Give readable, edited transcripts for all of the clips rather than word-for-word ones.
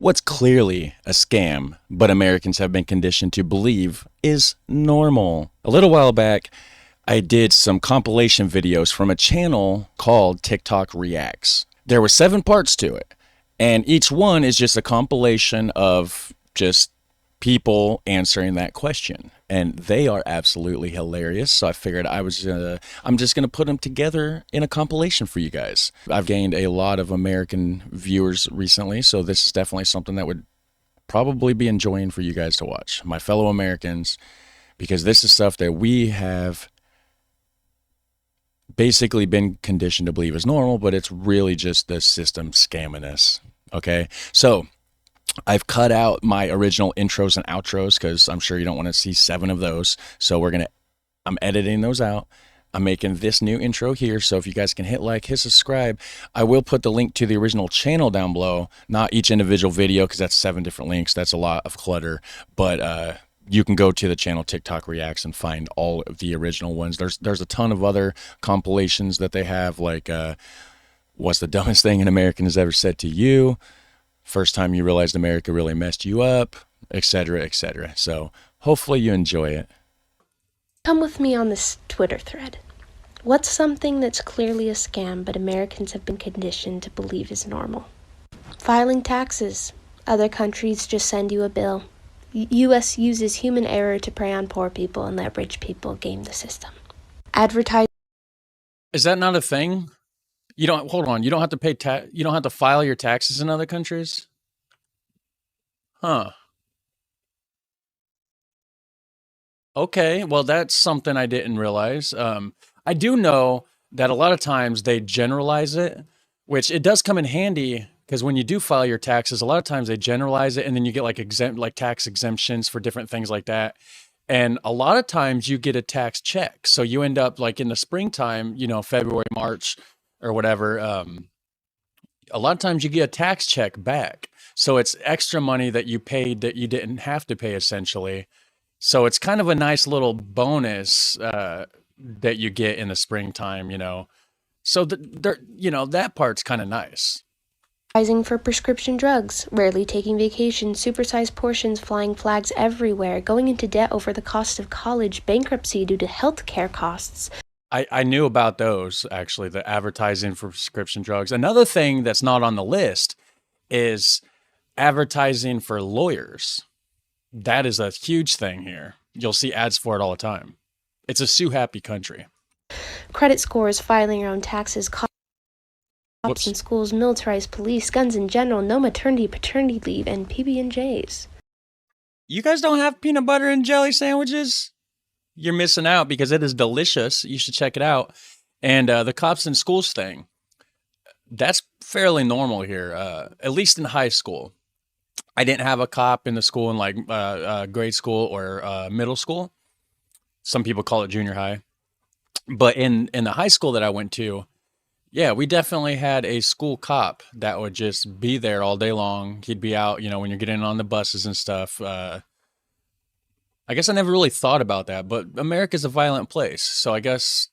What's clearly a scam, but Americans have been conditioned to believe is normal. A little while back, I did some compilation videos from a channel called TikTok Reacts. There were 7 parts to it, and each one is just a compilation of just people answering that question, and they are absolutely hilarious. So I figured I'm just gonna put them together in a compilation for you guys. I've gained a lot of American viewers recently, so this is definitely something that would probably be enjoying for you guys to watch, my fellow Americans, because this is stuff that we have basically been conditioned to believe is normal, but it's really just the system scamming us. Okay, so I've cut out my original intros and outros because I'm sure you don't want to see 7 of those. So I'm editing those out. I'm making this new intro here. So if you guys can hit like, hit subscribe, I will put the link to the original channel down below, not each individual video because that's 7 different links. That's a lot of clutter, but you can go to the channel TikTok Reacts and find all of the original ones. There's a ton of other compilations that they have, like what's the dumbest thing an American has ever said to you? First time you realized America really messed you up, etc., etc. So hopefully you enjoy it. Come with me on this Twitter thread. What's something that's clearly a scam but Americans have been conditioned to believe is normal? Filing taxes. Other countries just send you a bill. U.S. uses human error to prey on poor people and let rich people game the system. Advertising. Is that not a thing? You don't, hold on, you don't have to pay you don't have to file your taxes in other countries? Huh. Okay, well, that's something I didn't realize. I do know that a lot of times they generalize it, which it does come in handy because when you do file your taxes, a lot of times they generalize it and then you get like tax exemptions for different things like that. And a lot of times you get a tax check. So you end up like in the springtime, February, March, or whatever, a lot of times you get a tax check back. So it's extra money that you paid that you didn't have to pay, essentially. So it's kind of a nice little bonus that you get in the springtime, So that part's kind of nice. For prescription drugs, rarely taking vacations, supersized portions, flying flags everywhere, going into debt over the cost of college, bankruptcy due to healthcare costs. I knew about those, actually, the advertising for prescription drugs. Another thing that's not on the list is advertising for lawyers. That is a huge thing here. You'll see ads for it all the time. It's a sue-happy country. Credit scores, filing your own taxes, cops in schools, militarized police, guns in general, no maternity, paternity leave, and PB&Js. You guys don't have peanut butter and jelly sandwiches? You're missing out because it is delicious. You should check it out. And the cops in schools thing, that's fairly normal here, at least in high school. I didn't have a cop in the school in like grade school or middle school. Some people call it junior high. But in the high school that I went to, yeah, we definitely had a school cop that would just be there all day long. He'd be out, when you're getting on the buses and stuff. I guess I never really thought about that, but America's a violent place. So I guess,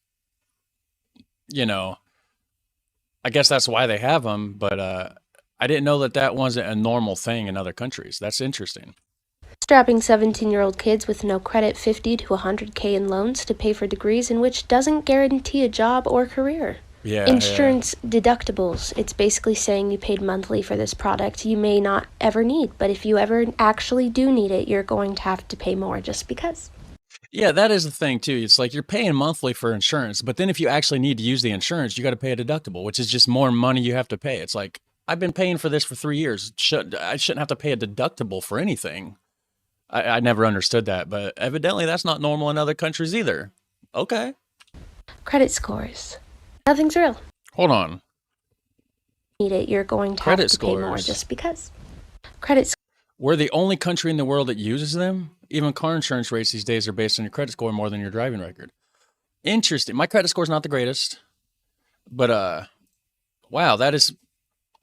I guess that's why they have them. But I didn't know that wasn't a normal thing in other countries. That's interesting. Strapping 17-year-old kids with no credit, 50 to 100K in loans to pay for degrees in which doesn't guarantee a job or career. Yeah. Insurance deductibles. It's basically saying you paid monthly for this product you may not ever need, but if you ever actually do need it, you're going to have to pay more just because. Yeah, that is the thing too. It's like you're paying monthly for insurance, but then if you actually need to use the insurance, you got to pay a deductible, which is just more money you have to pay. It's like, I've been paying for this for 3 years. I shouldn't have to pay a deductible for anything. I never understood that, but evidently that's not normal in other countries either. Okay. Credit scores. Nothing's real. Hold on. Need it, you're going to Credit have to scores. pay more just because. Credit. We're the only country in the world that uses them. Even car insurance rates these days are based on your credit score more than your driving record. Interesting. My credit score is not the greatest, but wow, that is.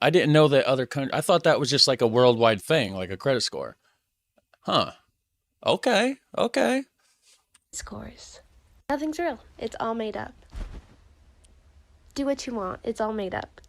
I didn't know that other countries. I thought that was just like a worldwide thing, like a credit score. Huh. Okay. Scores. Nothing's real. It's all made up. Do what you want. It's all made up.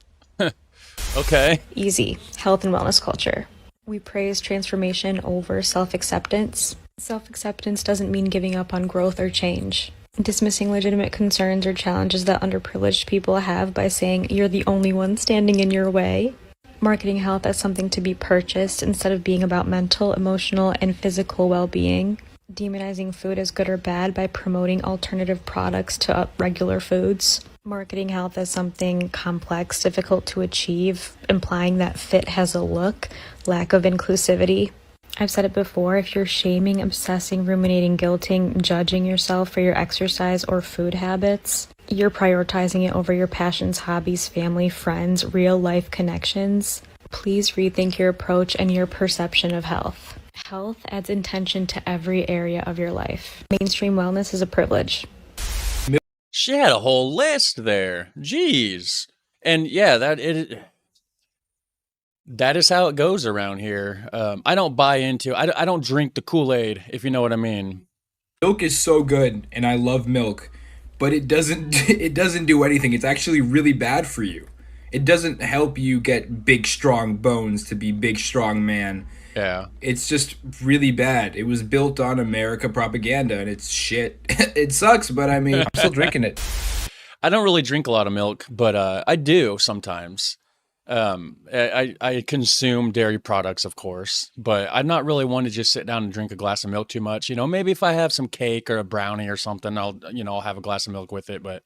Okay. Easy. Health and wellness culture. We praise transformation over self-acceptance. Self-acceptance doesn't mean giving up on growth or change. Dismissing legitimate concerns or challenges that underprivileged people have by saying you're the only one standing in your way. Marketing health as something to be purchased instead of being about mental, emotional, and physical well-being. Demonizing food as good or bad by promoting alternative products to regular foods. Marketing health as something complex, difficult to achieve, implying that fit has a look, lack of inclusivity. I've said it before, if you're shaming, obsessing, ruminating, guilting, judging yourself for your exercise or food habits, you're prioritizing it over your passions, hobbies, family, friends, real-life connections. Please rethink your approach and your perception of health. Health adds intention to every area of your life. Mainstream wellness is a privilege. She had a whole list there. Jeez. And yeah, that is how it goes around here. I don't buy into, I don't drink the Kool-Aid, if you know what I mean. Milk is so good, and I love milk, but it doesn't it doesn't do anything. It's actually really bad for you. It doesn't help you get big strong bones to be big strong man. Yeah. It's just really bad. It was built on America propaganda, and it's shit. It sucks, but I mean, I'm still drinking it. I don't really drink a lot of milk, but I do sometimes. I consume dairy products, of course, but I'm not really one to just sit down and drink a glass of milk too much. You know, maybe if I have some cake or a brownie or something, I'll have a glass of milk with it, but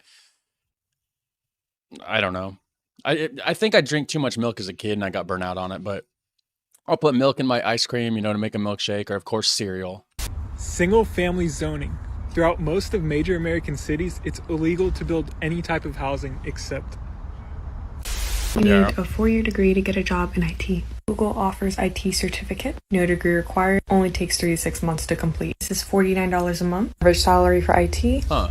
I don't know. I think I drank too much milk as a kid and I got burnt out on it, but I'll put milk in my ice cream, to make a milkshake, or of course cereal. Single-family zoning. Throughout most of major American cities, it's illegal to build any type of housing except. You need a 4-year degree to get a job in IT. Google offers IT certificate. No degree required. Only takes 3 to 6 months to complete. This is $49 a month. Average salary for IT. Huh.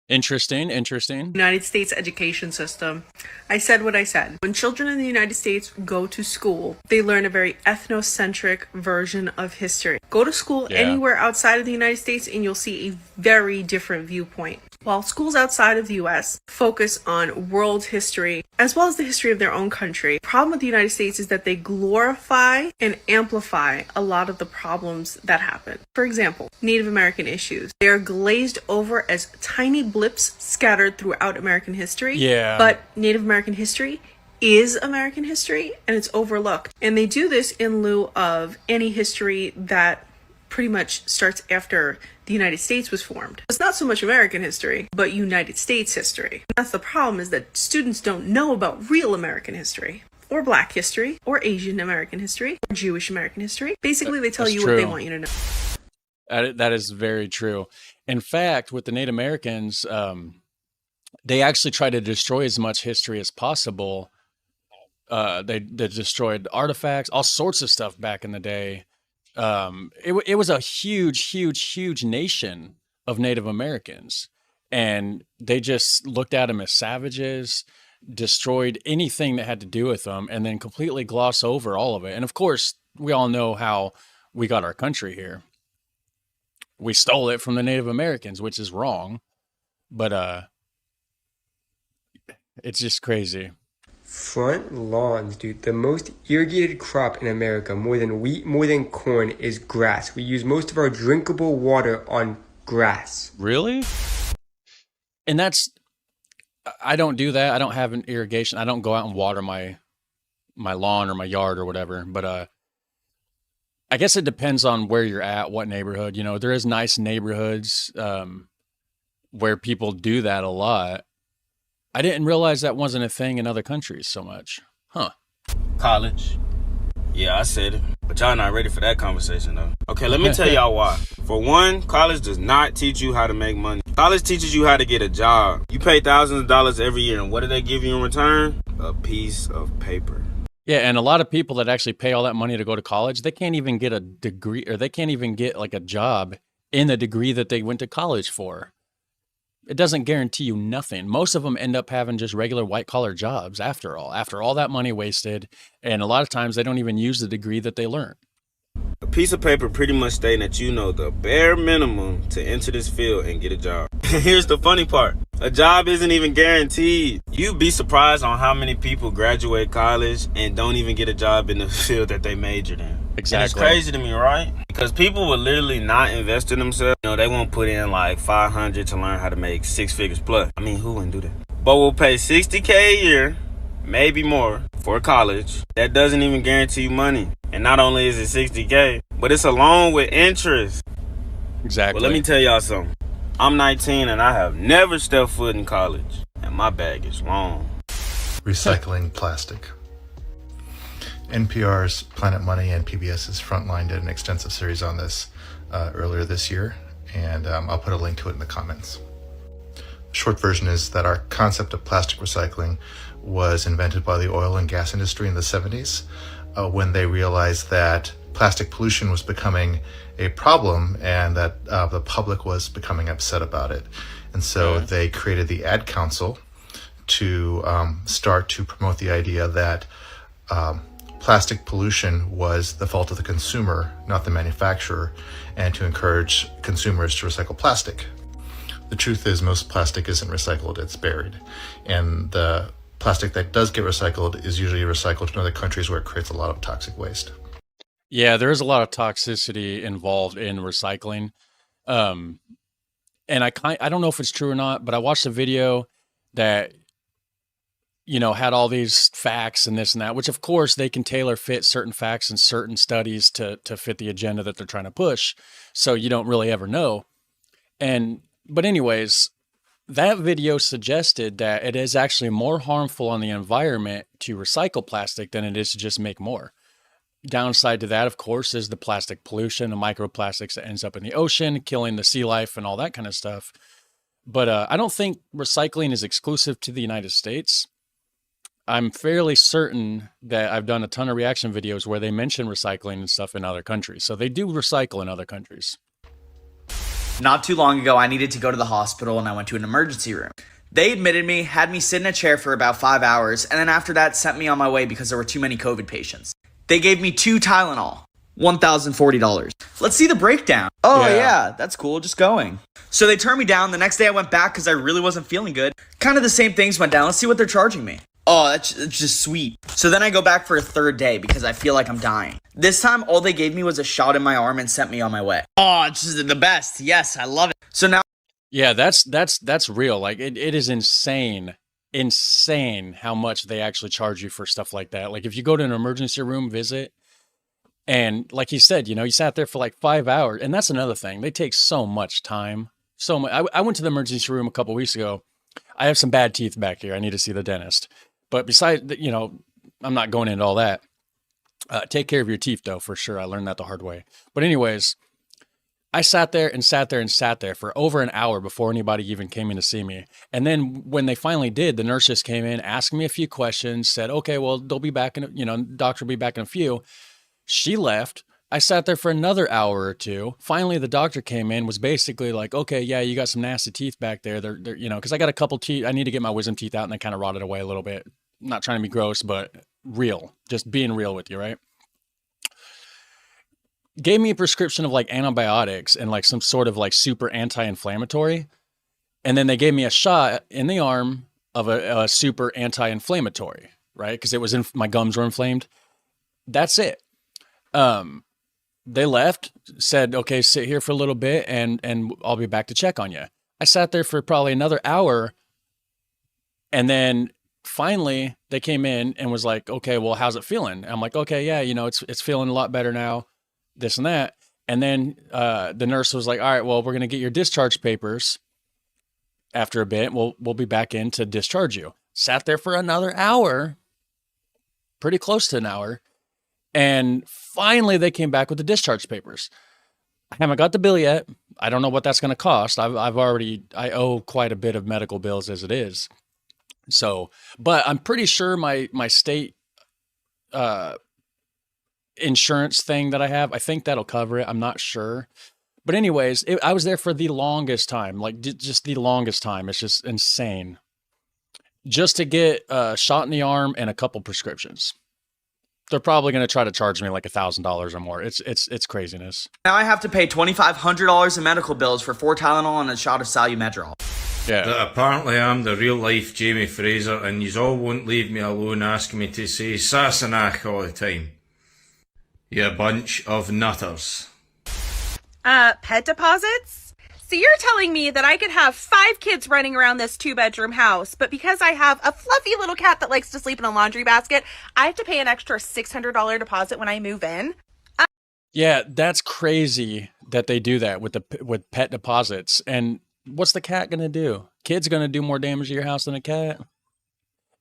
Interesting. United States education system. I said what I said. When children in the United States go to school, they learn a very ethnocentric version of history. Go to school anywhere outside of the United States and you'll see a very different viewpoint. While schools outside of the US focus on world history as well as the history of their own country, the problem with the United States is that they glorify and amplify a lot of the problems that happen. For example, Native American issues. They are glazed over as tiny blips scattered throughout American history. Yeah. But Native American history is American history and it's overlooked. And they do this in lieu of any history that pretty much starts after the United States was formed. It's not so much American history, but United States history. And that's the problem, is that students don't know about real American history, or Black history, or Asian American history, or Jewish American history. Basically, they tell you what they want you to know. That is very true. In fact, with the Native Americans, they actually try to destroy as much history as possible. They destroyed artifacts, all sorts of stuff back in the day. It was a huge nation of Native Americans, and they just looked at them as savages, destroyed anything that had to do with them, and then completely gloss over all of it. And of course, we all know how we got our country here. We stole it from the Native Americans, which is wrong, but it's just crazy. Front lawns, dude. The most irrigated crop in America, more than wheat, more than corn, is grass. We use most of our drinkable water on grass. Really? And I don't do that. I don't have an irrigation. I don't go out and water my lawn or my yard or whatever. But I guess it depends on where you're at, what neighborhood. There is nice neighborhoods where people do that a lot. I didn't realize that wasn't a thing in other countries so much. Huh. College. Yeah, I said it. But y'all not ready for that conversation, though. Okay, let me tell y'all why. For one, college does not teach you how to make money. College teaches you how to get a job. You pay thousands of dollars every year, and what do they give you in return? A piece of paper. Yeah, and a lot of people that actually pay all that money to go to college, they can't even get a degree, or they can't even get like a job in the degree that they went to college for. It doesn't guarantee you nothing. Most of them end up having just regular white-collar jobs after all that money wasted. And a lot of times they don't even use the degree that they learned. A piece of paper pretty much stating that you know the bare minimum to enter this field and get a job. Here's the funny part. A job isn't even guaranteed. You'd be surprised on how many people graduate college and don't even get a job in the field that they majored in. Exactly. And it's crazy to me, right? Because people will literally not invest in themselves. You know, they won't put in like $500 to learn how to make 6 figures plus. I mean, who wouldn't do that? But will pay $60K a year, maybe more, for college. That doesn't even guarantee you money. And not only is it $60K, but it's a loan with interest. Exactly. Well, let me tell y'all something. I'm 19 and I have never stepped foot in college. And my bag is long. Recycling plastic. NPR's Planet Money and PBS's Frontline did an extensive series on this earlier this year, and I'll put a link to it in the comments. The short version is that our concept of plastic recycling was invented by the oil and gas industry in the 70s when they realized that plastic pollution was becoming a problem and that the public was becoming upset about it. And so they created the Ad Council to start to promote the idea that plastic pollution was the fault of the consumer, not the manufacturer, and to encourage consumers to recycle plastic. The truth is most plastic isn't recycled, it's buried. And the plastic that does get recycled is usually recycled in other countries where it creates a lot of toxic waste. Yeah, there is a lot of toxicity involved in recycling. And I don't know if it's true or not, but I watched a video that, you know, had all these facts and this and that, which of course they can tailor fit certain facts and certain studies to fit the agenda that they're trying to push. So you don't really ever know. But anyways, that video suggested that it is actually more harmful on the environment to recycle plastic than it is to just make more. Downside to that, of course, is the plastic pollution, the microplastics that ends up in the ocean, killing the sea life and all that kind of stuff. But I don't think recycling is exclusive to the United States. I'm fairly certain that I've done a ton of reaction videos where they mention recycling and stuff in other countries. So they do recycle in other countries. Not too long ago, I needed to go to the hospital and I went to an emergency room. They admitted me, had me sit in a chair for about 5 hours, and then after that sent me on my way because there were too many COVID patients. They gave me 2 Tylenol, $1,040. Let's see the breakdown. Oh yeah, that's cool, just going. So they turned me down. The next day I went back because I really wasn't feeling good. Kind of the same things went down. Let's see what they're charging me. Oh, that's just sweet. So then I go back for a third day because I feel like I'm dying. This time, all they gave me was a shot in my arm and sent me on my way. Oh, it's just the best. Yes, I love it. So now... Yeah, that's real. Like, it is insane how much they actually charge you for stuff like that. Like, if you go to an emergency room visit, and like you said, you know, you sat there for like 5 hours, and that's another thing. They take so much time. So much. I went to the emergency room a couple weeks ago. I have some bad teeth back here. I need to see the dentist. But besides, you know, I'm not going into all that. Take care of your teeth, though, for sure. I learned that the hard way. But anyways, I sat there for over an hour before anybody even came in to see me. And then when they finally did, the nurse just came in, asked me a few questions, said, okay, well, they'll be back doctor will be back in a few. She left. I sat there for another hour or two. Finally, the doctor came in, was basically like, okay, yeah, you got some nasty teeth back there. They're you know, because I got a couple teeth. I need to get my wisdom teeth out, and they kind of rotted away a little bit. I'm not trying to be gross, but real. Just being real with you, right? Gave me a prescription of like antibiotics and like some sort of like super anti-inflammatory. And then they gave me a shot in the arm of a super anti-inflammatory, right? Because it was my gums were inflamed. That's it. They left, said, okay, sit here for a little bit and I'll be back to check on you. I sat there for probably another hour. And then finally they came in and was like, okay, well, how's it feeling? I'm like, okay, yeah, you know, it's feeling a lot better now, this and that. And then, the nurse was like, all right, well, we're going to get your discharge papers after a bit. We'll be back in to discharge you. Sat there for another hour, pretty close to an hour. And finally, they came back with the discharge papers. I haven't got the bill yet. I don't know what that's going to cost. I owe quite a bit of medical bills as it is. So, but I'm pretty sure my state insurance thing that I have, I think that'll cover it. I'm not sure. But anyways, I was there for the longest time, like just the longest time. It's just insane. Just to get a shot in the arm and a couple prescriptions. they're probably going to try to charge me like $1,000 or more. It's craziness. Now I have to pay $2,500 in medical bills for 4 Tylenol and a shot of Salumedrol. Yeah. That apparently I'm the real life Jamie Fraser, and yous all won't leave me alone asking me to say Sassenach all the time. You bunch of nutters. Pet deposits? So you're telling me that I could have 5 kids running around this 2-bedroom house, but because I have a fluffy little cat that likes to sleep in a laundry basket, I have to pay an extra $600 deposit when I move in? Yeah, that's crazy that they do that with pet deposits. And what's the cat going to do? Kid's going to do more damage to your house than a cat.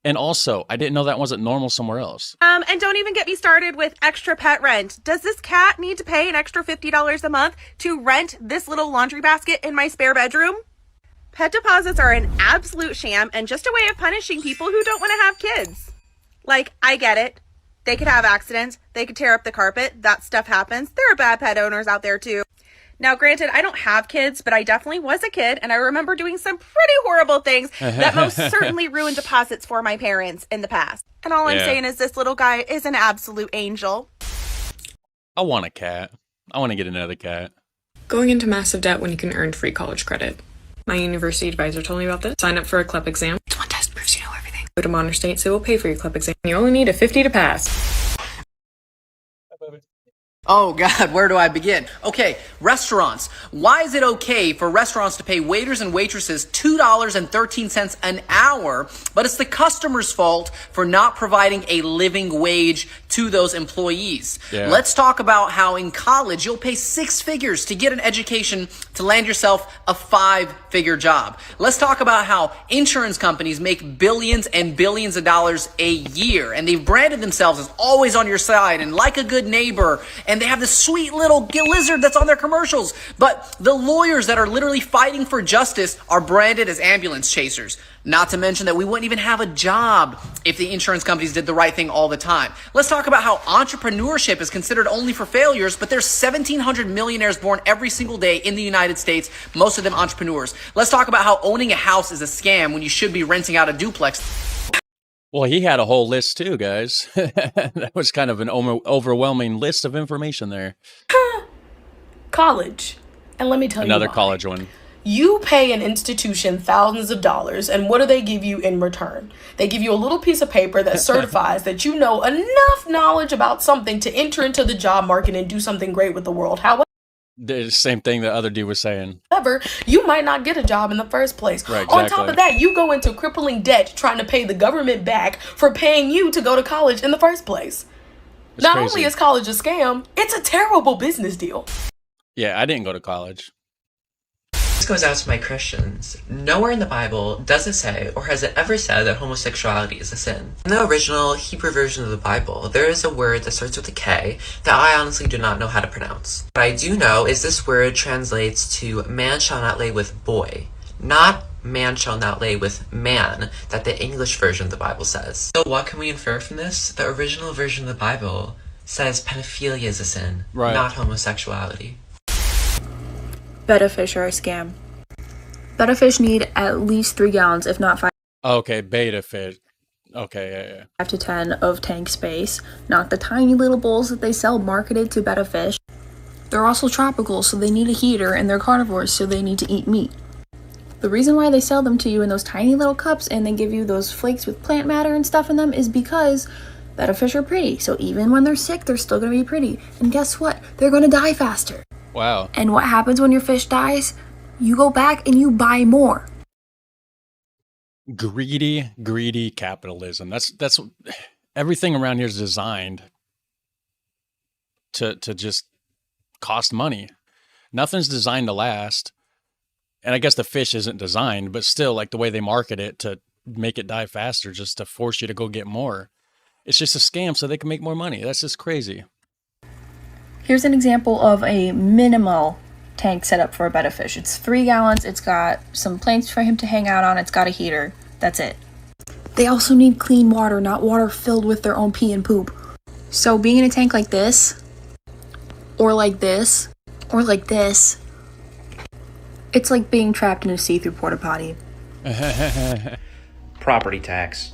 And also, I didn't know that wasn't normal somewhere else. And don't even get me started with extra pet rent. Does this cat need to pay an extra $50 a month to rent this little laundry basket in my spare bedroom? Pet deposits are an absolute sham and just a way of punishing people who don't want to have kids. Like, I get it. They could have accidents. They could tear up the carpet. That stuff happens. There are bad pet owners out there too. Now, granted, I don't have kids, but I definitely was a kid, and I remember doing some pretty horrible things that most certainly ruined deposits for my parents in the past. And all I'm saying is this little guy is an absolute angel. I want a cat. I want to get another cat. Going into massive debt when you can earn free college credit. My university advisor told me about this. Sign up for a CLEP exam. It's one test, proves you know everything. Go to Modern State, so we'll pay for your CLEP exam. You only need a 50 to pass. Oh God, where do I begin? Okay, restaurants. Why is it okay for restaurants to pay waiters and waitresses $2.13 an hour, but it's the customer's fault for not providing a living wage to those employees? Yeah. Let's talk about how in college you'll pay 6 figures to get an education to land yourself a 5-figure job. Let's talk about how insurance companies make billions and billions of dollars a year, and they've branded themselves as always on your side and like a good neighbor, and they have this sweet little lizard that's on their commercials. But the lawyers that are literally fighting for justice are branded as ambulance chasers. Not to mention that we wouldn't even have a job if the insurance companies did the right thing all the time. Let's talk about how entrepreneurship is considered only for failures, but there's 1,700 millionaires born every single day in the United States, most of them entrepreneurs. Let's talk about how owning a house is a scam when you should be renting out a duplex. Well, he had a whole list too, guys. That was kind of an overwhelming list of information there. College. And let me tell you another why. college one. You pay an institution thousands of dollars, and what do they give you in return? They give you a little piece of paper that certifies that you know enough knowledge about something to enter into the job market and do something great with the world. The same thing the other dude was saying. However, you might not get a job in the first place. Right, exactly. On top of that, you go into crippling debt trying to pay the government back for paying you to go to college in the first place. It's not crazy. only is college a scam, it's a terrible business deal. Yeah, I didn't go to college. This goes out to my Christians. Nowhere in the Bible does it say, or has it ever said, that homosexuality is a sin. In the original Hebrew version of the Bible, there is a word that starts with a K that I honestly do not know how to pronounce. What I do know is this word translates to man shall not lay with boy, not man shall not lay with man, that the English version of the Bible says. So what can we infer from this? The original version of the Bible says pedophilia is a sin, right, not homosexuality. Betta fish are a scam. Betta fish need at least 3 gallons, if not 5. Okay, beta fish. Okay, yeah. 5 to 10 of tank space, not the tiny little bowls that they sell marketed to betta fish. They're also tropical, so they need a heater, and they're carnivores, so they need to eat meat. The reason why they sell them to you in those tiny little cups and they give you those flakes with plant matter and stuff in them is because betta fish are pretty. So even when they're sick, they're still going to be pretty. And guess what? They're going to die faster. Wow. And what happens when your fish dies? You go back and you buy more. Greedy capitalism. That's everything around here is designed to just cost money. Nothing's designed to last. And I guess the fish isn't designed, but still, like the way they market it to make it die faster, just to force you to go get more. It's just a scam so they can make more money. That's just crazy. Here's an example of a minimal tank setup for a betta fish. It's 3 gallons. It's got some planks for him to hang out on. It's got a heater. That's it. They also need clean water, not water filled with their own pee and poop. So being in a tank like this, or like this, or like this, it's like being trapped in a see-through porta potty. Property tax.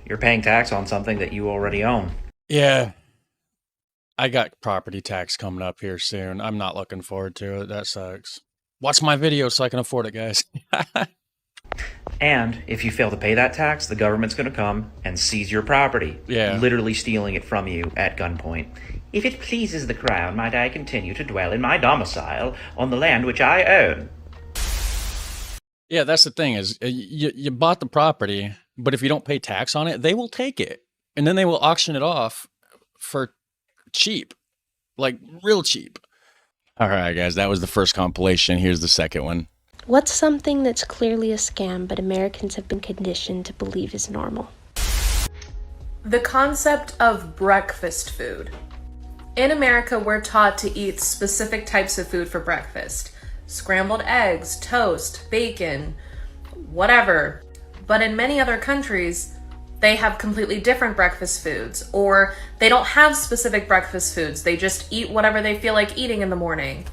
You're paying tax on something that you already own. Yeah, I got property tax coming up here soon. I'm not looking forward to it. That sucks. Watch my video so I can afford it, guys. And if you fail to pay that tax, the government's going to come and seize your property, literally stealing it from you at gunpoint. If it pleases the crown, might I continue to dwell in my domicile on the land which I own? Yeah, that's the thing is you bought the property, but if you don't pay tax on it, they will take it. And then they will auction it off for cheap, like real cheap. All right, guys, that was the first compilation. Here's the second one. What's something that's clearly a scam but Americans have been conditioned to believe is normal? The concept of breakfast food. In America, we're taught to eat specific types of food for breakfast. Scrambled eggs, toast, bacon, whatever. But in many other countries, they have completely different breakfast foods, or they don't have specific breakfast foods. They just eat whatever they feel like eating in the morning.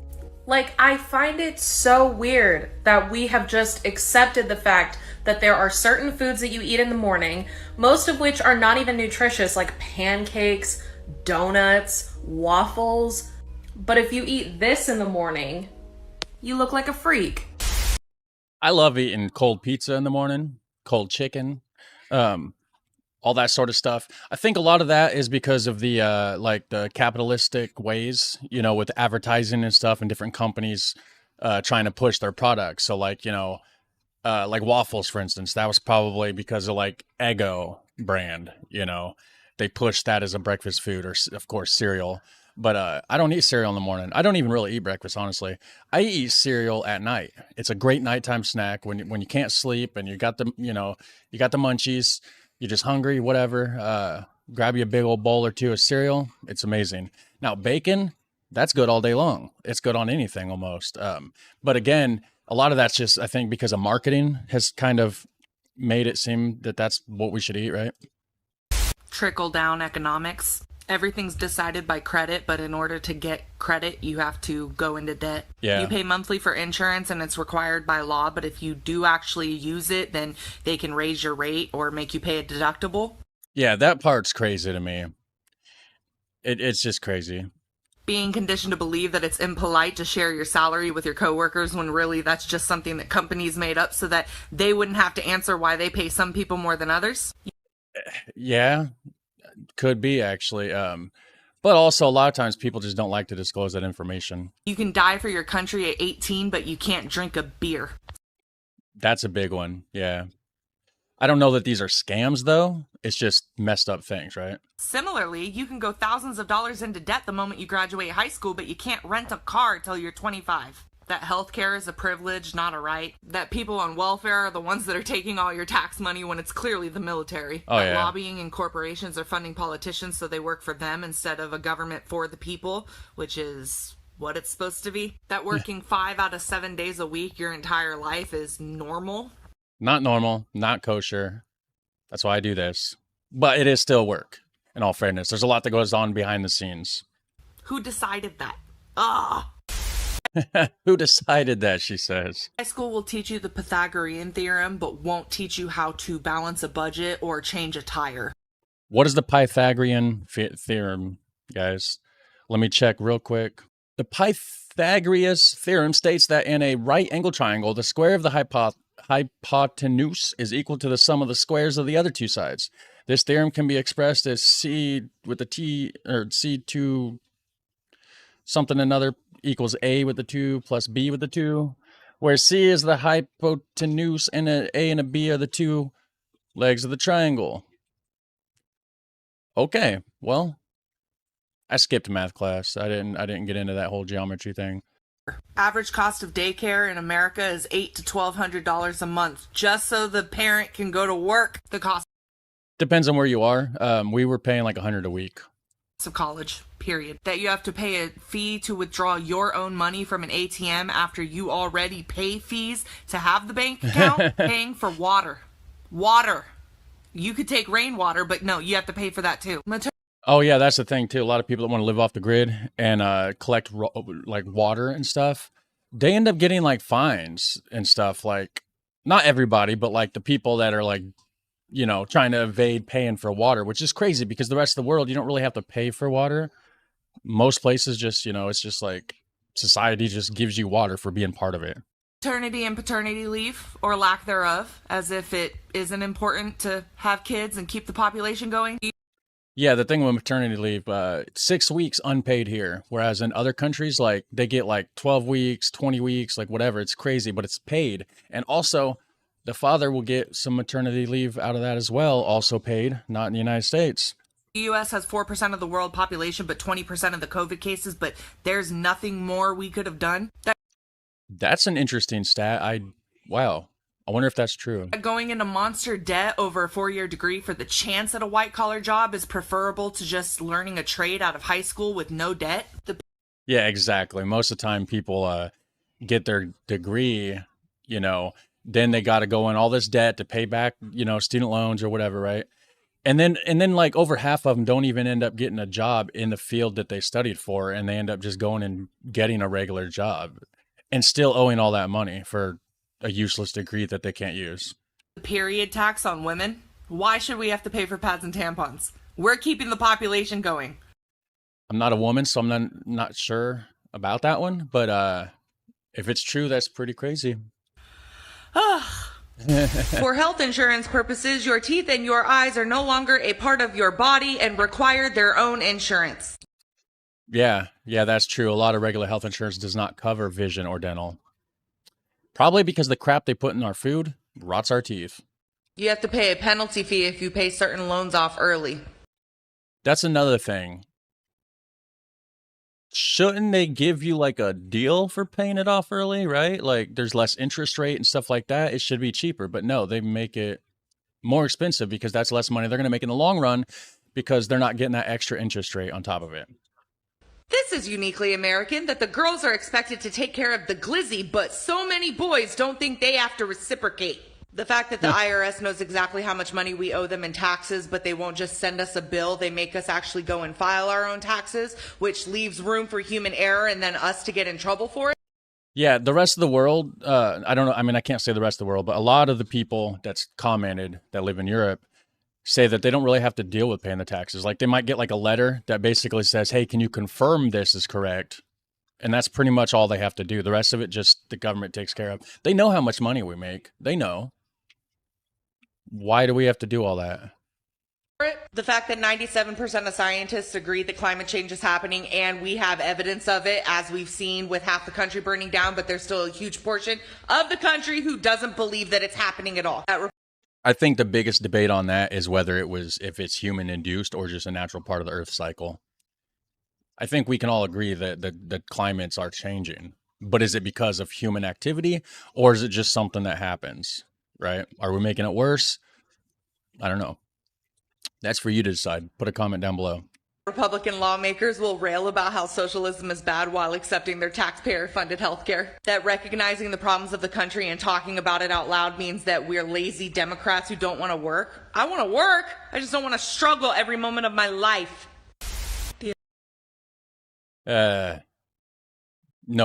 Like, I find it so weird that we have just accepted the fact that there are certain foods that you eat in the morning, most of which are not even nutritious, like pancakes, donuts, waffles. But if you eat this in the morning, you look like a freak. I love eating cold pizza in the morning, cold chicken, all that sort of stuff. I think a lot of that is because of the like the capitalistic ways, you know, with advertising and stuff and different companies trying to push their products. So like, you know, like waffles, for instance, that was probably because of like Eggo brand, you know, they pushed that as a breakfast food, or of course cereal. But I don't eat cereal in the morning. I don't even really eat breakfast, honestly. I eat cereal at night. It's a great nighttime snack when you can't sleep and you got the, you know, you got the munchies. You're just hungry, whatever. Grab you a big old bowl or two of cereal. It's amazing. Now, bacon, that's good all day long. It's good on anything almost. But again, a lot of that's just, I think, because of marketing has kind of made it seem that that's what we should eat, right? Trickle down economics. Everything's decided by credit, but in order to get credit, you have to go into debt. Yeah. You pay monthly for insurance and it's required by law, but if you do actually use it, then they can raise your rate or make you pay a deductible. Yeah, that part's crazy to me. It's just crazy. Being conditioned to believe that it's impolite to share your salary with your coworkers when really that's just something that companies made up so that they wouldn't have to answer why they pay some people more than others. Yeah. Could be actually. But also a lot of times people just don't like to disclose that information. You can die for your country at 18, but you can't drink a beer. That's a big one. Yeah. I don't know that these are scams though. It's just messed up things, right? Similarly, you can go thousands of dollars into debt the moment you graduate high school, but you can't rent a car until you're 25. That healthcare is a privilege, not a right. That people on welfare are the ones that are taking all your tax money when it's clearly the military. Oh, that yeah. Lobbying and corporations are funding politicians so they work for them instead of a government for the people, which is what it's supposed to be. That working 5 out of 7 days a week your entire life is normal. Not normal, not kosher. That's why I do this. But it is still work, in all fairness. There's a lot that goes on behind the scenes. Who decided that? Ugh. Who decided that, she says. High school will teach you the Pythagorean theorem, but won't teach you how to balance a budget or change a tire. What is the Pythagorean theorem, guys? Let me check real quick. The Pythagorean theorem states that in a right angle triangle, the square of the hypotenuse is equal to the sum of the squares of the other two sides. This theorem can be expressed as C with the T, or C2 something another equals A with the 2 plus B with the 2, where C is the hypotenuse and a and a B are the two legs of the triangle. Okay, well, I skipped math class. I didn't get into that whole geometry thing. Average cost of daycare in America is $800 to $1,200 a month, just so the parent can go to work. The cost Depends on where you are. We were paying like $100 a week. of college, period. That you have to pay a fee to withdraw your own money from an ATM after you already pay fees to have the bank account. Paying for water. You could take rainwater, but no, you have to pay for that too. Oh yeah, that's the thing too. A lot of people that want to live off the grid and collect like water and stuff, they end up getting like fines and stuff. Like not everybody, but like the people that are like trying to evade paying for water, which is crazy because the rest of the world, you don't really have to pay for water. Most places just, it's just like society just gives you water for being part of it. Maternity and paternity leave, or lack thereof, as if it isn't important to have kids and keep the population going. Yeah, the thing with maternity leave, 6 weeks unpaid here, whereas in other countries, like they get like 12 weeks, 20 weeks, like whatever. It's crazy, but it's paid. And also, the father will get some maternity leave out of that as well, also paid, not in the United States. The U.S. has 4% of the world population, but 20% of the COVID cases, but there's nothing more we could have done. That's an interesting stat. Wow. I wonder if that's true. Going into monster debt over a 4-year degree for the chance at a white-collar job is preferable to just learning a trade out of high school with no debt. Yeah, exactly. Most of the time people get their degree, then they got to go in all this debt to pay back, student loans or whatever, right? And then like over half of them don't even end up getting a job in the field that they studied for, and they end up just going and getting a regular job and still owing all that money for a useless degree that they can't use. The period tax on women? Why should we have to pay for pads and tampons? We're keeping the population going. I'm not a woman, so I'm not sure about that one, but if it's true, that's pretty crazy. For health insurance purposes, your teeth and your eyes are no longer a part of your body and require their own insurance. Yeah, that's true. A lot of regular health insurance does not cover vision or dental. Probably because the crap they put in our food rots our teeth. You have to pay a penalty fee if you pay certain loans off early. That's another thing. Shouldn't they give you like a deal for paying it off early, right? Like there's less interest rate and stuff like that. It should be cheaper, but no, they make it more expensive because that's less money they're going to make in the long run because they're not getting that extra interest rate on top of it. This is uniquely American that the girls are expected to take care of the glizzy, but so many boys don't think they have to reciprocate. The fact that the IRS knows exactly how much money we owe them in taxes, but they won't just send us a bill. They make us actually go and file our own taxes, which leaves room for human error and then us to get in trouble for it. Yeah, the rest of the world, I don't know. I mean, I can't say the rest of the world, but a lot of the people that's commented that live in Europe say that they don't really have to deal with paying the taxes. Like they might get like a letter that basically says, hey, can you confirm this is correct? And that's pretty much all they have to do. The rest of it, just the government takes care of. They know how much money we make. They know. Why do we have to do all that? The fact that 97% of scientists agree that climate change is happening, and we have evidence of it, as we've seen with half the country burning down, but there's still a huge portion of the country who doesn't believe that it's happening at all. I think the biggest debate on that is whether if it's human induced or just a natural part of the Earth cycle. I think we can all agree that the climates are changing, but is it because of human activity or is it just something that happens, right? Are we making it worse? I don't know. That's for you to decide. Put a comment down below. Republican lawmakers will rail about how socialism is bad while accepting their taxpayer-funded health care. That recognizing the problems of the country and talking about it out loud means that we're lazy Democrats who don't want to work. I want to work. I just don't want to struggle every moment of my life. No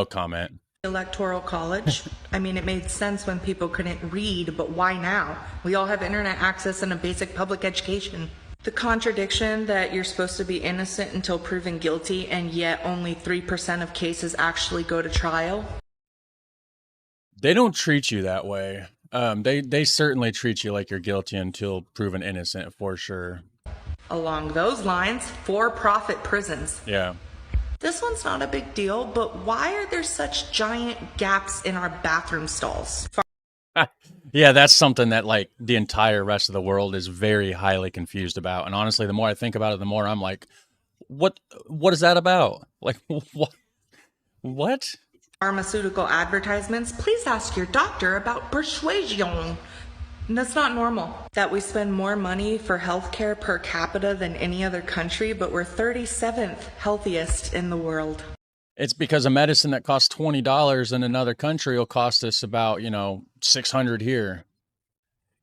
comment. Electoral college. I mean, it made sense when people couldn't read, but why now? We all have internet access and a basic public education. The contradiction that you're supposed to be innocent until proven guilty, and yet only 3% of cases actually go to trial. They don't treat you that way. They certainly treat you like you're guilty until proven innocent, for sure. Along those lines, for-profit prisons. Yeah. This one's not a big deal, but why are there such giant gaps in our bathroom stalls? Yeah, that's something that like the entire rest of the world is very highly confused about. And honestly, the more I think about it, the more I'm like, what is that about? Like, what? Pharmaceutical advertisements. Please ask your doctor about persuasion. And that's not normal. That we spend more money for healthcare per capita than any other country, but we're 37th healthiest in the world. It's because a medicine that costs $20 in another country will cost us about, $600 here.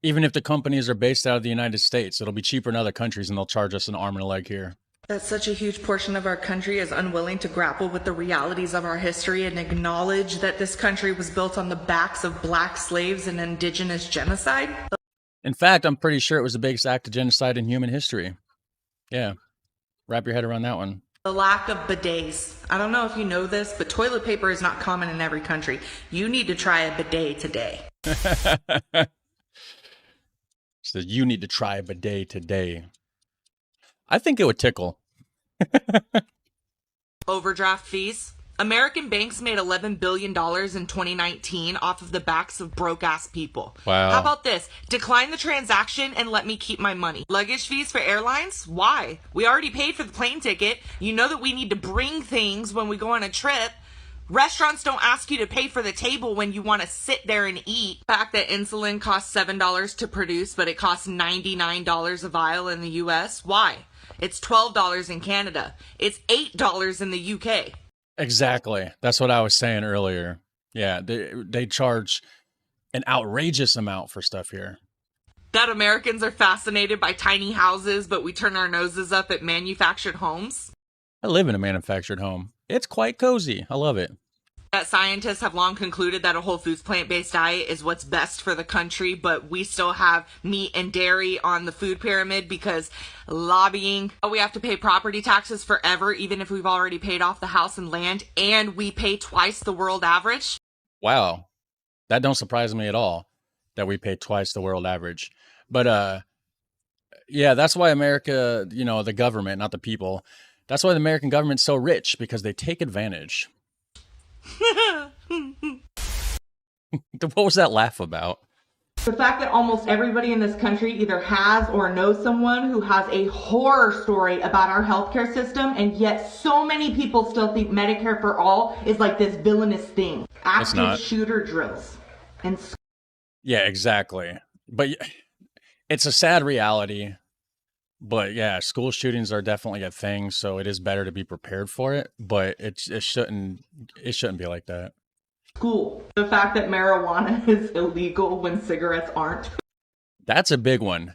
Even if the companies are based out of the United States, it'll be cheaper in other countries and they'll charge us an arm and a leg here. That such a huge portion of our country is unwilling to grapple with the realities of our history and acknowledge that this country was built on the backs of black slaves and indigenous genocide. In fact, I'm pretty sure it was the biggest act of genocide in human history. Yeah. Wrap your head around that one. The lack of bidets. I don't know if you know this, but toilet paper is not common in every country. You need to try a bidet today. Says you need to try a bidet today. I think it would tickle. Overdraft fees. American banks made $11 billion in 2019 off of the backs of broke-ass people. Wow. How about this? Decline the transaction and let me keep my money. Luggage fees for airlines? Why? We already paid for the plane ticket. You know that we need to bring things when we go on a trip. Restaurants don't ask you to pay for the table when you want to sit there and eat. The fact that insulin costs $7 to produce, but it costs $99 a vial in the US. Why? It's $12 in Canada. It's $8 in the UK. Exactly. That's what I was saying earlier. Yeah, they charge an outrageous amount for stuff here. That Americans are fascinated by tiny houses, but we turn our noses up at manufactured homes. I live in a manufactured home. It's quite cozy. I love it. That scientists have long concluded that a whole foods plant-based diet is what's best for the country, but we still have meat and dairy on the food pyramid because lobbying. We have to pay property taxes forever, even if we've already paid off the house and land, and we pay twice the world average. Wow. That don't surprise me at all that we pay twice the world average. But yeah, that's why America, you know, the government, not the people, that's why the American government's so rich, because they take advantage. What was that laugh about? The fact that almost everybody in this country either has or knows someone who has a horror story about our healthcare system, and yet so many people still think Medicare for all is like this villainous thing. Active shooter drills. And yeah, exactly. But it's a sad reality. But yeah, school shootings are definitely a thing, so it is better to be prepared for it. But it shouldn't be like that. School. The fact that marijuana is illegal when cigarettes aren't. That's a big one.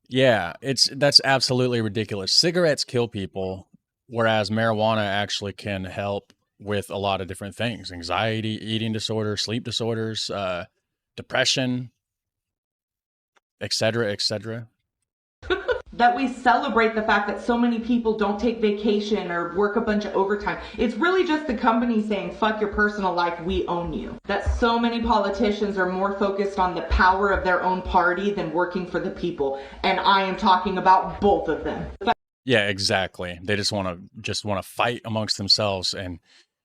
Yeah, that's absolutely ridiculous. Cigarettes kill people, whereas marijuana actually can help with a lot of different things: anxiety, eating disorders, sleep disorders, depression, etc., etc. That we celebrate the fact that so many people don't take vacation or work a bunch of overtime. It's really just the company saying, fuck your personal life, we own you. That so many politicians are more focused on the power of their own party than working for the people. And I am talking about both of them. Yeah, exactly. They just want to fight amongst themselves. And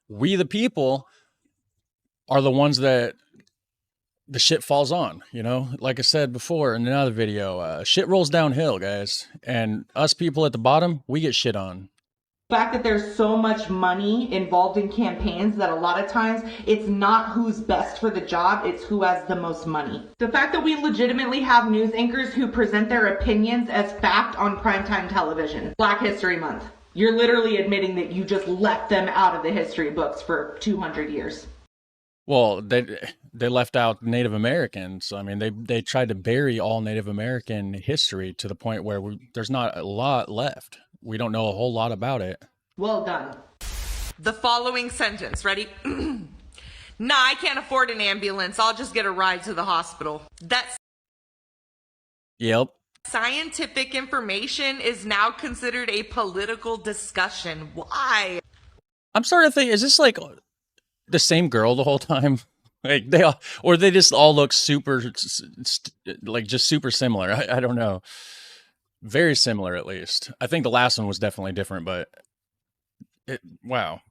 we, the people, are the ones that the shit falls on, you know, like I said before in another video, shit rolls downhill, guys, and us people at the bottom, we get shit on. The fact that there's so much money involved in campaigns that a lot of times it's not who's best for the job, it's who has the most money. The fact that we legitimately have news anchors who present their opinions as fact on primetime television. Black History Month. You're literally admitting that you just left them out of the history books for 200 years. Well, they left out Native Americans. I mean, they tried to bury all Native American history to the point where there's not a lot left. We don't know a whole lot about it. Well done. The following sentence, ready? Nah, I can't afford an ambulance. I'll just get a ride to the hospital. That's Yep. Scientific information is now considered a political discussion. Why? I'm starting to think, is this like the same girl the whole time? Like they just all look super, like just super similar. I don't know. Very similar, at least. I think the last one was definitely different, but wow.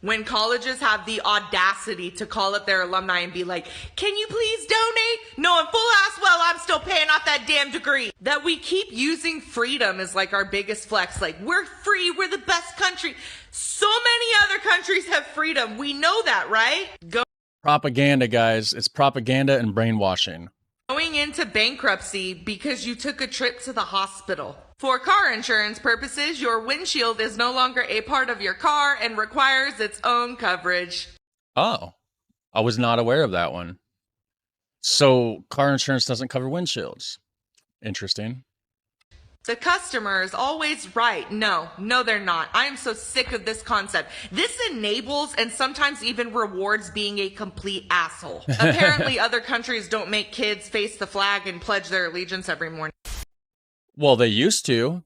When colleges have the audacity to call up their alumni and be like, can you please donate? Knowing full ass well I'm still paying off that damn degree. That we keep using freedom as like our biggest flex. Like, we're free, we're the best country. So many other countries have freedom. We know that, right? Propaganda, guys. It's propaganda and brainwashing. Going into bankruptcy because you took a trip to the hospital. For car insurance purposes, your windshield is no longer a part of your car and requires its own coverage. Oh, I was not aware of that one. So car insurance doesn't cover windshields. Interesting. The customer is always right. No, they're not. I am so sick of this concept. This enables and sometimes even rewards being a complete asshole. Apparently, other countries don't make kids face the flag and pledge their allegiance every morning. Well, they used to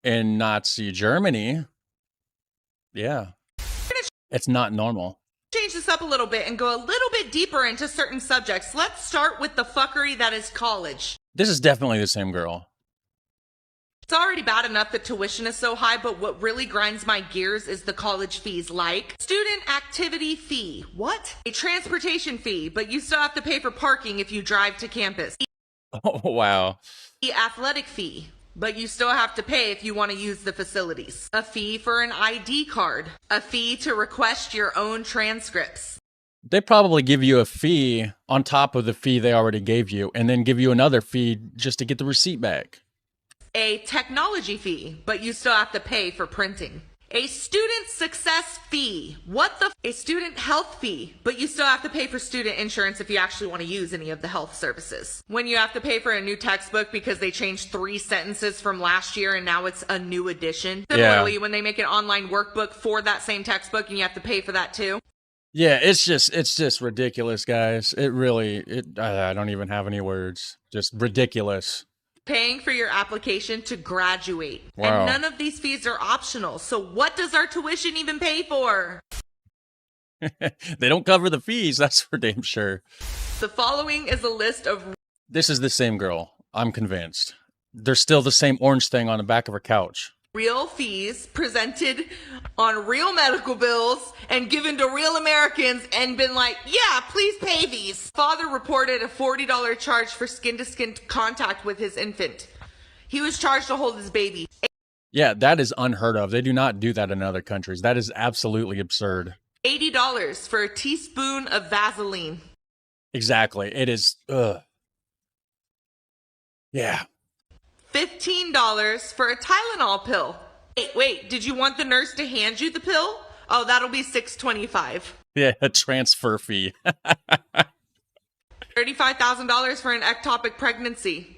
in Nazi Germany. Yeah. It's not normal. Change this up a little bit and go a little bit deeper into certain subjects. Let's start with the fuckery that is college. This is definitely the same girl. It's already bad enough that tuition is so high, but what really grinds my gears is the college fees, like student activity fee. What? A transportation fee, but you still have to pay for parking if you drive to campus. Oh, wow. The athletic fee, but you still have to pay if you want to use the facilities. A fee for an ID card. A fee to request your own transcripts. They probably give you a fee on top of the fee they already gave you, and then give you another fee just to get the receipt back. A technology fee, but you still have to pay for printing. A student success fee. What the? A student health fee, but you still have to pay for student insurance if you actually want to use any of the health services. When you have to pay for a new textbook because they changed 3 sentences from last year and now it's a new edition. Similarly, when they make an online workbook for that same textbook and you have to pay for that too. Yeah, it's just ridiculous, guys. I don't even have any words. Just ridiculous. Paying for your application to graduate. Wow. And none of these fees are optional. So what does our tuition even pay for? They don't cover the fees, that's for damn sure. The following is a list of... This is the same girl. I'm convinced. There's still the same orange thing on the back of her couch. real fees presented on real medical bills and given to real Americans and been like, yeah, please pay these. Father reported a $40 charge for skin-to-skin contact with his infant. He was charged to hold his baby. Yeah, that is unheard of. They do not do that in other countries. That is absolutely absurd. $80 for a teaspoon of Vaseline. Exactly. It is, ugh. Yeah. $15 for a Tylenol pill. Wait, did you want the nurse to hand you the pill? Oh, that'll be $6.25. Yeah, a transfer fee. $35,000 for an ectopic pregnancy.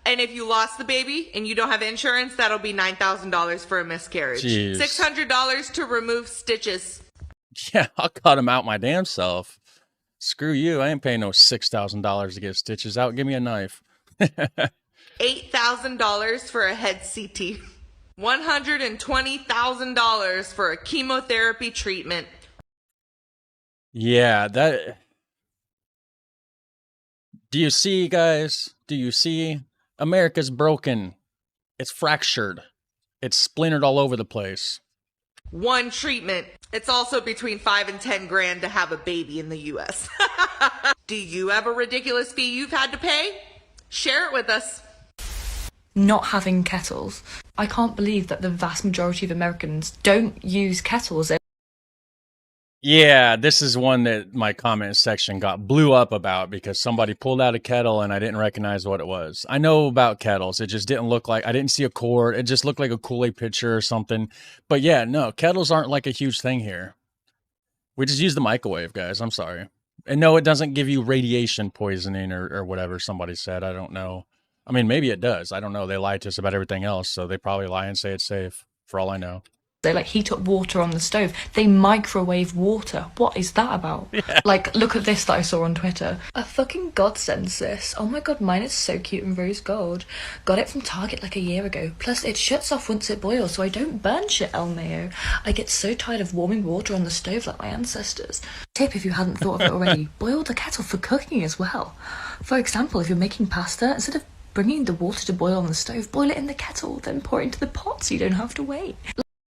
And if you lost the baby and you don't have insurance, that'll be $9,000 for a miscarriage. Jeez. $600 to remove stitches. Yeah, I'll cut him out my damn self. Screw you. I ain't paying no $6,000 to get stitches out. Give me a knife. $8,000 for a head CT. $120,000 for a chemotherapy treatment. Yeah, that... Do you see, guys? Do you see? America's broken. It's fractured. It's splintered all over the place. One treatment. It's also between $5 and $10 grand to have a baby in the U.S. Do you have a ridiculous fee you've had to pay? Share it with us. Not having kettles. I can't believe that the vast majority of Americans don't use kettles. Yeah, this is one that my comment section blew up about because somebody pulled out a kettle and I didn't recognize what it was. I know about kettles. It just didn't look like, I didn't see a cord. It just looked like a Kool-Aid pitcher or something. But yeah, no, kettles aren't like a huge thing here. We just use the microwave, guys. I'm sorry. And no, it doesn't give you radiation poisoning or whatever somebody said. I don't know. I mean, maybe it does. I don't know. They lied to us about everything else, so they probably lie and say it's safe, for all I know. They heat up water on the stove. They microwave water. What is that about? Yeah. Look at this that I saw on Twitter. A fucking godsend, sis. Oh my god, mine is so cute and rose gold. Got it from Target a year ago. Plus, it shuts off once it boils, so I don't burn shit, El Mayo. I get so tired of warming water on the stove like my ancestors. Tip if you hadn't thought of it already, boil the kettle for cooking as well. For example, if you're making pasta, instead of bringing the water to boil on the stove, boil it in the kettle, then pour it into the pot so you don't have to wait.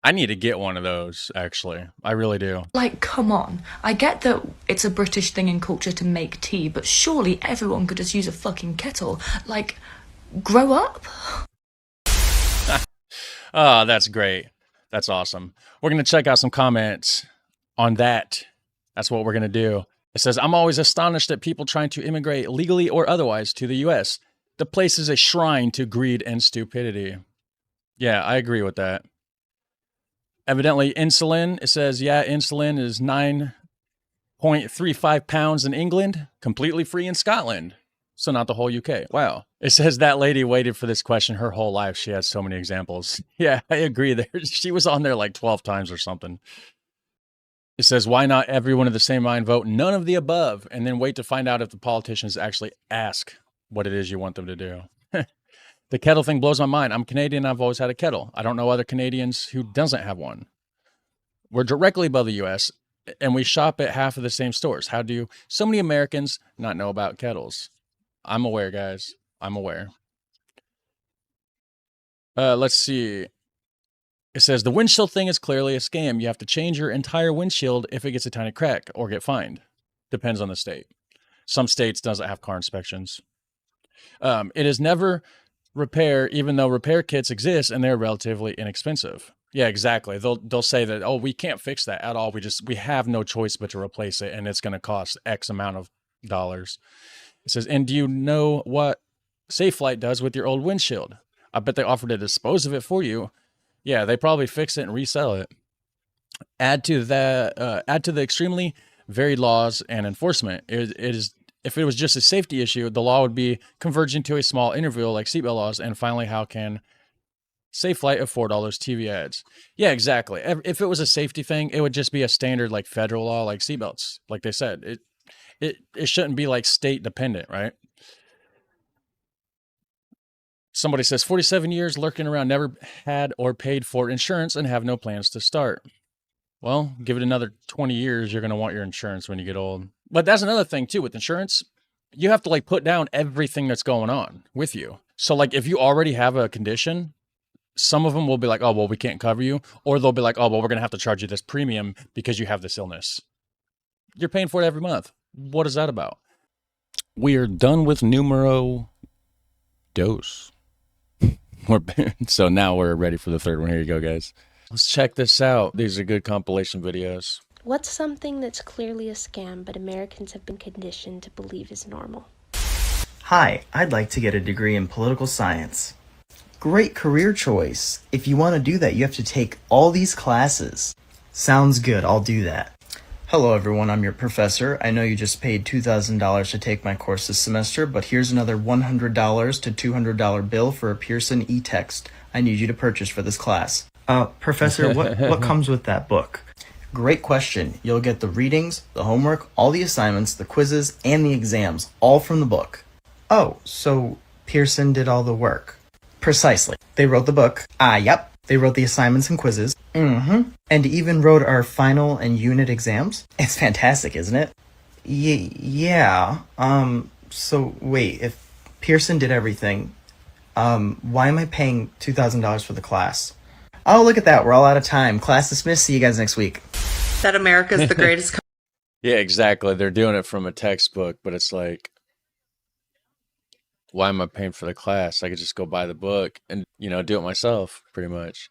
I need to get one of those, actually. I really do. Come on. I get that it's a British thing in culture to make tea, but surely everyone could just use a fucking kettle. Grow up? Oh, that's great. That's awesome. We're going to check out some comments on that. That's what we're going to do. It says, I'm always astonished at people trying to immigrate legally or otherwise to the U.S. The place is a shrine to greed and stupidity. Yeah, I agree with that. Evidently, insulin, it says, yeah, insulin is 9.35 pounds in England, completely free in Scotland. So not the whole UK. Wow. It says that lady waited for this question her whole life. She has so many examples. Yeah, I agree there. She was on there like 12 times or something. It says, why not everyone of the same mind vote none of the above and then wait to find out if the politicians actually ask what it is you want them to do? The kettle thing blows my mind. I'm Canadian. I've always had a kettle. I don't know other Canadians who doesn't have one. We're directly above the U.S., and we shop at half of the same stores. How do so many Americans not know about kettles? I'm aware, guys. I'm aware. Let's see. It says the windshield thing is clearly a scam. You have to change your entire windshield if it gets a tiny crack or get fined. Depends on the state. Some states doesn't have car inspections. It is never repair, even though repair kits exist and they're relatively inexpensive. Yeah, exactly. They'll say that, oh, we can't fix that at all. We have no choice but to replace it, and it's going to cost X amount of dollars. It says, and do you know what Safelite does with your old windshield? I bet they offer to dispose of it for you. Yeah, they probably fix it and resell it. Add to the extremely varied laws and enforcement. It is if it was just a safety issue, the law would be converging to a small interval like seatbelt laws. And finally, how can Safelite of $4 TV ads? Yeah, exactly. If it was a safety thing, it would just be a standard like federal law like seatbelts. Like they said, it shouldn't be like state dependent, right? Somebody says 47 years lurking around, never had or paid for insurance and have no plans to start. Well, give it another 20 years. You're going to want your insurance when you get old. But that's another thing too with insurance. You have to like put down everything that's going on with you. So like if you already have a condition, some of them will be like, oh, well, we can't cover you. Or they'll be like, oh, well, we're going to have to charge you this premium because you have this illness. You're paying for it every month. What is that about? We are done with numero dos. So now we're ready for the third one. Here you go, guys. Let's check this out. These are good compilation videos. What's something that's clearly a scam but Americans have been conditioned to believe is normal? Hi, I'd like to get a degree in political science. Great career choice. If you want to do that, you have to take all these classes. Sounds good, I'll do that. Hello everyone, I'm your professor. I know you just paid $2,000 to take my course this semester, but here's another $100 to $200 bill for a Pearson e-text I need you to purchase for this class. Professor, what comes with that book? Great question. You'll get the readings, the homework, all the assignments, the quizzes, and the exams, all from the book. Oh, so Pearson did all the work. Precisely. They wrote the book. Yep. They wrote the assignments and quizzes. And even wrote our final and unit exams. It's fantastic, isn't it? Yeah. So wait, if Pearson did everything, why am I paying $2,000 for the class? Oh, look at that. We're all out of time. Class dismissed. See you guys next week. That America's the greatest Yeah, exactly. They're doing it from a textbook, but it's like, why am I paying for the class? I could just go buy the book and, do it myself, pretty much.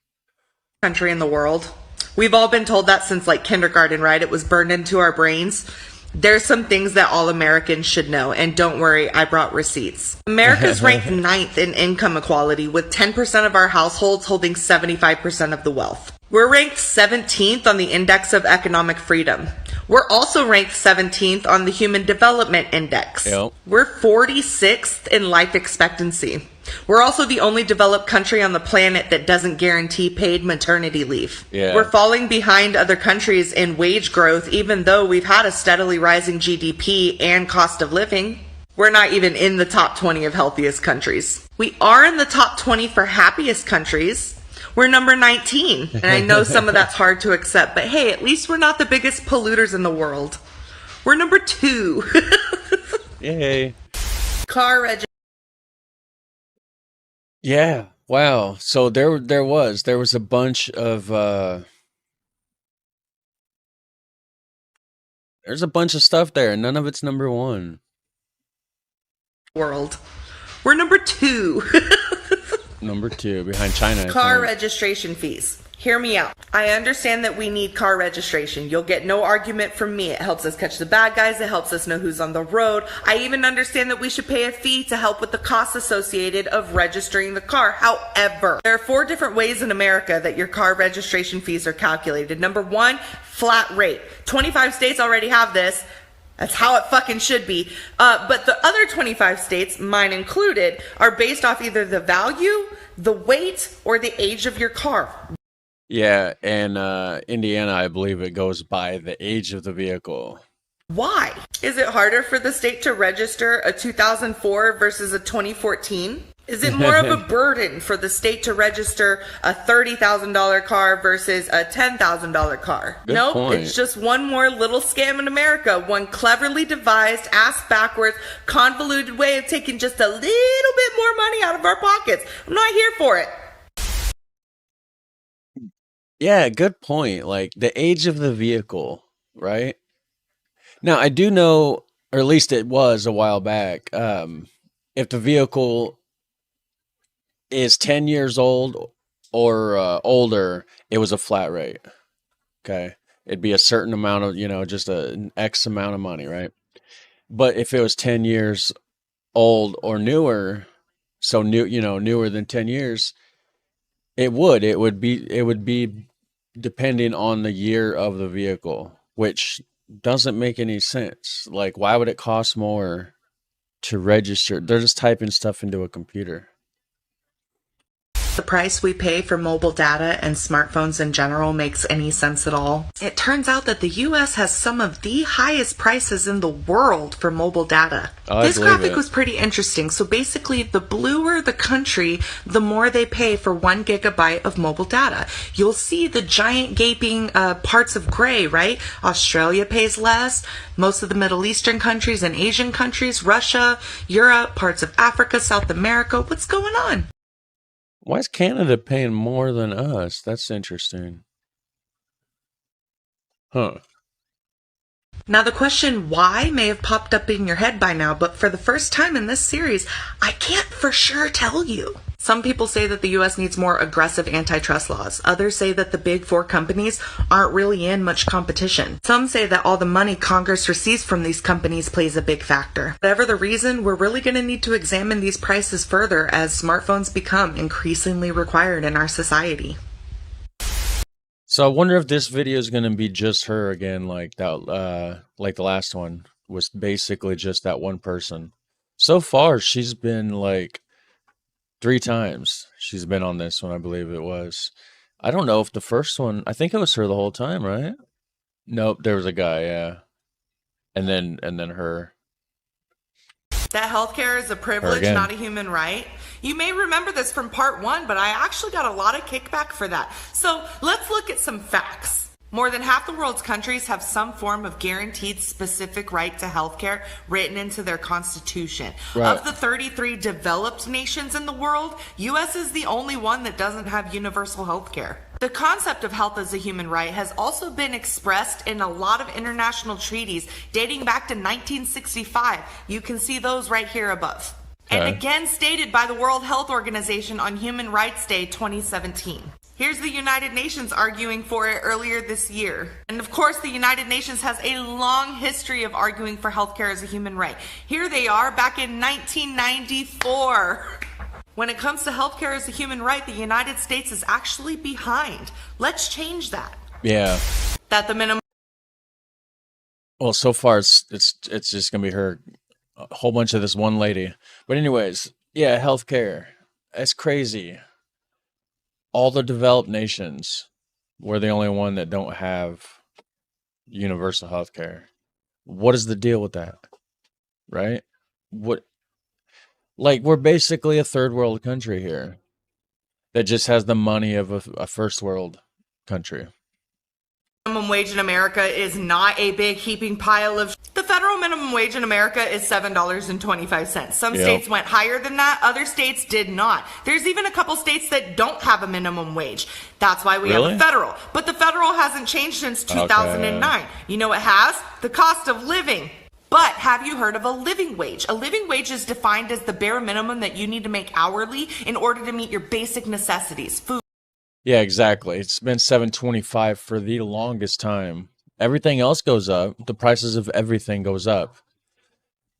country in the world. We've all been told that since like kindergarten, right? It was burned into our brains. There's some things that all Americans should know, and don't worry, I brought receipts. America's ranked 9th in income equality, with 10% of our households holding 75% of the wealth. We're ranked 17th on the Index of Economic Freedom. We're also ranked 17th on the Human Development Index. Yep. We're 46th in life expectancy. We're also the only developed country on the planet that doesn't guarantee paid maternity leave. Yeah. We're falling behind other countries in wage growth, even though we've had a steadily rising GDP and cost of living. We're not even in the top 20 of healthiest countries. We are in the top 20 for happiest countries. We're number 19, and I know some of that's hard to accept, but hey, at least we're not the biggest polluters in the world. We're number 2. Yay. Car registration. Yeah. Wow. So there was a bunch of there's a bunch of stuff there, and none of it's number 1. World. We're number 2. Number 2 behind China. I Car think. registration fees. Hear me out. I understand that we need car registration. You'll get no argument from me. It helps us catch the bad guys. It helps us know who's on the road. I even understand that we should pay a fee to help with the costs associated of registering the car. However, there are 4 different ways in America that your car registration fees are calculated. Number 1, flat rate. 25 states already have this. That's how it fucking should be. But the other 25 states, mine included, are based off either the value, the weight, or the age of your car. Yeah, and Indiana, I believe it goes by the age of the vehicle. Why? Is it harder for the state to register a 2004 versus a 2014? Is it more of a burden for the state to register a $30,000 car versus a $10,000 car? Good Nope, point. It's just one more little scam in America. One cleverly devised, ass-backwards, convoluted way of taking just a little bit more money out of our pockets. I'm not here for it. Yeah, good point. Like the age of the vehicle, right? Now, I do know, or at least it was a while back, if the vehicle is 10 years old or older, it was a flat rate. Okay. It'd be a certain amount of, just an X amount of money, right? But if it was 10 years old or newer, so newer than 10 years, it would be depending on the year of the vehicle, which doesn't make any sense. Like, why would it cost more to register? They're just typing stuff into a computer. The price we pay for mobile data and smartphones in general makes any sense at all. It turns out that the US has some of the highest prices in the world for mobile data. This graphic was pretty interesting. So basically, the bluer the country, the more they pay for 1 gigabyte of mobile data. You'll see the giant gaping parts of gray, right? Australia pays less. Most of the Middle Eastern countries and Asian countries, Russia, Europe, parts of Africa, South America. What's going on? Why is Canada paying more than us? That's interesting. Huh. Now, the question why may have popped up in your head by now, but for the first time in this series, I can't for sure tell you. Some people say that the US needs more aggressive antitrust laws. Others say that the big four companies aren't really in much competition. Some say that all the money Congress receives from these companies plays a big factor. Whatever the reason, we're really going to need to examine these prices further as smartphones become increasingly required in our society. So I wonder if this video is going to be just her again, like that, like the last one was basically just that one person. So far, she's been like 3 times. She's been on this one, I believe it was. I don't know if the first one, I think it was her the whole time, right? Nope, there was a guy, yeah. And then her. That healthcare is a privilege, not a human right. You may remember this from part 1, but I actually got a lot of kickback for that. So let's look at some facts. More than half the world's countries have some form of guaranteed specific right to healthcare written into their constitution. Right. Of the 33 developed nations in the world, US is the only one that doesn't have universal healthcare. The concept of health as a human right has also been expressed in a lot of international treaties dating back to 1965. You can see those right here above. Okay. And again stated by the World Health Organization on Human Rights Day 2017. Here's the United Nations arguing for it earlier this year. And of course, the United Nations has a long history of arguing for healthcare as a human right. Here they are back in 1994. When it comes to healthcare as a human right, the United States is actually behind. Let's change that. Yeah. That the minimum. Well, so far it's just gonna be her, a whole bunch of this one lady. But anyways, yeah, healthcare. That's crazy. All the developed nations, we're the only one that don't have universal healthcare. What is the deal with that? Right? Like, we're basically a third world country here that just has the money of a first world country. Minimum wage in America is not a big heaping pile of. The federal minimum wage in America is $7.25. Some states went higher than that. Other states did not. There's even a couple states that don't have a minimum wage. That's why we have a federal. But the federal hasn't changed since 2009. You know what has? The cost of living. But have you heard of a living wage? A living wage is defined as the bare minimum that you need to make hourly in order to meet your basic necessities. Food. Yeah, exactly. It's been $7.25 for the longest time. Everything else goes up. The prices of everything goes up.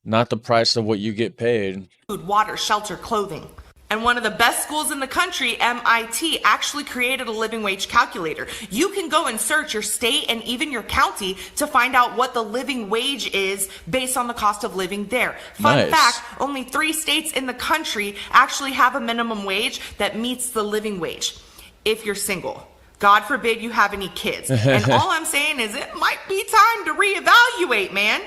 Not the price of what you get paid. Food, water, shelter, clothing. And one of the best schools in the country, MIT, actually created a living wage calculator. You can go and search your state and even your county to find out what the living wage is based on the cost of living there. Fun fact, only 3 states in the country actually have a minimum wage that meets the living wage if you're single. God forbid you have any kids. And all I'm saying is it might be time to reevaluate, man.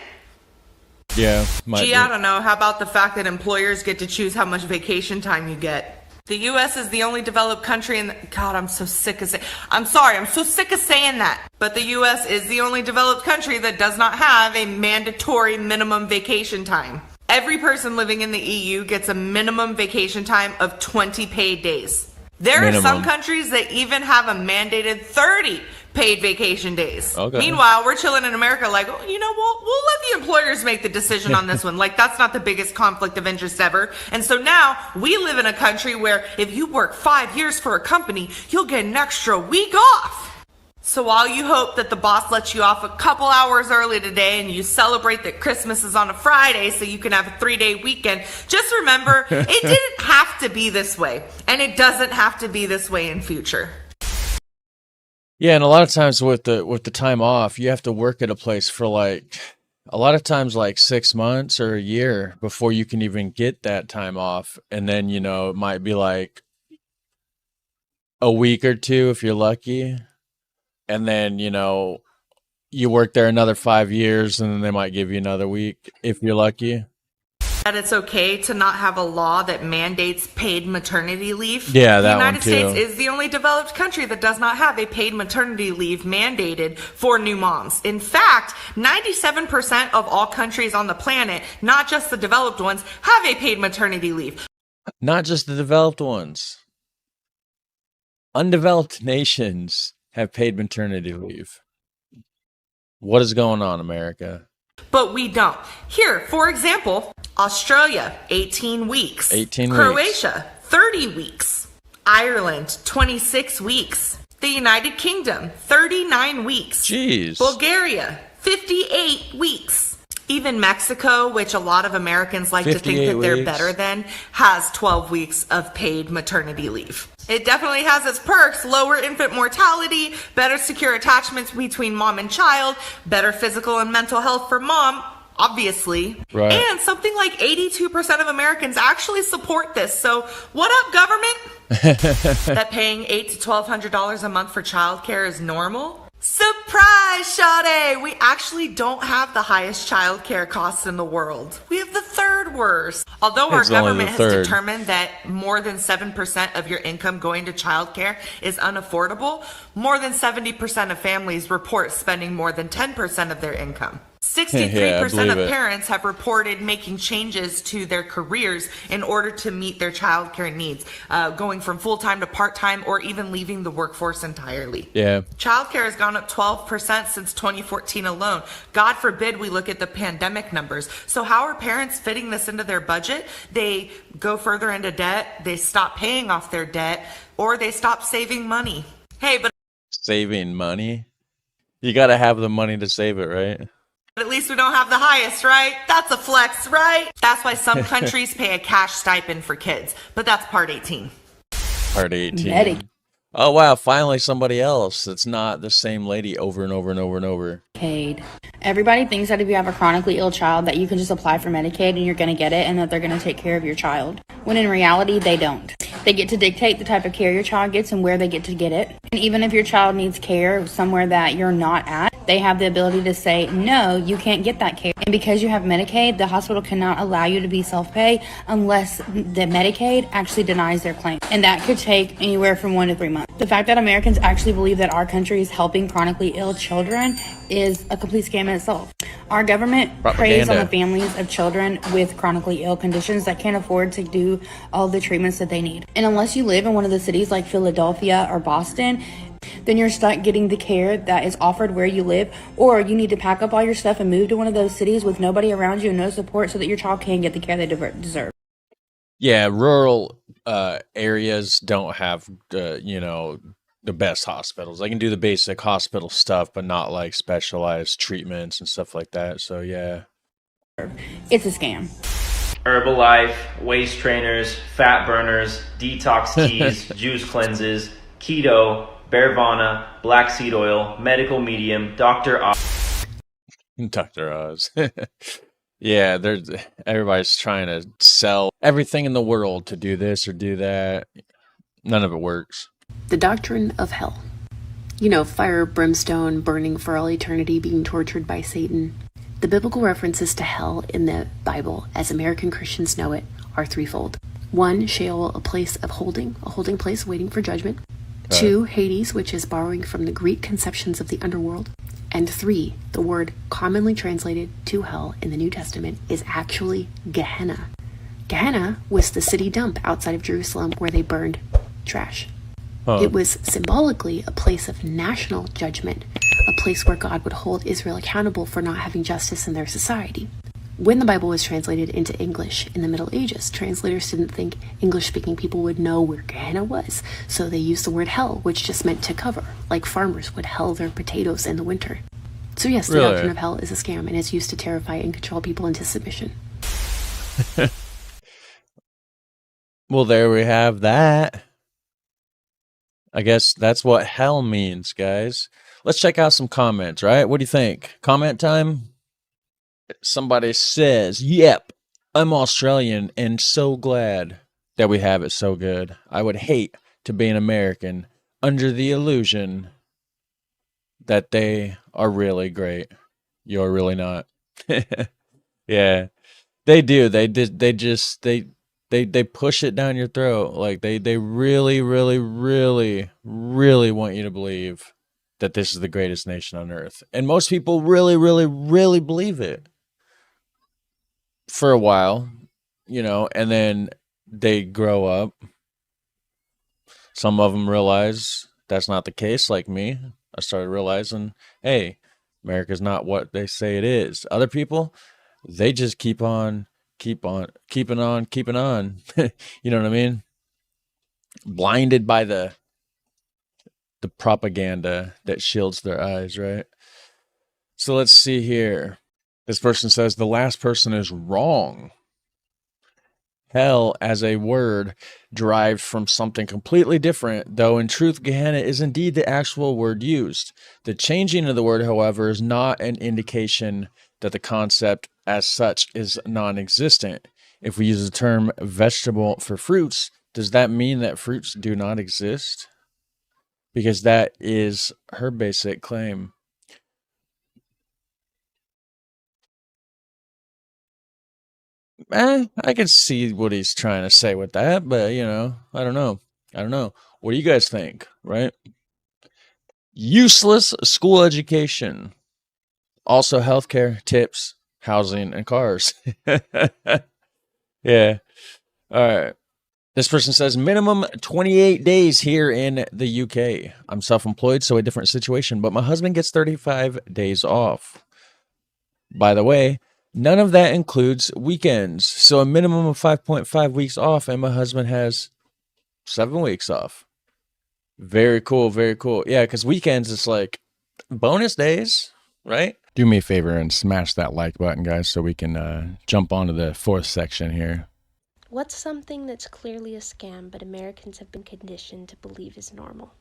Yeah. Gee, I don't know. How about the fact that employers get to choose how much vacation time you get? The U.S. is the only developed country in the... God, I'm so sick of saying... I'm sorry, I'm so sick of saying that. But the U.S. is the only developed country that does not have a mandatory minimum vacation time. Every person living in the EU gets a minimum vacation time of 20 paid days. There are some countries that even have a mandated 30 paid vacation days. Okay. Meanwhile, we're chilling in America like, oh, you know, we'll let the employers make the decision on this one. Like, that's not the biggest conflict of interest ever. And so now we live in a country where if you work 5 years for a company, you'll get an extra week off. So while you hope that the boss lets you off a couple hours early today and you celebrate that Christmas is on a Friday so you can have a 3-day weekend, just remember it didn't have to be this way, and it doesn't have to be this way in future. Yeah, and a lot of times with the time off, you have to work at a place for like a lot of times like 6 months or a year before you can even get that time off. And then, you know, it might be like a week or two if you're lucky. And then, you know, you work there another 5 years and then they might give you another week if you're lucky. That it's okay to not have a law that mandates paid maternity leave. Yeah, that one too. The United States is the only developed country that does not have a paid maternity leave mandated for new moms. In fact, 97% of all countries on the planet, not just the developed ones, have a paid maternity leave. Not just the developed ones. Undeveloped nations have paid maternity leave. What is going on, America? But we don't. Here, for example, Australia, 18 weeks. 18 weeks. Croatia, 30 weeks. Ireland, 26 weeks. The United Kingdom, 39 weeks. Jeez. Bulgaria, 58 weeks. Even Mexico, which a lot of Americans like to think that they're better than, has 12 weeks of paid maternity leave. It definitely has its perks: lower infant mortality, better secure attachments between mom and child, better physical and mental health for mom, obviously. Right. And something like 82% of Americans actually support this. So what up, government? That paying $800 to $1,200 a month for childcare is normal? Surprise, Sade! We actually don't have the highest childcare costs in the world. We have the third worst. Although our government has determined that more than 7% of your income going to childcare is unaffordable, more than 70% of families report spending more than 10% of their income. 63% of parents have reported making changes to their careers in order to meet their childcare needs, going from full-time to part-time or even leaving the workforce entirely. Yeah. Childcare has gone up 12% since 2014 alone. God forbid we look at the pandemic numbers. So how are parents fitting this into their budget? They go further into debt, they stop paying off their debt, or they stop saving money. Hey, but saving money? You got to have the money to save it, right? at least we don't have the highest, right? That's a flex, right? That's why some countries pay a cash stipend for kids, but that's part 18. Part 18. Oh, wow. Finally, somebody else. It's not the same lady over and over and over and over. Medicaid. Everybody thinks that if you have a chronically ill child that you can just apply for Medicaid and you're going to get it and that they're going to take care of your child. When in reality, they don't. They get to dictate the type of care your child gets and where they get to get it. And even if your child needs care somewhere that you're not at, they have the ability to say, no, you can't get that care. And because you have Medicaid, the hospital cannot allow you to be self-pay unless the Medicaid actually denies their claim. And that could take anywhere from 1 to 3 months. The fact that Americans actually believe that our country is helping chronically ill children is a complete scam in itself. Our government preys on the families of children with chronically ill conditions that can't afford to do all the treatments that they need. And unless you live in one of the cities like Philadelphia or Boston, then you're stuck getting the care that is offered where you live, or you need to pack up all your stuff and move to one of those cities with nobody around you and no support so that your child can get the care they deserve. Yeah, rural areas don't have, the best hospitals. They can do the basic hospital stuff, but not like specialized treatments and stuff like that. So, yeah. It's a scam. Herbalife, waist trainers, fat burners, detox teas, juice cleanses, keto, Bearvana, black seed oil, medical medium, Dr. Oz. Dr. Oz. Yeah, everybody's trying to sell everything in the world to do this or do that. None of it works. The doctrine of hell. You know, fire, brimstone, burning for all eternity, being tortured by Satan. The biblical references to hell in the Bible, as American Christians know it, are threefold. 1, Sheol, a place of holding, a holding place waiting for judgment. 2, Hades, which is borrowing from the Greek conceptions of the underworld. And 3, the word commonly translated to hell in the New Testament is actually Gehenna. Gehenna was the city dump outside of Jerusalem where they burned trash. It was symbolically a place of national judgment, a place where God would hold Israel accountable for not having justice in their society. When the Bible was translated into English in the Middle Ages, translators didn't think English-speaking people would know where Gehenna was, so they used the word hell, which just meant to cover, like farmers would hell their potatoes in the winter. So yes, the doctrine of hell is a scam, and it's used to terrify and control people into submission. Well, there we have that. I guess that's what hell means, guys. Let's check out some comments, right? What do you think? Comment time? Somebody says, yep, I'm Australian and so glad that we have it so good. I would hate to be an American under the illusion that they are really great. You're really not. Yeah, they do. They push it down your throat. Like they really, really, really, really want you to believe that this is the greatest nation on earth. And most people really, really, really believe it for a while, you know, and then they grow up. Some of them realize that's not the case, like me. I started realizing, hey, America's not what they say it is. Other people, they just keeping on. You know what I mean? Blinded by the propaganda that shields their eyes, right? So let's see here. This person says the last person is wrong. Hell as a word derived from something completely different, though in truth Gehenna is indeed the actual word used. The changing of the word, however, is not an indication that the concept as such is non-existent. If we use the term vegetable for fruits, does that mean that fruits do not exist? Because that is her basic claim. I can see what he's trying to say with that, but, you know, I don't know. What do you guys think, right? Useless school education. Also healthcare, tips, housing, and cars. Yeah. All right. This person says minimum 28 days here in the UK. I'm self-employed, so a different situation, but my husband gets 35 days off. By the way, none of that includes weekends. So a minimum of 5.5 weeks off, and my husband has 7 weeks off. Very cool, very cool. Yeah, because weekends is like bonus days, right? Do me a favor and smash that like button, guys, so we can jump onto the fourth section here. What's something that's clearly a scam, but Americans have been conditioned to believe is normal?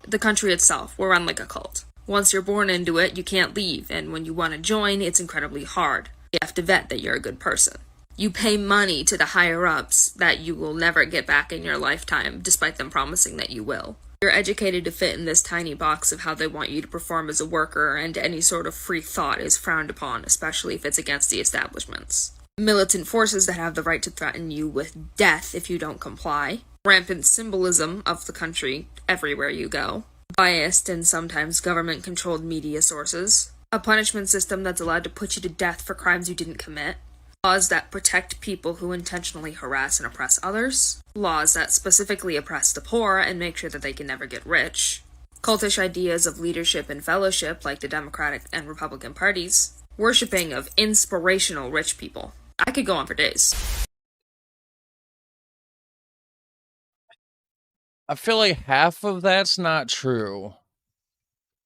The country itself, we're run like a cult. Once you're born into it, you can't leave, and when you want to join, it's incredibly hard. You have to vet that you're a good person. You pay money to the higher-ups that you will never get back in your lifetime, despite them promising that you will. You're educated to fit in this tiny box of how they want you to perform as a worker, and any sort of free thought is frowned upon, especially if it's against the establishments. Militant forces that have the right to threaten you with death if you don't comply. Rampant symbolism of the country everywhere you go. Biased and sometimes government-controlled media sources. A punishment system that's allowed to put you to death for crimes you didn't commit. Laws that protect people who intentionally harass and oppress others. Laws that specifically oppress the poor and make sure that they can never get rich. Cultish ideas of leadership and fellowship like the Democratic and Republican parties. Worshipping of inspirational rich people. I could go on for days. I feel like half of that's not true.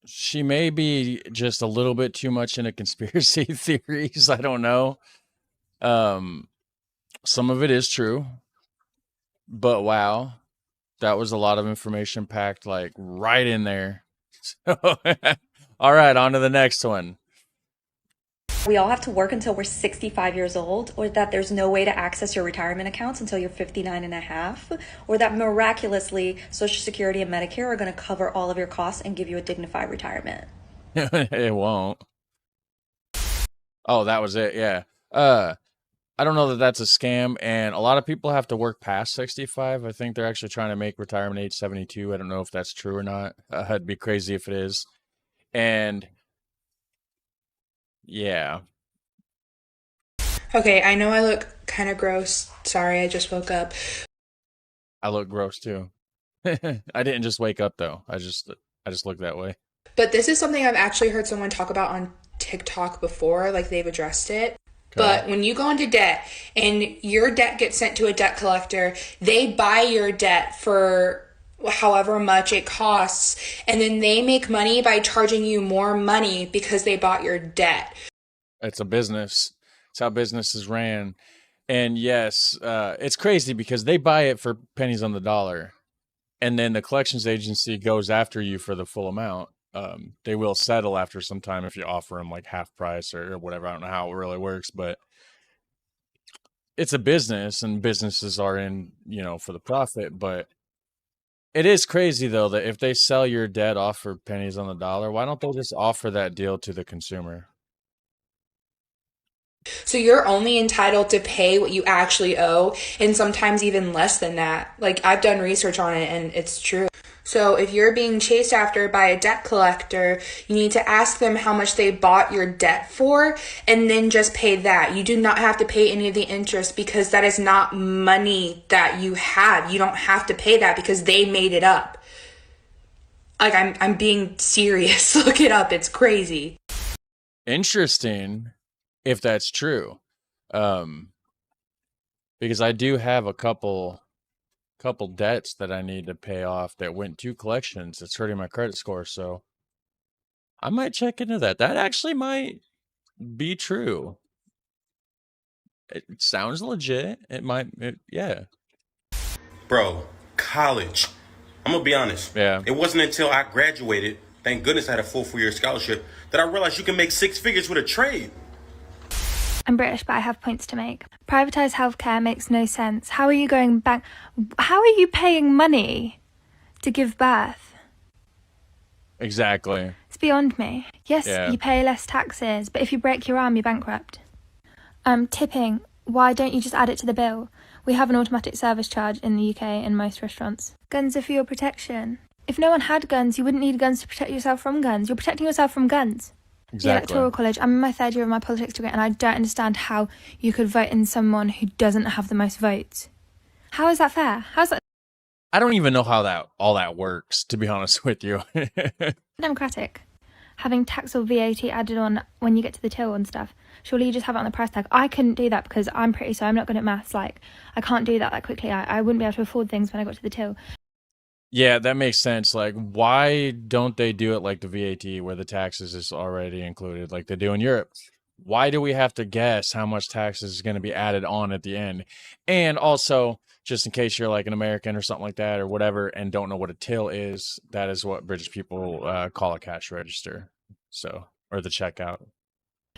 She may be just a little bit too much into conspiracy theories. I don't know. Some of it is true, but wow, that was a lot of information packed like right in there. So, all right, on to the next one. We all have to work until we're 65 years old, or that there's no way to access your retirement accounts until you're 59 and a half, or that miraculously Social Security and Medicare are going to cover all of your costs and give you a dignified retirement. It won't. Oh, that was it. Yeah. I don't know that that's a scam, and a lot of people have to work past 65. I think they're actually trying to make retirement age 72. I don't know if that's true or not. It'd be crazy if it is. And yeah. Okay, I know I look kind of gross. Sorry, I just woke up. I look gross too. I didn't just wake up though. I just look that way. But this is something I've actually heard someone talk about on TikTok before, like they've addressed it. But when you go into debt and your debt gets sent to a debt collector, they buy your debt for however much it costs, and then they make money by charging you more money because they bought your debt. It's a business. It's how businesses ran. And yes, it's crazy because they buy it for pennies on the dollar. And then the collections agency goes after you for the full amount. They will settle after some time if you offer them like half price or whatever. I don't know how it really works, but it's a business and businesses are in, for the profit. But it is crazy though, that if they sell your debt off for pennies on the dollar, why don't they just offer that deal to the consumer? So you're only entitled to pay what you actually owe, and sometimes even less than that. Like, I've done research on it and it's true. So if you're being chased after by a debt collector, you need to ask them how much they bought your debt for and then just pay that. You do not have to pay any of the interest because that is not money that you have. You don't have to pay that because they made it up. Like, I'm being serious. Look it up. It's crazy. Interesting if that's true. Because I do have a couple debts that I need to pay off that went to collections. It's hurting my credit score, so I might check into that. That actually might be true. It sounds legit. Yeah. Bro, college. I'm gonna be honest. Yeah. It wasn't until I graduated, thank goodness I had a full 4-year scholarship, that I realized you can make 6 figures with a trade. I'm British, but I have points to make. Privatised healthcare makes no sense. How are you going back? How are you paying money to give birth? Exactly. It's beyond me. Yes, Yeah. you pay less taxes, but if you break your arm, you're bankrupt. Tipping. Why don't you just add it to the bill? We have an automatic service charge in the UK in most restaurants. Guns are for your protection. If no one had guns, you wouldn't need guns to protect yourself from guns. You're protecting yourself from guns. Exactly. The Electoral College. I'm in my 3rd year of my politics degree and I don't understand how you could vote in someone who doesn't have the most votes. How is that fair? How's that I don't even know how all that works, to be honest with you. democratic? Having tax or VAT added on when you get to the till and stuff. Surely you just have it on the price tag. I couldn't do that because I'm pretty, so I'm not good at maths. Like, I can't do that quickly. I wouldn't be able to afford things when I got to the till. Yeah, that makes sense. Like, why don't they do it like the VAT where the taxes is already included like they do in Europe? Why do we have to guess how much taxes is going to be added on at the end? And also, just in case you're like an American or something like that or whatever and don't know what a till is, that is what British people call a cash register. So, or the checkout.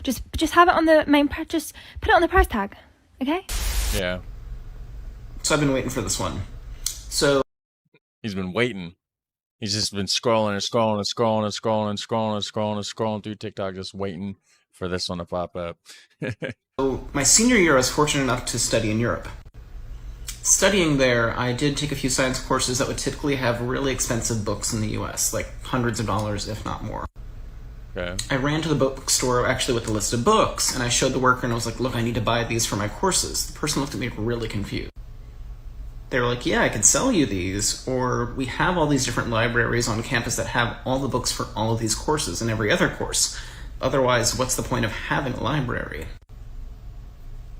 Just have it on the main price. Just put it on the price tag, okay? Yeah. So I've been waiting for this one. So He's been waiting. He's just been scrolling and scrolling and scrolling and scrolling and scrolling and scrolling and scrolling through TikTok, just waiting for this one to pop up. So my senior year, I was fortunate enough to study in Europe. Studying there, I did take a few science courses that would typically have really expensive books in the US, like hundreds of dollars, if not more. Okay. I ran to the bookstore actually with a list of books, and I showed the worker and I was like, look, I need to buy these for my courses. The person looked at me really confused. They were like, yeah, I could sell you these, or we have all these different libraries on campus that have all the books for all of these courses and every other course. Otherwise, what's the point of having a library?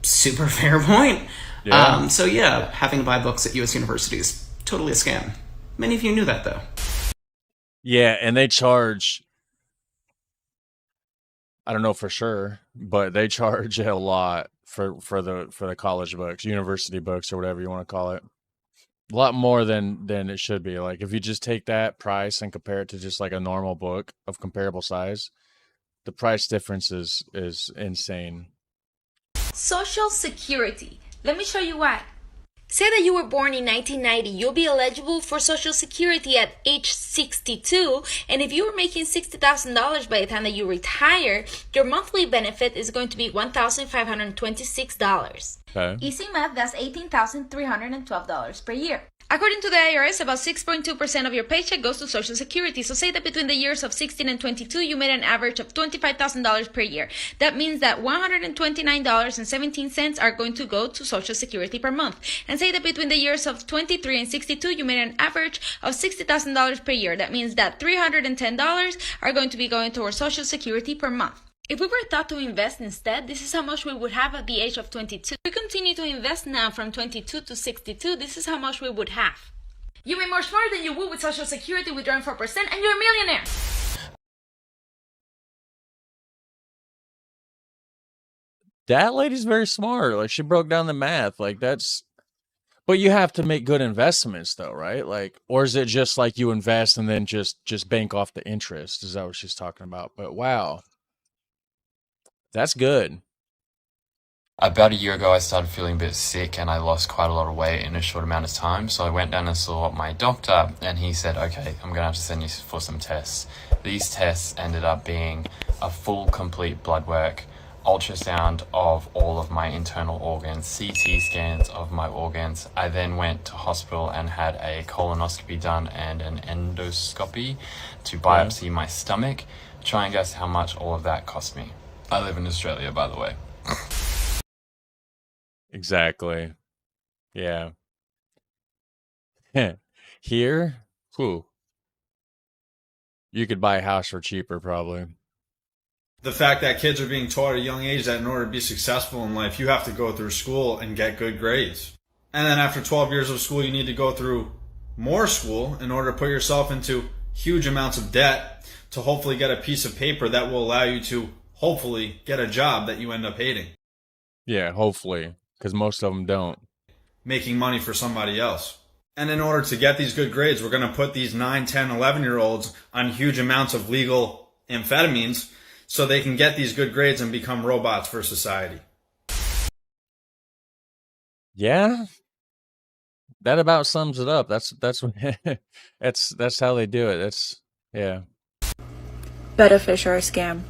Super fair point. Yeah. So yeah, having to buy books at US universities, totally a scam. Many of you knew that though. Yeah, and they charge, I don't know for sure, but they charge a lot for the college books, university books, or whatever you want to call it. A lot more than it should be. Like if you just take that price and compare it to just like a normal book of comparable size, the price difference is insane. Social Security. Let me show you why. Say that you were born in 1990, you'll be eligible for Social Security at age 62, and if you were making $60,000 by the time that you retire, your monthly benefit is going to be $1,526. Okay. Easy math, that's $18,312 per year. According to the IRS, about 6.2% of your paycheck goes to Social Security. So say that between the years of 16 and 22, you made an average of $25,000 per year. That means that $129.17 are going to go to Social Security per month. And say that between the years of 23 and 62, you made an average of $60,000 per year. That means that $310 are going to be going towards Social Security per month. If we were taught to invest instead, this is how much we would have at the age of 22. If we continue to invest now from 22 to 62, this is how much we would have. You make more smarter than you would with Social Security withdrawing 4% and you're a millionaire. That lady's very smart. Like she broke down the math. Like that's, but you have to make good investments though, right? Like, or is it just like you invest and then just bank off the interest? Is that what she's talking about? But wow. That's good. About a year ago, I started feeling a bit sick and I lost quite a lot of weight in a short amount of time. So I went down and saw my doctor and he said, okay, I'm going to have to send you for some tests. These tests ended up being a full, complete blood work, ultrasound of all of my internal organs, CT scans of my organs. I then went to hospital and had a colonoscopy done and an endoscopy to biopsy my stomach. Try and guess how much all of that cost me. I live in Australia, by the way. Exactly. Yeah. Here, whew, you could buy a house for cheaper, probably. The fact that kids are being taught at a young age that in order to be successful in life, you have to go through school and get good grades. And then after 12 years of school, you need to go through more school in order to put yourself into huge amounts of debt to hopefully get a piece of paper that will allow you to hopefully get a job that you end up hating. Yeah, hopefully, because most of them don't. Making money for somebody else. And in order to get these good grades, we're going to put these 9, 10, 11-year-olds on huge amounts of legal amphetamines so they can get these good grades and become robots for society. Yeah, that about sums it up. That's that's how they do it. That's yeah. Betta fish are a scam.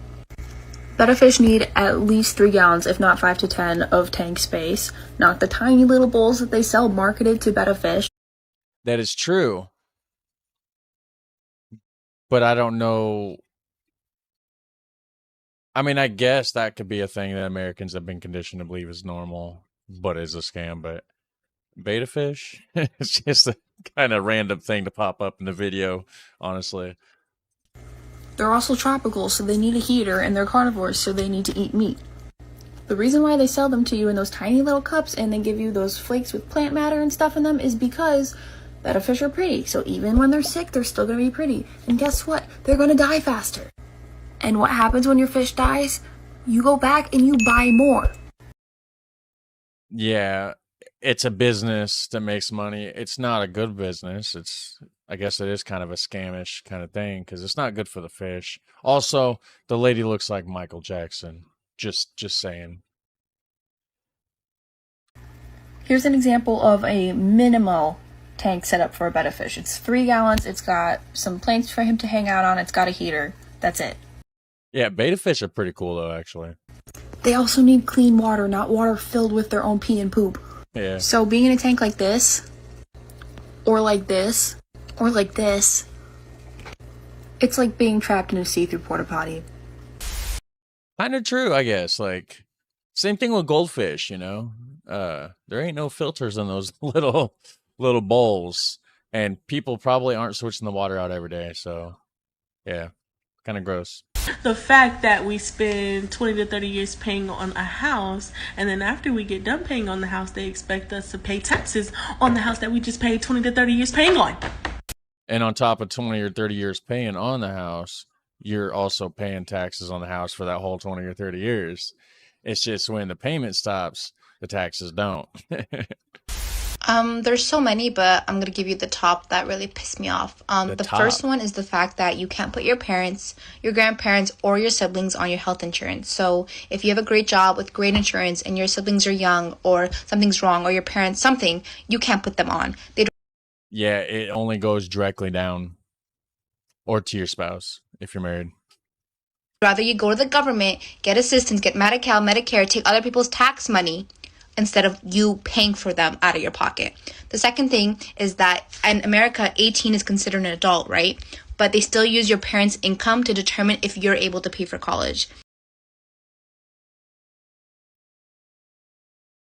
Betta fish need at least 3 gallons, if not 5 to 10, of tank space, not the tiny little bowls that they sell marketed to betta fish. That is true. But I don't know. I mean, I guess that could be a thing that Americans have been conditioned to believe is normal, but is a scam. But betta fish, it's just a kind of random thing to pop up in the video, honestly. They're also tropical, so they need a heater, and they're carnivores, so they need to eat meat. The reason why they sell them to you in those tiny little cups and they give you those flakes with plant matter and stuff in them is because betta fish are pretty. So even when they're sick, they're still going to be pretty. And guess what? They're going to die faster. And what happens when your fish dies? You go back and you buy more. Yeah, it's a business that makes money. It's not a good business. I guess it is kind of a scamish kind of thing because it's not good for the fish. Also, the lady looks like Michael Jackson. Just saying. Here's an example of a minimal tank setup for a betta fish. It's 3 gallons. It's got some planks for him to hang out on. It's got a heater. That's it. Yeah, betta fish are pretty cool though, actually. They also need clean water, not water filled with their own pee and poop. Yeah. So being in a tank like this, or like this, or like this, it's like being trapped in a see-through porta potty. Kind of true, I guess. Like, same thing with goldfish, you know? There ain't no filters in those little bowls. And people probably aren't switching the water out every day, so yeah, kind of gross. The fact that we spend 20 to 30 years paying on a house, and then after we get done paying on the house, they expect us to pay taxes on the house that we just paid 20 to 30 years paying on. And on top of 20 or 30 years paying on the house, you're also paying taxes on the house for that whole 20 or 30 years. It's just when the payment stops, the taxes don't. There's so many, but I'm gonna give you the top that really pissed me off. The first one is the fact that you can't put your parents, your grandparents, or your siblings on your health insurance. So if you have a great job with great insurance and your siblings are young or something's wrong or your parents something, you can't put them on. Yeah, it only goes directly down or to your spouse if you're married. Rather you go to the government, get assistance, get Medi-Cal, Medicare, take other people's tax money instead of you paying for them out of your pocket. The second thing is that in America, 18 is considered an adult, right? But they still use your parents' income to determine if you're able to pay for college.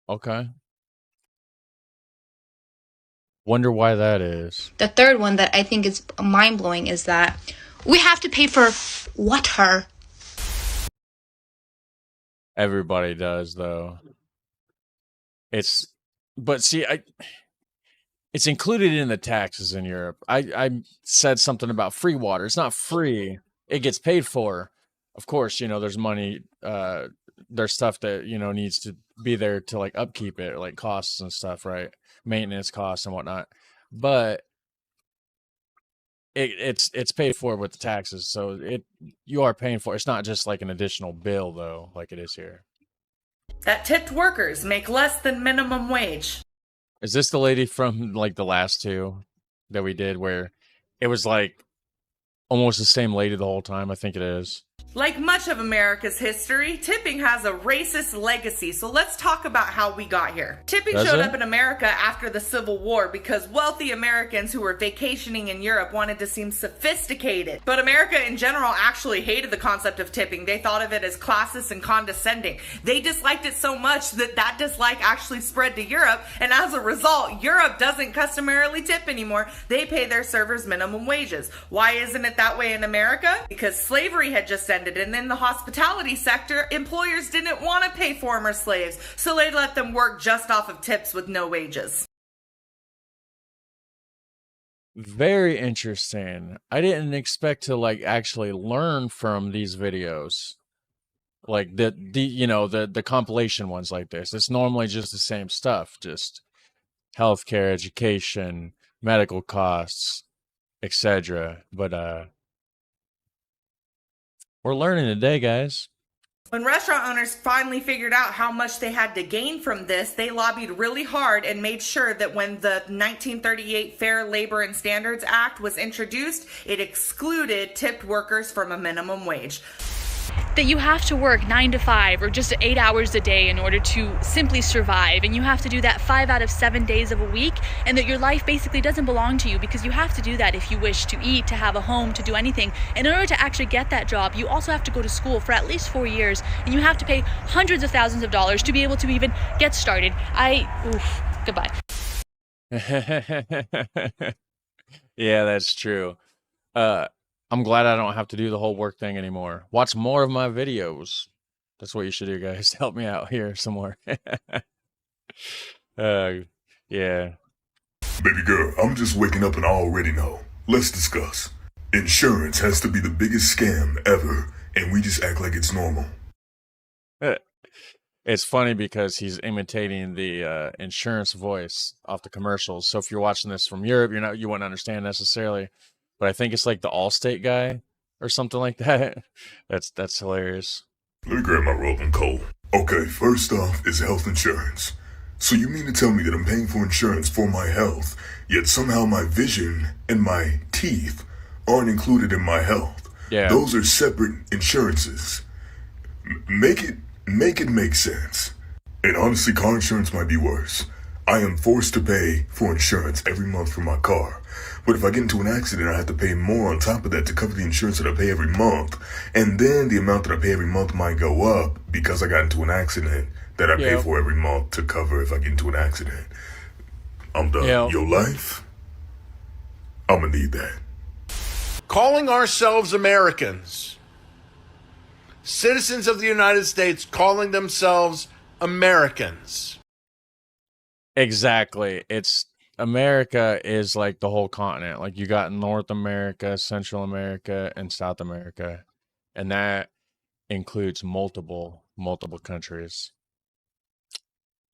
Okay. Wonder why that is. The third one that I think is mind-blowing is that we have to pay for water. Everybody does, though. But see, it's included in the taxes in Europe. I said something about free water. It's not free. It gets paid for. Of course, there's money, there's stuff that, needs to be there to like upkeep it, like costs and stuff, right? Maintenance costs and whatnot. But it's paid for with the taxes. So you are paying for it. It's not just like an additional bill though, like it is here. That tipped workers make less than minimum wage. Is this the lady from like the last two that we did where it was like almost the same lady the whole time? I think it is. Like much of America's history, tipping has a racist legacy, so let's talk about how we got here. Tipping showed up in America after the Civil War because wealthy Americans who were vacationing in Europe wanted to seem sophisticated. But America in general actually hated the concept of tipping. They thought of it as classist and condescending. They disliked it so much that that dislike actually spread to Europe, and as a result, Europe doesn't customarily tip anymore. They pay their servers minimum wages. Why isn't it that way in America? Because slavery had just ended. And in the hospitality sector, employers didn't want to pay former slaves, so they let them work just off of tips with no wages. Very interesting. I didn't expect to like actually learn from these videos. Like the compilation ones like this. It's normally just the same stuff, just healthcare, education, medical costs, etc. But we're learning today, guys. When restaurant owners finally figured out how much they had to gain from this, they lobbied really hard and made sure that when the 1938 Fair Labor and Standards Act was introduced, it excluded tipped workers from a minimum wage. That you have to work 9 to 5 or just 8 hours a day in order to simply survive, and you have to do that 5 out of 7 days of a week, and that your life basically doesn't belong to you because you have to do that if you wish to eat, to have a home, to do anything. In order to actually get that job, you also have to go to school for at least 4 years, and you have to pay hundreds of thousands of dollars to be able to even get started. Goodbye. Yeah, that's true. I'm glad I don't have to do the whole work thing anymore. Watch more of my videos. That's what you should do, guys. Help me out here some more. Yeah. Baby girl, I'm just waking up and I already know. Let's discuss. Insurance has to be the biggest scam ever, and we just act like it's normal. It's funny because he's imitating the insurance voice off the commercials. So if you're watching this from Europe, you wouldn't understand necessarily. But I think it's like the Allstate guy or something like that. That's hilarious. Let me grab my rolling coal. Okay, first off is health insurance. So you mean to tell me that I'm paying for insurance for my health, yet somehow my vision and my teeth aren't included in my health? Yeah. Those are separate insurances. Make it make sense. And honestly, car insurance might be worse. I am forced to pay for insurance every month for my car. But if I get into an accident, I have to pay more on top of that to cover the insurance that I pay every month. And then the amount that I pay every month might go up because I got into an accident that I pay for every month to cover if I get into an accident. I'm done. Your life? I'm gonna need that. Calling ourselves Americans. Citizens of the United States calling themselves Americans. Exactly. America is like the whole continent. Like you got North America, Central America, and South America. And that includes multiple multiple countries.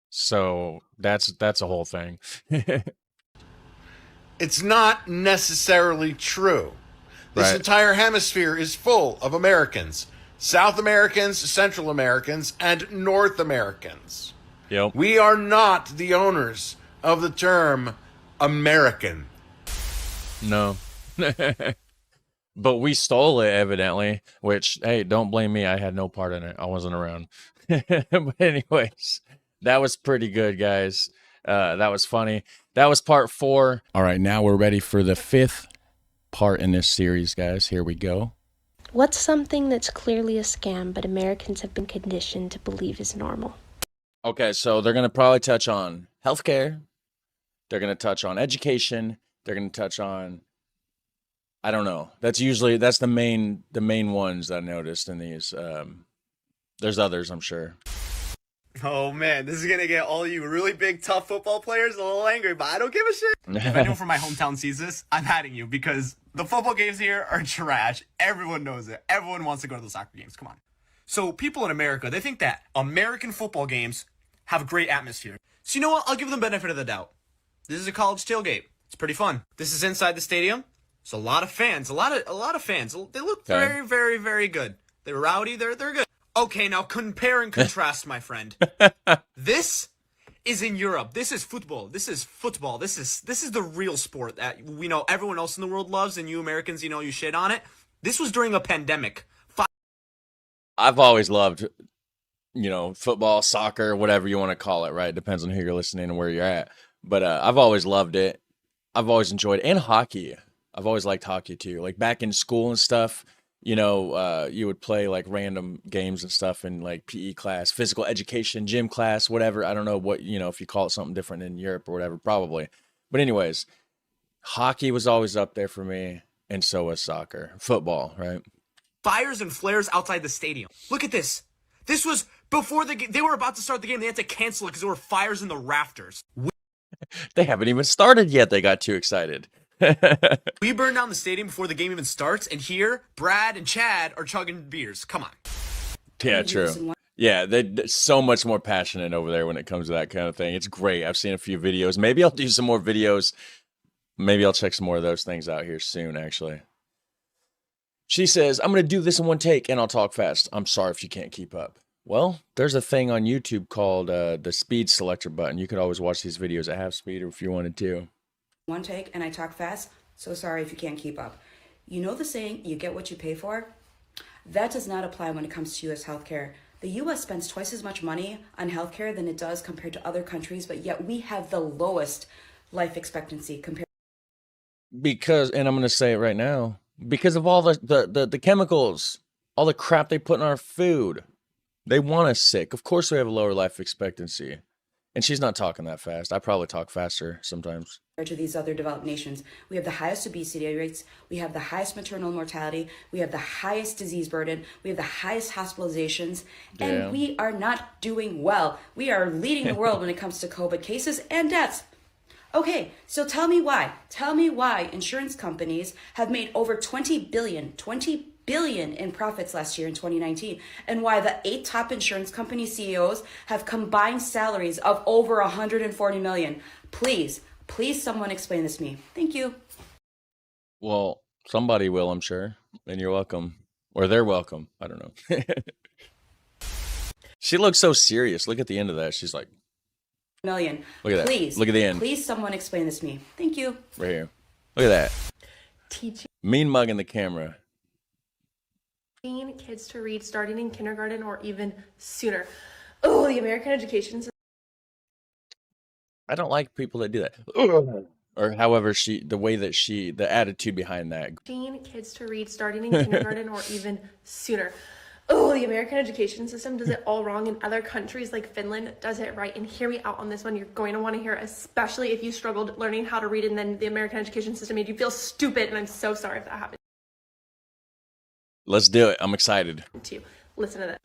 So that's a whole thing. It's not necessarily true. This Right. entire hemisphere is full of Americans. South Americans, Central Americans, and North Americans. Yep. We are not the owners of the term American. No. But we stole it, evidently, which, hey, don't blame me. I had no part in it. I wasn't around. But anyways, that was pretty good, guys. That was funny. That was part 4. All right, now we're ready for the 5th part in this series, guys. Here we go. What's something that's clearly a scam, but Americans have been conditioned to believe is normal? Okay, so they're going to probably touch on healthcare. They're going to touch on education. They're going to touch on, I don't know. That's the main ones that I noticed in these. There's others, I'm sure. Oh man, this is gonna get all you really big, tough football players a little angry, but I don't give a shit. If anyone from my hometown sees this, I'm adding you because the football games here are trash. Everyone knows it. Everyone wants to go to the soccer games. Come on. So people in America, they think that American football games have a great atmosphere. So you know what? I'll give them benefit of the doubt. This is a college tailgate. It's pretty fun. This is inside the stadium. There's a lot of fans. A lot of fans. They look very, very, very good. They're rowdy. They're good. Okay, now compare and contrast, my friend. This is in Europe. This is football. This is football. This is the real sport that we know everyone else in the world loves, and you Americans, you shit on it. This was during a pandemic. I've always loved, football, soccer, whatever you want to call it, right? Depends on who you're listening and where you're at. But I've always loved it. I've always enjoyed it. And hockey. I've always liked hockey too. Like back in school and stuff, you would play like random games and stuff in like PE class, physical education, gym class, whatever. I don't know what, if you call it something different in Europe or whatever, probably. But anyways, hockey was always up there for me. And so was soccer, football, right? Fires and flares outside the stadium. Look at this. This was before they were about to start the game. They had to cancel it because there were fires in the rafters. They haven't even started yet. They got too excited. We burned down the stadium before the game even starts, and here, Brad and Chad are chugging beers. Come on. Yeah, true. Yeah, they're so much more passionate over there when it comes to that kind of thing. It's great. I've seen a few videos. Maybe I'll do some more videos. Maybe I'll check some more of those things out here soon, actually. She says, I'm going to do this in one take, and I'll talk fast. I'm sorry if you can't keep up. Well, there's a thing on YouTube called the speed selector button. You could always watch these videos at half speed if you wanted to. One take and I talk fast, so sorry if you can't keep up. You know the saying, you get what you pay for? That does not apply when it comes to U.S. healthcare. The U.S. spends twice as much money on healthcare than it does compared to other countries, but yet we have the lowest life expectancy compared. Because, and I'm going to say it right now, because of all the chemicals, all the crap they put in our food. They want us sick. Of course we have a lower life expectancy. And she's not talking that fast. I probably talk faster sometimes. To these other developed nations. We have the highest obesity rates, we have the highest maternal mortality, we have the highest disease burden, we have the highest hospitalizations, and we are not doing well. We are leading the world when it comes to COVID cases and deaths. Okay, so tell me why. Tell me why insurance companies have made over 20 billion in profits last year in 2019, and why the 8 top insurance company CEOs have combined salaries of over 140 million. Please someone explain this to me. Thank you. Well, somebody will, I'm sure. And you're welcome. Or they're welcome. I don't know. She looks so serious. Look at the end of that. She's like, million. Look at that. Look at the end. Please someone explain this to me. Thank you. Right here. Look at that. Mean mugging the camera. Teaching kids to read starting in kindergarten or even sooner. Oh, the American education system. I don't like people that do that. Or however the attitude behind that. Teaching kids to read starting in kindergarten or even sooner. Oh, the American education system does it all wrong, and other countries like Finland does it right. And hear me out on this one. You're going to want to hear, especially if you struggled learning how to read and then the American education system made you feel stupid. And I'm so sorry if that happened Let's do it. I'm excited. to you. Listen to this.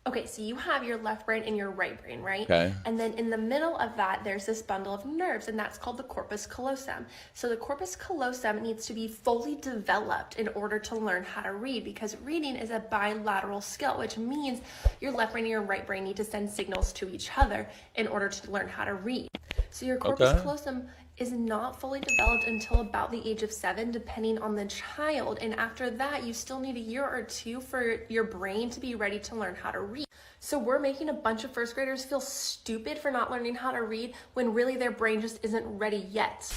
Okay, so you have your left brain and your right brain, right? Okay. And then in the middle of that, there's this bundle of nerves, and that's called the corpus callosum. So the corpus callosum needs to be fully developed in order to learn how to read, because reading is a bilateral skill, which means your left brain and your right brain need to send signals to each other in order to learn how to read. So your corpus callosum is not fully developed until about the age of 7, depending on the child. And after that, you still need a year or two for your brain to be ready to learn how to read. So we're making a bunch of first graders feel stupid for not learning how to read when really their brain just isn't ready yet.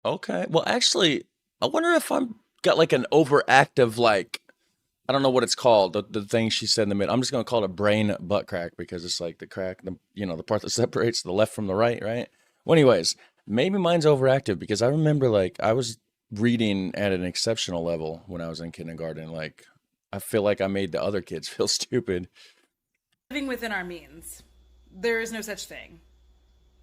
Okay. Well, actually, I wonder if I'm got like an overactive, like, I don't know what it's called. The thing she said in the middle. I'm just gonna call it a brain butt crack because it's like the crack, the part that separates the left from the right, right? Well, anyways, maybe mine's overactive because I remember like I was reading at an exceptional level when I was in kindergarten. Like, I feel like I made the other kids feel stupid. Living within our means. There is no such thing.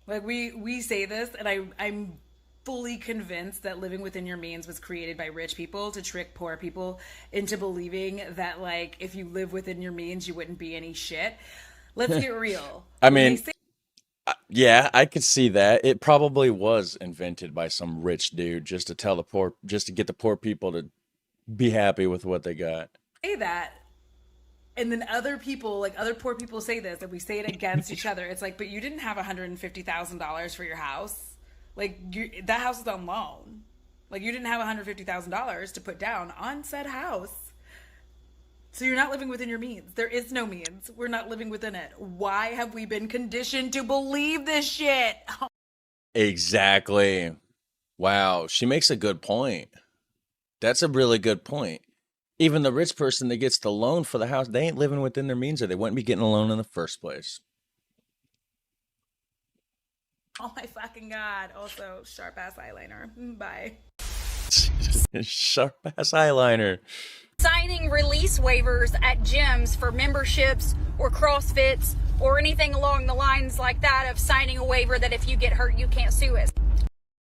Like we say this, and I'm fully convinced that living within your means was created by rich people to trick poor people into believing that, like, if you live within your means, you wouldn't be any shit. Let's get real. I mean, yeah, I could see that. It probably was invented by some rich dude just to get the poor people to be happy with what they got. Say that, and then other people, like other poor people, say this, and we say it against each other. It's like, but you didn't have $150,000 for your house. Like, that house is on loan. Like, you didn't have $150,000 to put down on said house. So you're not living within your means. There is no means. We're not living within it. Why have we been conditioned to believe this shit? Exactly. Wow, she makes a good point. That's a really good point. Even the rich person that gets the loan for the house, they ain't living within their means or they wouldn't be getting a loan in the first place. Oh my fucking God. Also, sharp ass eyeliner. Bye. Sharp ass eyeliner. Signing release waivers at gyms for memberships or CrossFits or anything along the lines like that of signing a waiver that if you get hurt, you can't sue us.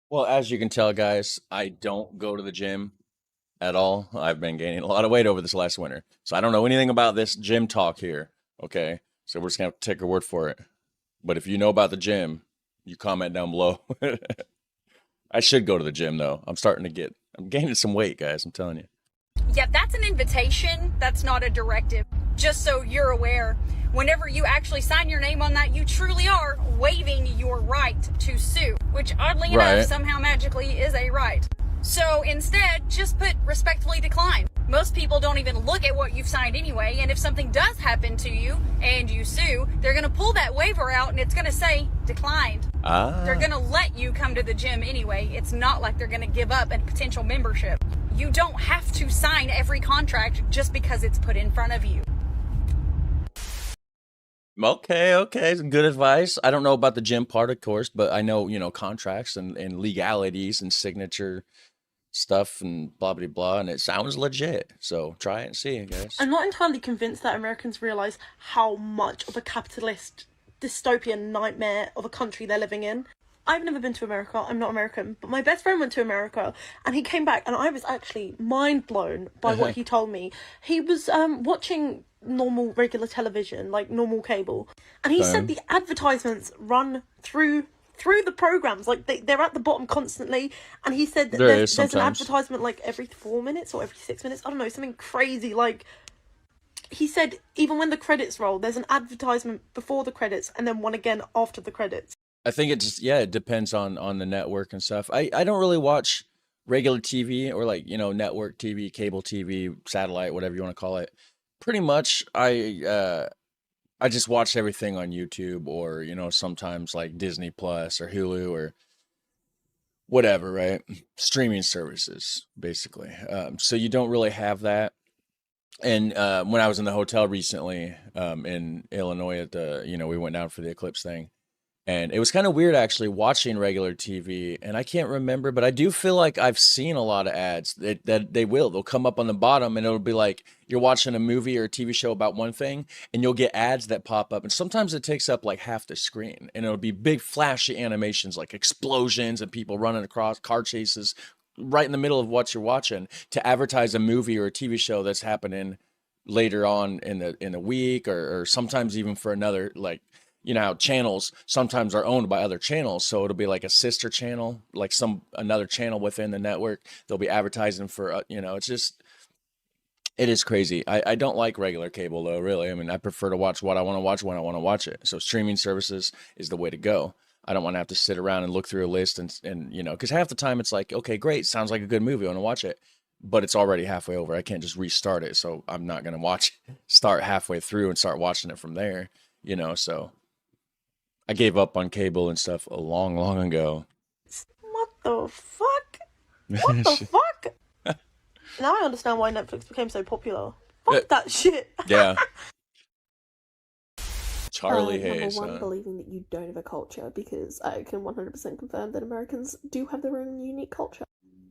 Well, as you can tell, guys, I don't go to the gym at all. I've been gaining a lot of weight over this last winter. So I don't know anything about this gym talk here. Okay. So we're just going to have to take her word for it. But if you know about the gym, you comment down below. I should go to the gym though. I'm gaining some weight, guys. I'm telling you. Yeah, that's an invitation. That's not a directive. Just so you're aware, whenever you actually sign your name on that, you truly are waiving your right to sue, which oddly enough, somehow magically is a right. So instead, just put respectfully decline. Most people don't even look at what you've signed anyway, and if something does happen to you and you sue, they're going to pull that waiver out and it's going to say declined. They're going to let you come to the gym anyway. It's not like they're going to give up a potential membership. You don't have to sign every contract just because it's put in front of you. Okay. Some good advice. I don't know about the gym part, of course, but I know, contracts and legalities and signature stuff and blah, blah, blah, and it sounds legit. So try it and see, guys. I'm not entirely convinced that Americans realize how much of a capitalist dystopian nightmare of a country they're living in. I've never been to America. I'm not American, but my best friend went to America and he came back and I was actually mind blown by what he told me. He was watching normal regular television, like normal cable, and he said the advertisements run through the programs, like they're at the bottom constantly, and he said that there's an advertisement like every 4 minutes or every 6 minutes, I don't know, something crazy. Like, he said even when the credits roll, there's an advertisement before the credits and then one again after the credits. I think it depends on the network and stuff. I don't really watch regular TV or like, network TV, cable TV, satellite, whatever you want to call it. Pretty much I just watch everything on YouTube or, sometimes like Disney Plus or Hulu or whatever, right? Streaming services, basically. So you don't really have that. And when I was in the hotel recently in Illinois at we went down for the eclipse thing. And it was kind of weird actually watching regular TV, and I can't remember, but I do feel like I've seen a lot of ads that they'll come up on the bottom and it'll be like you're watching a movie or a TV show about one thing and you'll get ads that pop up, and sometimes it takes up like half the screen, and it'll be big flashy animations like explosions and people running across, car chases right in the middle of what you're watching to advertise a movie or a TV show that's happening later on in the week, or sometimes even for another, like, you know how channels sometimes are owned by other channels, so it'll be like a sister channel, like another channel within the network. They'll be advertising for it's just, it is crazy. I don't like regular cable though, really. I mean, I prefer to watch what I want to watch when I want to watch it. So streaming services is the way to go. I don't want to have to sit around and look through a list and because half the time it's like, okay, great, sounds like a good movie, I want to watch it, but it's already halfway over. I can't just restart it, so I'm not going to start halfway through and start watching it from there, So I gave up on cable and stuff a long, long ago. What the fuck? What the fuck? Now I understand why Netflix became so popular. Fuck that shit. Yeah. Charlie, hey, number son. one, believing that you don't have a culture, because I can 100% confirm that Americans do have their own unique culture.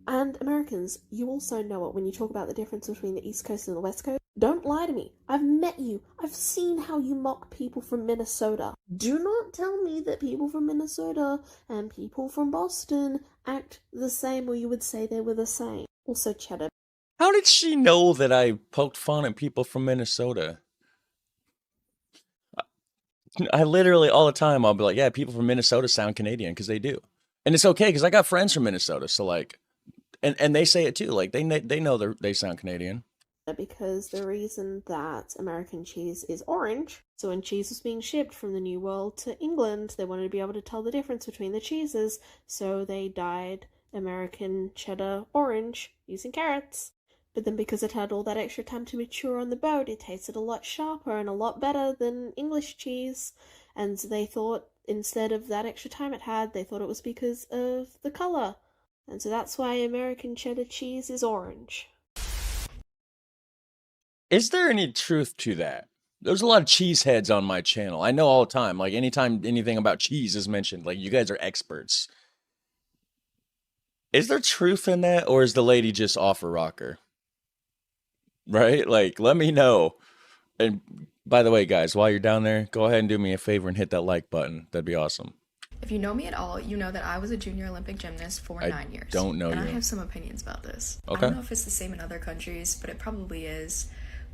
And Americans, you also know it when you talk about the difference between the East Coast and the West Coast. Don't lie to me. I've met you. I've seen how you mock people from Minnesota. Do not tell me that people from Minnesota and people from Boston act the same, or you would say they were the same. Also, cheddar. How did she know that I poked fun at people from Minnesota? I literally all the time I'll be like, yeah, people from Minnesota sound Canadian, because they do, and it's okay because I got friends from Minnesota, so like, and they say it too, like they know they sound Canadian. Because the reason that American cheese is orange, so when cheese was being shipped from the New World to England, they wanted to be able to tell the difference between the cheeses, so they dyed American cheddar orange using carrots. But then because it had all that extra time to mature on the boat, it tasted a lot sharper and a lot better than English cheese. And they thought, instead of that extra time it had, they thought it was because of the colour. And so that's why American cheddar cheese is orange. Is there any truth to that? There's a lot of cheese heads on my channel. I know all the time. Like, anytime anything about cheese is mentioned, like, you guys are experts. Is there truth in that, or is the lady just off a rocker? Right? Like, let me know. And by the way, guys, while you're down there, go ahead and do me a favor and hit that like button. That'd be awesome. If you know me at all, you know that I was a junior Olympic gymnast for 9 years. Don't know and you. I have some opinions about this. Okay. I don't know if it's the same in other countries, but it probably is.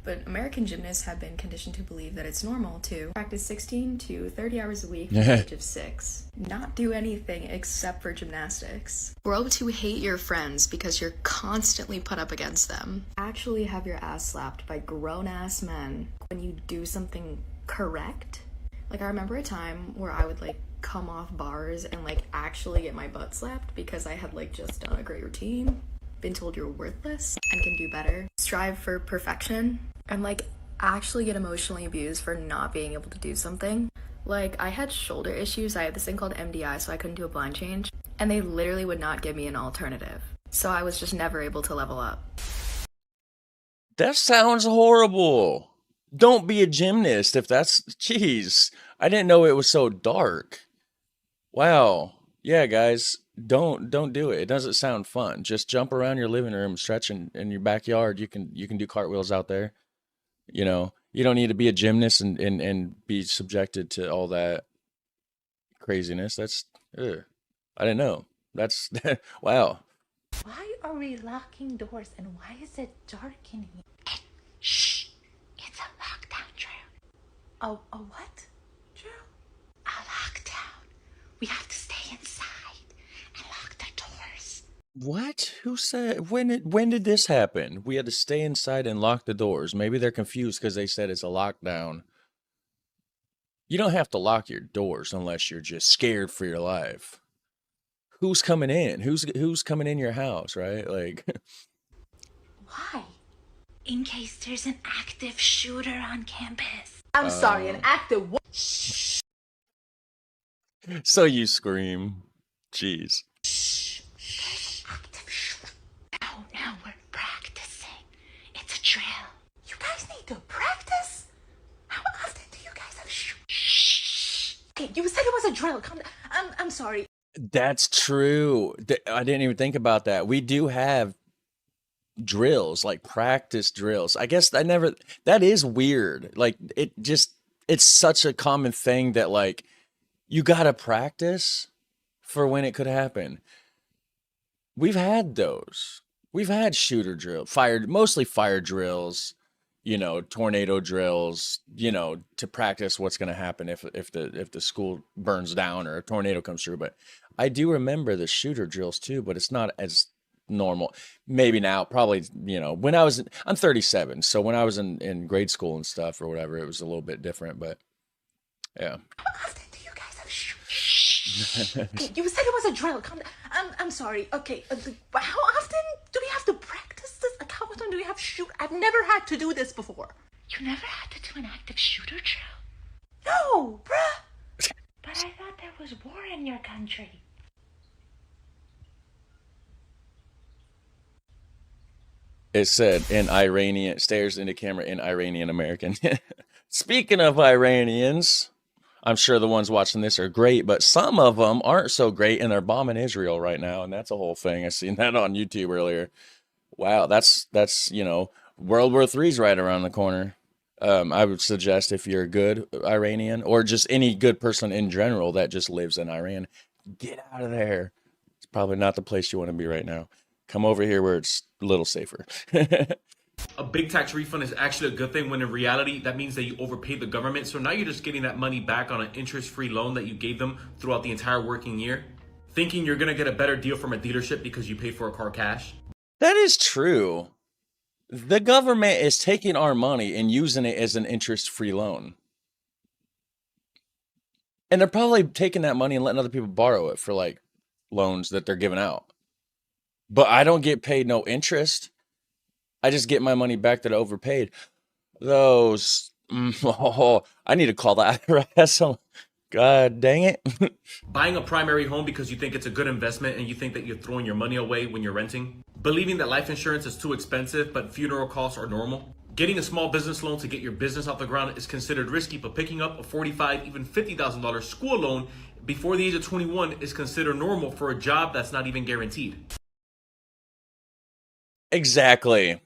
But American gymnasts have been conditioned to believe that it's normal to practice 16 to 30 hours a week from the age of 6. Not do anything except for gymnastics. Grow to hate your friends because you're constantly put up against them. Actually have your ass slapped by grown-ass men when you do something correct. Like, I remember a time where I would, like, come off bars and, like, actually get my butt slapped because I had, like, just done a great routine, been told you're worthless and can do better, strive for perfection, and, like, actually get emotionally abused for not being able to do something. Like, I had shoulder issues. I had this thing called MDI, so I couldn't do a blind change, and they literally would not give me an alternative. So I was just never able to level up. That sounds horrible. Don't be a gymnast if that's... Jeez, I didn't know it was so dark. Wow. Yeah, guys, don't do it. It doesn't sound fun. Just jump around your living room, stretch in your backyard. You can do cartwheels out there. You know, you don't need to be a gymnast and be subjected to all that craziness. That's... I didn't know. That's... Wow. Why are we locking doors and why is it dark in here? Shh! It's a lockdown drill. A what? Drill? A lockdown. We have to stay inside and lock the doors. What? Who said? When did this happen? We had to stay inside and lock the doors. Maybe they're confused because they said it's a lockdown. You don't have to lock your doors unless you're just scared for your life. Who's coming in? Who's coming in your house, right? Like... Why? In case there's an active shooter on campus. I'm sorry, an active what? So you scream. Jeez. No, we're practicing. It's a drill. You guys need to practice? How often do you guys have shh? Okay, you said it was a drill. Come on. I'm sorry. That's true. I didn't even think about that. We do have drills, like practice drills. I guess that is weird. Like, it's such a common thing that, like, you gotta practice for when it could happen. We've had those. We've had shooter drill, mostly fire drills, tornado drills, to practice what's going to happen if the school burns down or a tornado comes through. But I do remember the shooter drills too, but it's not as normal. Maybe now, probably, when I'm 37. So when I was in grade school and stuff or whatever, it was a little bit different, but yeah. How often do you guys have Okay, you said it was a drill. Calm down. I'm sorry. Okay, how often do we have to practice this? Like, how often do we have shoot? I've never had to do this before. You never had to do an active shooter drill? No, bruh. But I thought there was war in your country. It said in Iranian, stares into camera in Iranian American. Speaking of Iranians, I'm sure the ones watching this are great, but some of them aren't so great, and they're bombing Israel right now, and that's a whole thing. I seen that on YouTube earlier. Wow, that's World War III's right around the corner. I would suggest if you're a good Iranian or just any good person in general that just lives in Iran, get out of there. It's probably not the place you want to be right now. Come over here where it's a little safer. A big tax refund is actually a good thing when in reality that means that you overpaid the government. So now you're just getting that money back on an interest-free loan that you gave them throughout the entire working year, thinking you're gonna get a better deal from a dealership because you paid for a car cash. That is true. The government is taking our money and using it as an interest-free loan. And they're probably taking that money and letting other people borrow it for like loans that they're giving out. But I don't get paid no interest. I just get my money back that I overpaid. Those, I need to call the IRS. God dang it. Buying a primary home because you think it's a good investment and you think that you're throwing your money away when you're renting. Believing that life insurance is too expensive but funeral costs are normal. Getting a small business loan to get your business off the ground is considered risky, but picking up a $45,000, even $50,000 school loan before the age of 21 is considered normal for a job that's not even guaranteed. Exactly.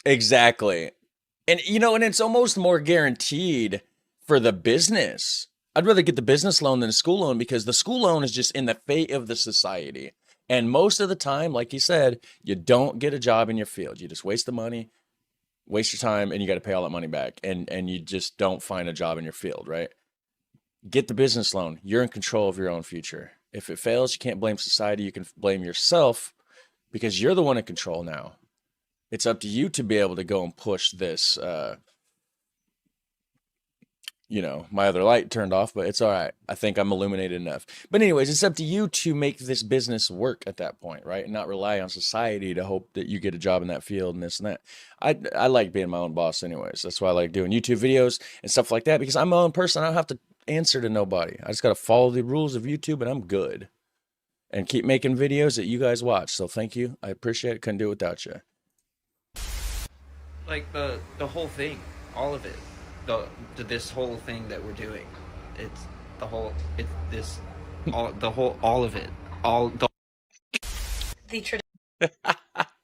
And and it's almost more guaranteed for the business. I'd rather get the business loan than a school loan because the school loan is just in the fate of the society. And most of the time, like you said, you don't get a job in your field. You just waste the money, waste your time, and you got to pay all that money back. And you just don't find a job in your field, right? Get the business loan. You're in control of your own future. If it fails, you can't blame society. You can blame yourself because you're the one in control now. It's up to you to be able to go and push this. My other light turned off, but it's all right. I think I'm illuminated enough. But anyways, it's up to you to make this business work at that point, right? And not rely on society to hope that you get a job in that field and this and that. I like being my own boss anyways. That's why I like doing YouTube videos and stuff like that because I'm my own person. I don't have to answer to nobody. I just got to follow the rules of YouTube and I'm good. And keep making videos that you guys watch. So thank you. I appreciate it. Couldn't do it without you. Like the whole thing, all of it, this whole thing that we're doing, all of it,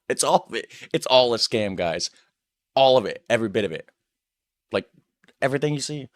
It's all of it. It's all a scam, guys. All of it, every bit of it, like everything you see.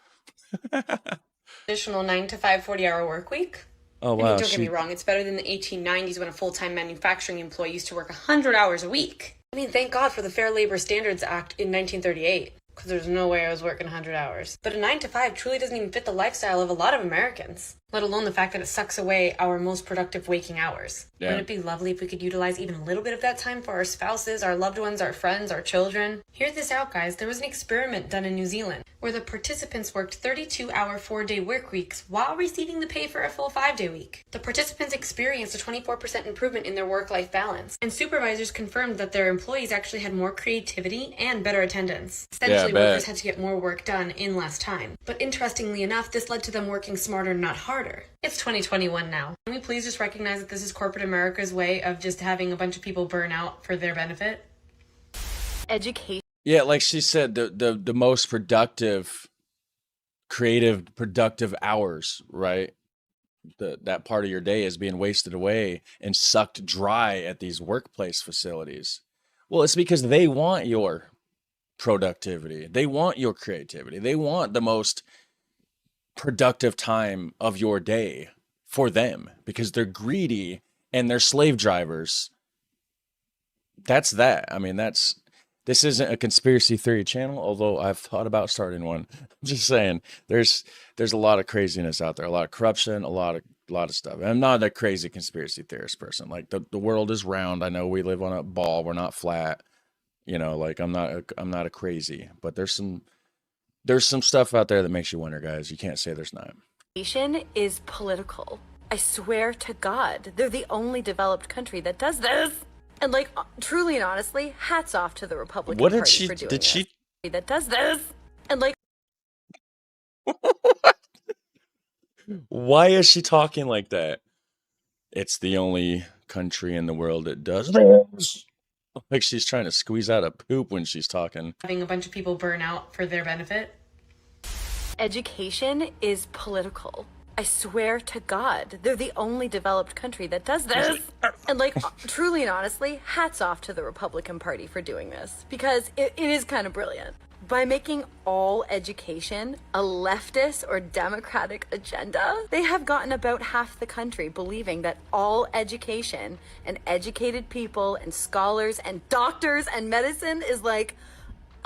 Traditional 9 to 5, 40-hour work week. Oh wow! I mean, don't get me wrong; it's better than the 1890s when a full-time manufacturing employee used to work 100 hours a week. I mean, thank God for the Fair Labor Standards Act in 1938, because there's no way I was working 100 hours. But a 9 to 5 truly doesn't even fit the lifestyle of a lot of Americans, let alone the fact that it sucks away our most productive waking hours. Yeah. Wouldn't it be lovely if we could utilize even a little bit of that time for our spouses, our loved ones, our friends, our children? Hear this out, guys. There was an experiment done in New Zealand where the participants worked 32-hour 4-day work weeks while receiving the pay for a full 5-day week. The participants experienced a 24% improvement in their work-life balance, and supervisors confirmed that their employees actually had more creativity and better attendance. Essentially, workers had to get more work done in less time. But interestingly enough, this led to them working smarter, not harder. It's 2021 now. Can we please just recognize that this is corporate America's way of just having a bunch of people burn out for their benefit? Education. Yeah, like she said, the most productive, creative, productive hours, right? That part of your day is being wasted away and sucked dry at these workplace facilities. Well, it's because they want your productivity. They want your creativity. They want the most productive time of your day for them because they're greedy and they're slave drivers. That's that. I mean, that's This isn't a conspiracy theory channel, although I've thought about starting one. I'm just saying, there's a lot of craziness out there, a lot of corruption, a lot of stuff. And I'm not a crazy conspiracy theorist person. Like the world is round. I know we live on a ball. We're not flat. You know, like I'm not a crazy, but there's some stuff out there that makes you wonder, guys. You can't say there's not. Education is political. I swear to God, they're the only developed country that does this. And like, truly and honestly, hats off to the Republican What did Party she for doing did this. she That does this. And like, Why is she talking like that? It's the only country in the world that does this. Like she's trying to squeeze out a poop when she's talking. having a bunch of people burn out for their benefit. Education is political. I swear to God, they're the only developed country that does this. And like, truly and honestly, hats off to the Republican Party for doing this, because it is kind of brilliant. By making all education a leftist or democratic agenda, they have gotten about half the country believing that all education and educated people and scholars and doctors and medicine is like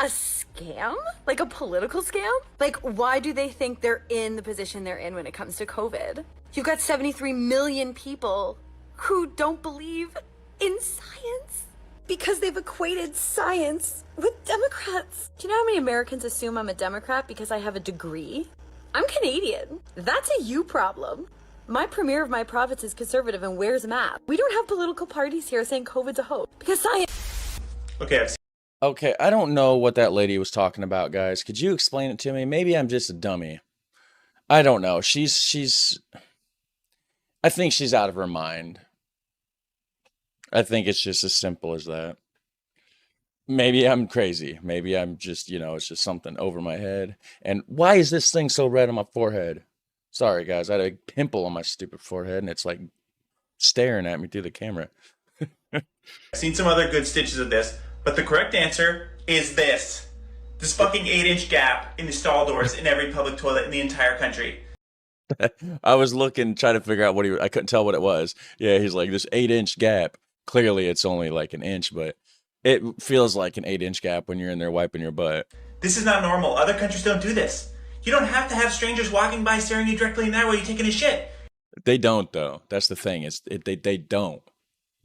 a scam? Like a political scam? Like, why do they think they're in the position they're in when it comes to COVID? You've got 73 million people who don't believe in science because they've equated science with Democrats. Do you know how many Americans assume I'm a Democrat because I have a degree? I'm Canadian. That's a you problem. My premier of my province is conservative and wears a map. We don't have political parties here saying COVID's a hoax because science. Okay, I don't know what that lady was talking about, guys. Could you explain it to me? Maybe I'm just a dummy. I don't know. I think she's out of her mind. I think it's just as simple as that. Maybe I'm crazy. Maybe I'm just, it's just something over my head. And why is this thing so red on my forehead? Sorry, guys. I had a pimple on my stupid forehead, and it's like staring at me through the camera. I've seen some other good stitches of this, but the correct answer is this fucking 8-inch gap in the stall doors in every public toilet in the entire country. I was trying to figure out I couldn't tell what it was. Yeah, he's like, this 8-inch gap. Clearly it's only like an inch, but it feels like an 8-inch gap when you're in there wiping your butt. This is not normal. Other countries don't do this. You don't have to have strangers walking by staring you directly in the eye while you're taking a shit. They don't, though. That's the thing. They don't.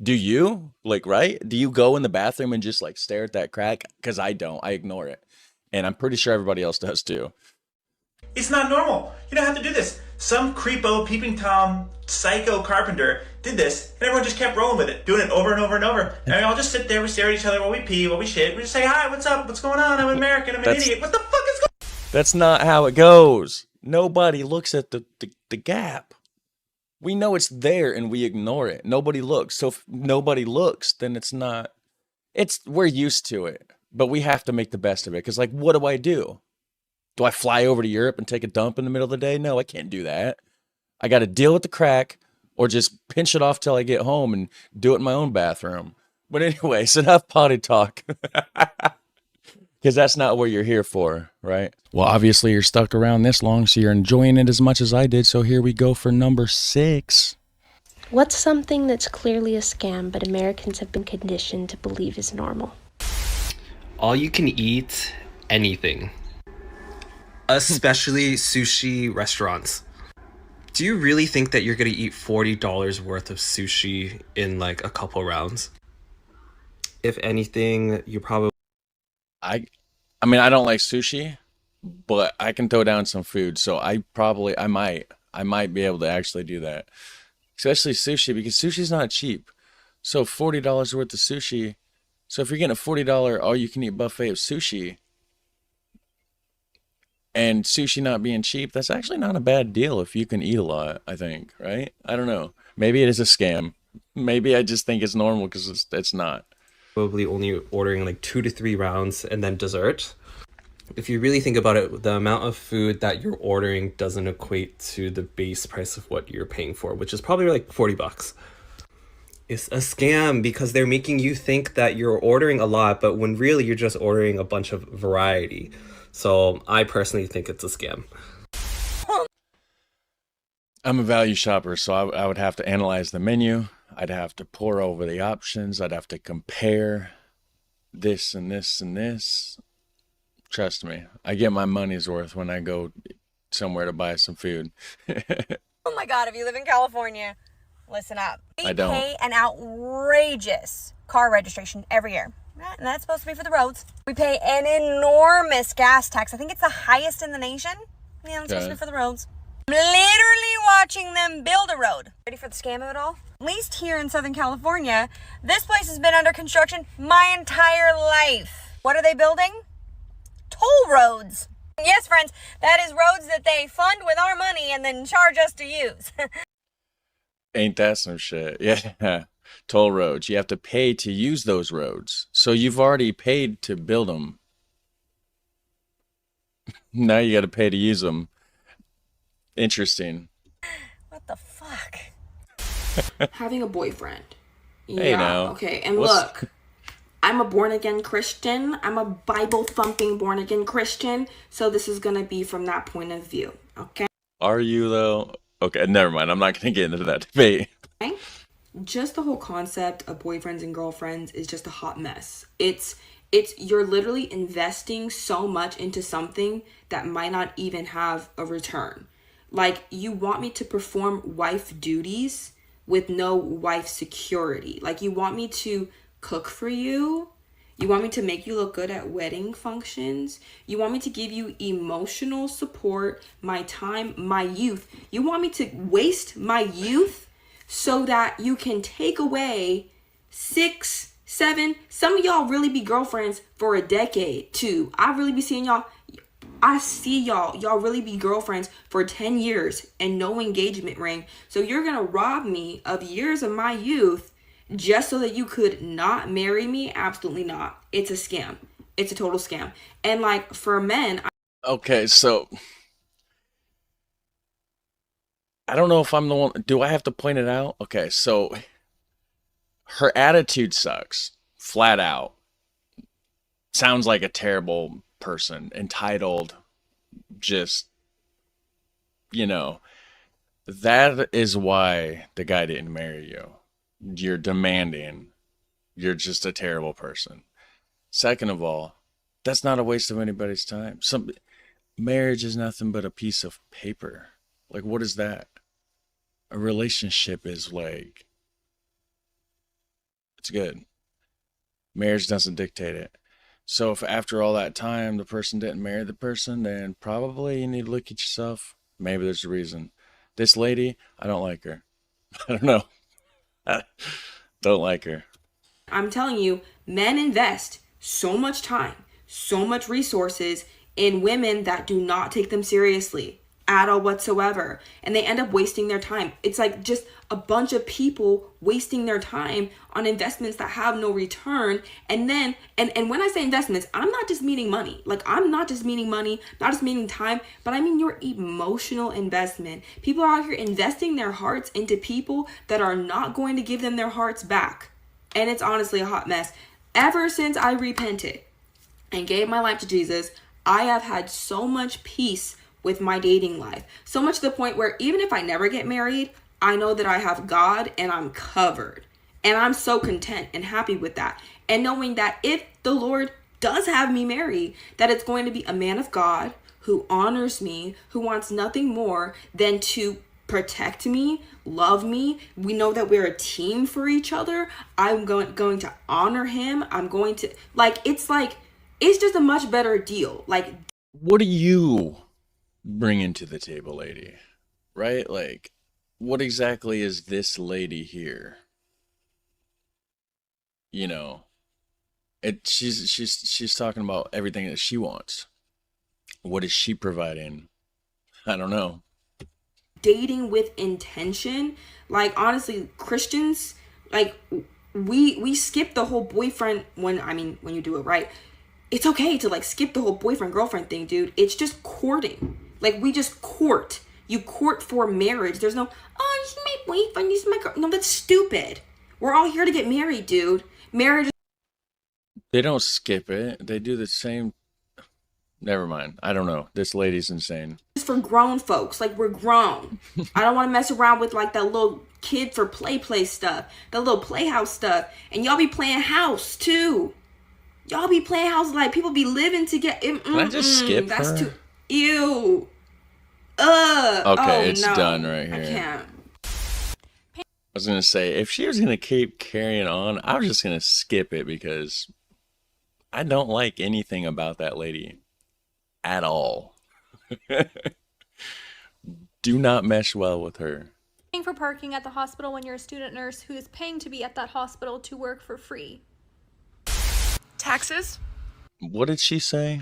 Do you? Like, right? Do you go in the bathroom and just like stare at that crack? Because I don't. I ignore it. And I'm pretty sure everybody else does too. It's not normal. You don't have to do this. Some creepo, peeping Tom, psycho carpenter did this, and everyone just kept rolling with it, doing it over and over and over. And we all just sit there, we stare at each other while we pee, while we shit. We just say, hi, what's up? What's going on? I'm American. I'm an idiot. What the fuck is going on? That's not how it goes. Nobody looks at the gap. We know it's there and we ignore it. Nobody looks. So if nobody looks, then we're used to it. But we have to make the best of it. Because, like, what do? Do I fly over to Europe and take a dump in the middle of the day? No, I can't do that. I got to deal with the crack or just pinch it off till I get home and do it in my own bathroom. But anyways, enough potty talk. Because that's not what you're here for, right? Well, obviously you're stuck around this long, so you're enjoying it as much as I did. So here we go for number 6. What's something that's clearly a scam, but Americans have been conditioned to believe is normal? All you can eat anything. Especially sushi restaurants. Do you really think that you're going to eat $40 worth of sushi in like a couple rounds? If anything, you probably... I mean, I don't like sushi, but I can throw down some food. So I might be able to actually do that. Especially sushi, because sushi's not cheap. So $40 worth of sushi. So if you're getting a $40 all-you-can-eat buffet of sushi, and sushi not being cheap, that's actually not a bad deal if you can eat a lot, I think, right? I don't know. Maybe it is a scam. Maybe I just think it's normal because it's not. Probably only ordering like 2 to 3 rounds and then dessert. If you really think about it, the amount of food that you're ordering doesn't equate to the base price of what you're paying for, which is probably like $40. It's a scam because they're making you think that you're ordering a lot, but when really you're just ordering a bunch of variety. So I personally think it's a scam. I'm a value shopper, so I would have to analyze the menu. I'd have to pore over the options. I'd have to compare. this and this and this. Trust me, I get my money's worth when I go somewhere to buy some food. Oh my God, if you live in California, listen up. We I don't. pay an outrageous car registration every year. And that's supposed to be for the roads. We pay an enormous gas tax. I think it's the highest in the nation. Yeah, it's supposed to be for the roads. I'm literally watching them build a road. Ready for the scam of it all? At least here in Southern California, this place has been under construction my entire life. What are they building? Toll roads. Yes, friends, that is roads that they fund with our money and then charge us to use. Ain't that some shit? Yeah. Toll roads. You have to pay to use those roads. So you've already paid to build them. Now you got to pay to use them. Interesting. What the fuck? Having a boyfriend. Hey, Yeah, now. okay. And What's- look, I'm a born-again Christian. I'm a Bible-thumping born-again Christian. So this is going to be from that point of view, okay? Are you, though? Okay, never mind. I'm not going to get into that debate. Okay? Just the whole concept of boyfriends and girlfriends is just a hot mess. It's you're literally investing so much into something that might not even have a return. Like, you want me to perform wife duties with no wife security. Like, you want me to cook for you. You want me to make you look good at wedding functions. You want me to give you emotional support, my time, my youth. You want me to waste my youth so that you can take away 6, 7, some of y'all really be girlfriends for a decade too. I really be seeing y'all. I see y'all really be girlfriends for 10 years and no engagement ring. So you're going to rob me of years of my youth just so that you could not marry me? Absolutely not. It's a scam. It's a total scam. And like for men, Okay, so I don't know if I'm the one. Do I have to point it out? Okay, so her attitude sucks. Flat out. Sounds like a terrible person. Entitled. Just, that is why the guy didn't marry you. You're demanding. You're just a terrible person. Second of all, that's not a waste of anybody's time. Marriage is nothing but a piece of paper. Like, what is that? A relationship is like, it's good. Marriage doesn't dictate it. So if after all that time the person didn't marry the person, then probably you need to look at yourself. Maybe there's a reason. This lady, I don't like her. I don't know. I don't like her. I'm telling you, men invest so much time, so much resources in women that do not take them seriously at all whatsoever. And they end up wasting their time. It's like just a bunch of people wasting their time on investments that have no return. And then, and when I say investments, I'm not just meaning money. Like, I'm not just meaning money, not just meaning time, but I mean your emotional investment. People are out here investing their hearts into people that are not going to give them their hearts back. And it's honestly a hot mess. Ever since I repented and gave my life to Jesus, I have had so much peace with my dating life. So much to the point where even if I never get married, I know that I have God and I'm covered. And I'm so content and happy with that. And knowing that if the Lord does have me married, that it's going to be a man of God who honors me, who wants nothing more than to protect me, love me. We know that we're a team for each other. I'm going to honor him. I'm going to, it's just a much better deal. Like, What do you bring to the table, lady? Right? Like, what exactly is this lady here? She's talking about everything that she wants. What is she providing? I don't know. dating with intention. Like, honestly, Christians, like, we skip the whole boyfriend when you do it right. It's okay to skip the whole boyfriend girlfriend thing, dude. It's just courting. Like, we just court. You court for marriage. There's no, oh, this is my boyfriend, this is my girl. No, that's stupid. We're all here to get married, dude. Marriage. They don't skip it. They do the same. Never mind. I don't know. This lady's insane. It's for grown folks. Like, we're grown. I don't want to mess around with that little kid for play stuff, that little playhouse stuff. And y'all be playing house too. Y'all be playing house like people be living together. Can I just skip That's her? too. Ew. Okay, it's no. done right here. I can't. I was gonna say, if she was gonna keep carrying on, I was just gonna skip it because I don't like anything about that lady at all. Do not mesh well with her. Paying for parking at the hospital when you're a student nurse who is paying to be at that hospital to work for free. Taxes? What did she say?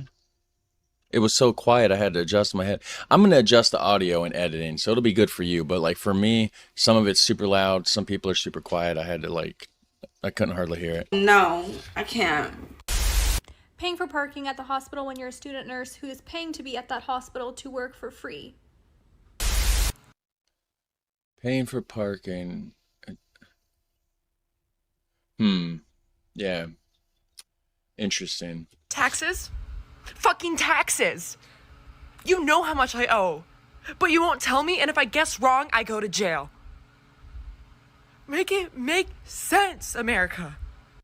It was so quiet I had to adjust my head. I'm going to adjust the audio and editing, so it'll be good for you. But like for me, some of it's super loud. Some people are super quiet. I had to I couldn't hardly hear it. No, I can't. Paying for parking at the hospital when you're a student nurse who is paying to be at that hospital to work for free. Paying for parking. Yeah. Interesting. Taxes? Fucking taxes! You know how much I owe, but you won't tell me, and if I guess wrong, I go to jail. Make it make sense, America.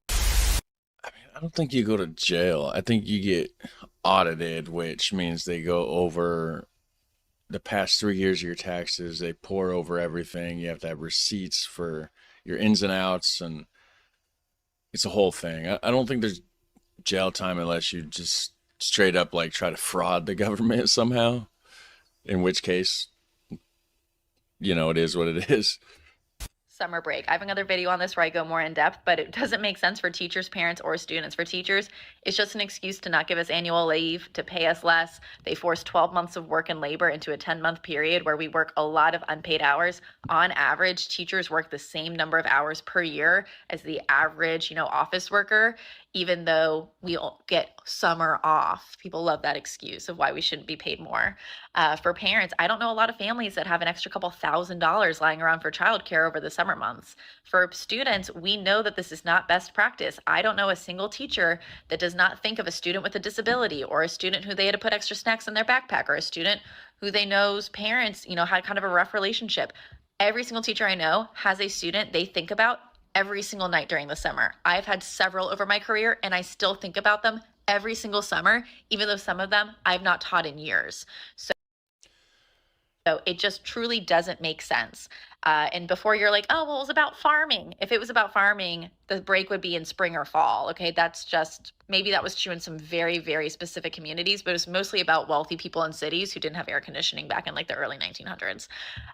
I don't think you go to jail. I think you get audited, which means they go over the past 3 years of your taxes. They pour over everything. You have to have receipts for your ins and outs, and it's a whole thing. I don't think there's jail time unless you just straight up try to fraud the government somehow, in which case, it is what it is. Summer break. I have another video on this where I go more in depth, but it doesn't make sense for teachers, parents, or students. For teachers, it's just an excuse to not give us annual leave, to pay us less. They force 12 months of work and labor into a 10-month period where we work a lot of unpaid hours. On average, teachers work the same number of hours per year as the average, office worker, even though we get summer off. People love that excuse of why we shouldn't be paid more. For parents, I don't know a lot of families that have an extra couple $1,000s lying around for childcare over the summer months. For students, we know that this is not best practice. I don't know a single teacher that does not think of a student with a disability, or a student who they had to put extra snacks in their backpack, or a student who they know's parents, had kind of a rough relationship. Every single teacher I know has a student they think about every single night during the summer. I've had several over my career, and I still think about them every single summer, even though some of them I've not taught in years. So it just truly doesn't make sense. And before you're like, oh, well, it was about farming. If it was about farming, the break would be in spring or fall. Okay, that's just, maybe that was true in some very, very specific communities, but it was mostly about wealthy people in cities who didn't have air conditioning back in the early 1900s.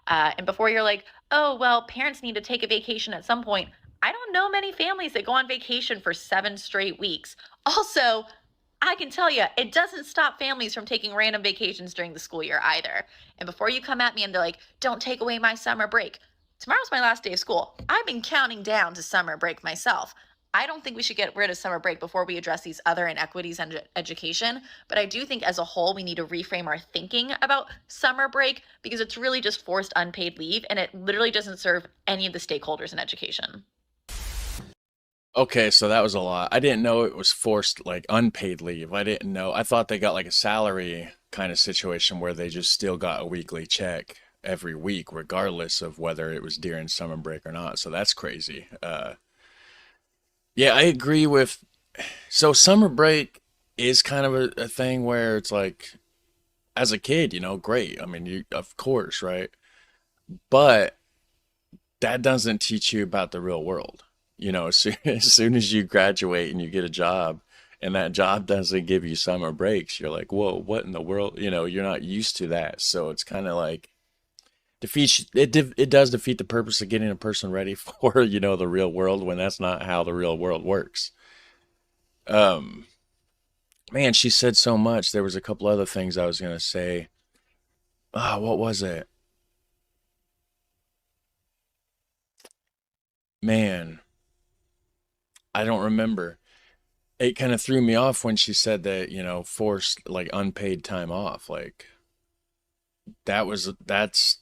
And before you're like, oh, well, parents need to take a vacation at some point. I don't know many families that go on vacation for 7 straight weeks. Also, I can tell you, it doesn't stop families from taking random vacations during the school year either. And before you come at me and they're like, don't take away my summer break. Tomorrow's my last day of school. I've been counting down to summer break myself. I don't think we should get rid of summer break before we address these other inequities in education. But I do think as a whole, we need to reframe our thinking about summer break, because it's really just forced unpaid leave, and it literally doesn't serve any of the stakeholders in education. Okay, so that was a lot. I didn't know it was forced, unpaid leave. I didn't know. I thought they got a salary kind of situation where they just still got a weekly check every week, regardless of whether it was during summer break or not. So that's crazy. Yeah, I agree with. So summer break is kind of a thing where it's as a kid, great. I mean, of course, right? But that doesn't teach you about the real world. As soon as you graduate and you get a job, and that job doesn't give you summer breaks, you're like, whoa, what in the world? You're not used to that. So it's kind of defeats it does defeat the purpose of getting a person ready for, the real world, when that's not how the real world works. Man, she said so much. There was a couple other things I was going to say. What was it? Man, I don't remember. It kind of threw me off when she said that, forced unpaid time off. That's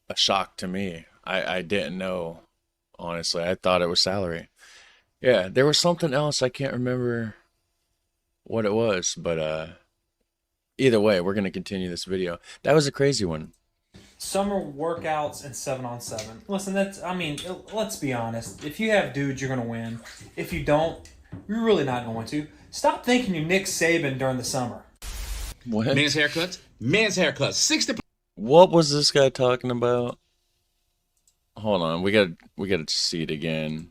a shock to me. I didn't know, honestly. I thought it was salary. Yeah, there was something else. I can't remember what it was, but either way, we're going to continue this video. That was a crazy one. Summer workouts and 7-on-7. Listen, let's be honest. If you have dudes, you're going to win. If you don't, You're really not going to. Stop thinking you're Nick Saban during the summer. What? Men's haircuts. 60. What was this guy talking about? Hold on, we gotta see it again.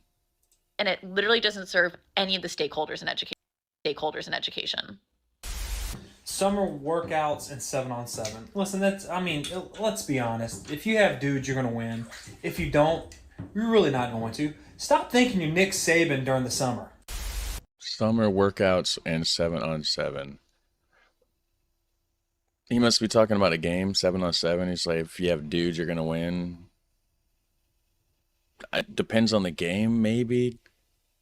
And it literally doesn't serve any of the stakeholders in education. Summer workouts and 7-on-7. Listen, let's be honest. If you have dudes, you're going to win. If you don't, you're really not going to. Stop thinking you're Nick Saban during the summer. Summer workouts and 7-on-7. He must be talking about a game, 7-on-7. He's like, if you have dudes, you're going to win. It depends on the game, maybe.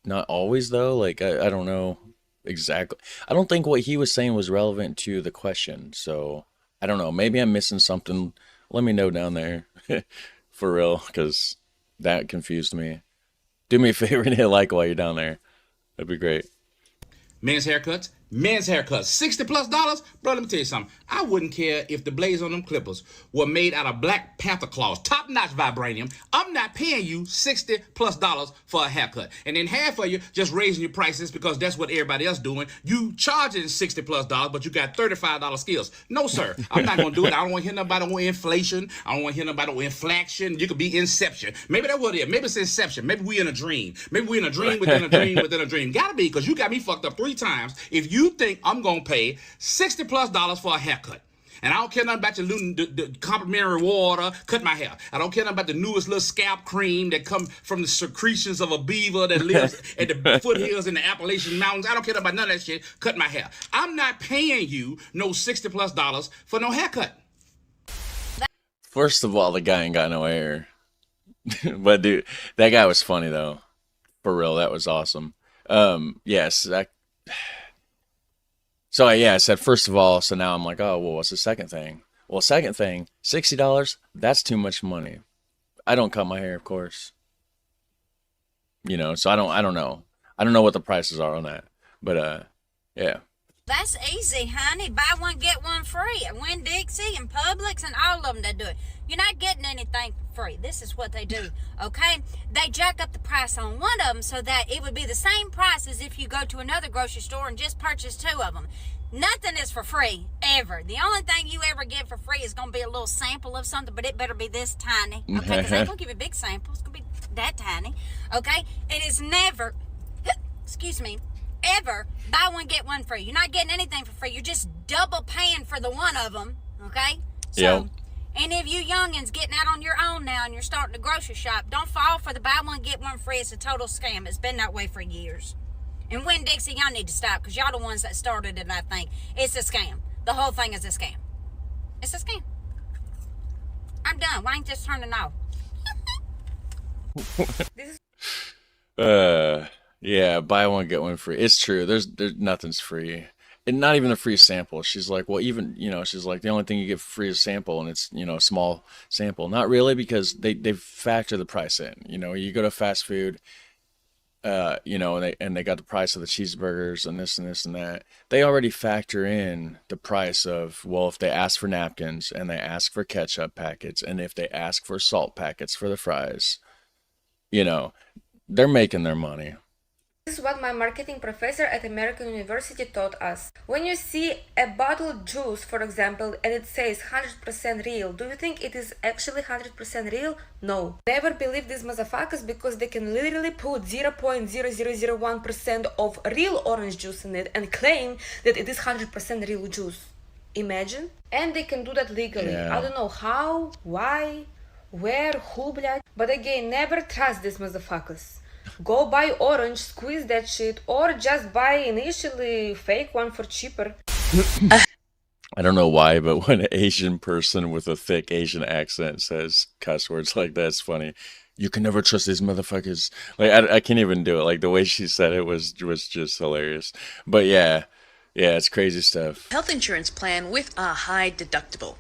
Not always, though. Like, I don't know exactly. I don't think what he was saying was relevant to the question. So, I don't know. Maybe I'm missing something. Let me know down there. For real, because that confused me. Do me a favor and hit like while you're down there. That'd be great. Men's haircuts. $60+. Bro, let me tell you something. I wouldn't care if the blades on them clippers were made out of Black Panther claws, top-notch vibranium. I'm not paying you $60+ for a haircut. And then half of you just raising your prices because that's what everybody else doing. You charging $60+, but you got $35 skills. No, sir. I'm not going to do it. I don't want to hear nobody on inflation. I don't want to hear nobody on inflection. You could be Inception. Maybe that's what it is. Maybe it's Inception. Maybe we in a dream. Maybe we in a dream within a dream within a dream. Gotta be, because you got me fucked up 3 times. If you think I'm going to pay $60+ for a haircut, and I don't care nothing about the complimentary water, cut my hair. I don't care nothing about the newest little scalp cream that come from the secretions of a beaver that lives at the foothills in the Appalachian Mountains. I don't care about none of that shit. Cut my hair. I'm not paying you no $60+ for no haircut. First of all, the guy ain't got no hair. But dude, that guy was funny though. For real, that was awesome. Yes, so yeah, I said first of all, so now I'm like, oh, well, what's the second thing? Well, second thing, $60, that's too much money. I don't cut my hair, of course. You know, so I don't know. I don't know what the prices are on that. But yeah. That's easy, honey. Buy one, get one free at Winn-Dixie and Publix and all of them, they do it. You're not getting anything for free. This is what they do, okay? They jack up the price on one of them so that it would be the same price as if you go to another grocery store and just purchase 2 of them. Nothing is for free, ever. The only thing you ever get for free is going to be a little sample of something, but it better be this tiny, okay? Because they ain't going to give you a big sample. It's going to be that tiny, okay? It is never, excuse me, ever buy one, get one free. You're not getting anything for free. You're just double paying for the one of them, okay? So, yep. Any of you youngins getting out on your own now and you're starting a grocery shop, don't fall for the buy one, get one free. It's a total scam. It's been that way for years. And Winn-Dixie, y'all need to stop because y'all the ones that started it, I think. It's a scam. The whole thing is a scam. It's a scam. I'm done. Why ain't this turning off? Yeah, buy one, get one free. It's true. There's nothing's free. And not even a free sample. She's like, well, even, you know, she's like, the only thing you get for free is a sample, and it's, you know, a small sample. Not really, because they factor the price in. You know, you go to fast food, you know, and they got the price of the cheeseburgers and this and this and that. They already factor in the price of, well, if they ask for napkins and they ask for ketchup packets and if they ask for salt packets for the fries, you know, they're making their money. This is what my marketing professor at American University taught us. When you see a bottled juice, for example, and it says 100% real, do you think it is actually 100% real? No. Never believe these motherfuckers because they can literally put 0.0001% of real orange juice in it and claim that it is 100% real juice. Imagine? And they can do that legally. Yeah. I don't know how, why, where, who, блядь. But again, never trust these motherfuckers. Go buy orange, squeeze that shit, or just buy initially fake one for cheaper. I don't know why, but when an Asian person with a thick Asian accent says cuss words like that, it's funny. You can never trust these motherfuckers. Like, I can't even do it. Like, the way she said it was just hilarious. But yeah, it's crazy stuff. Health insurance plan with a high deductible.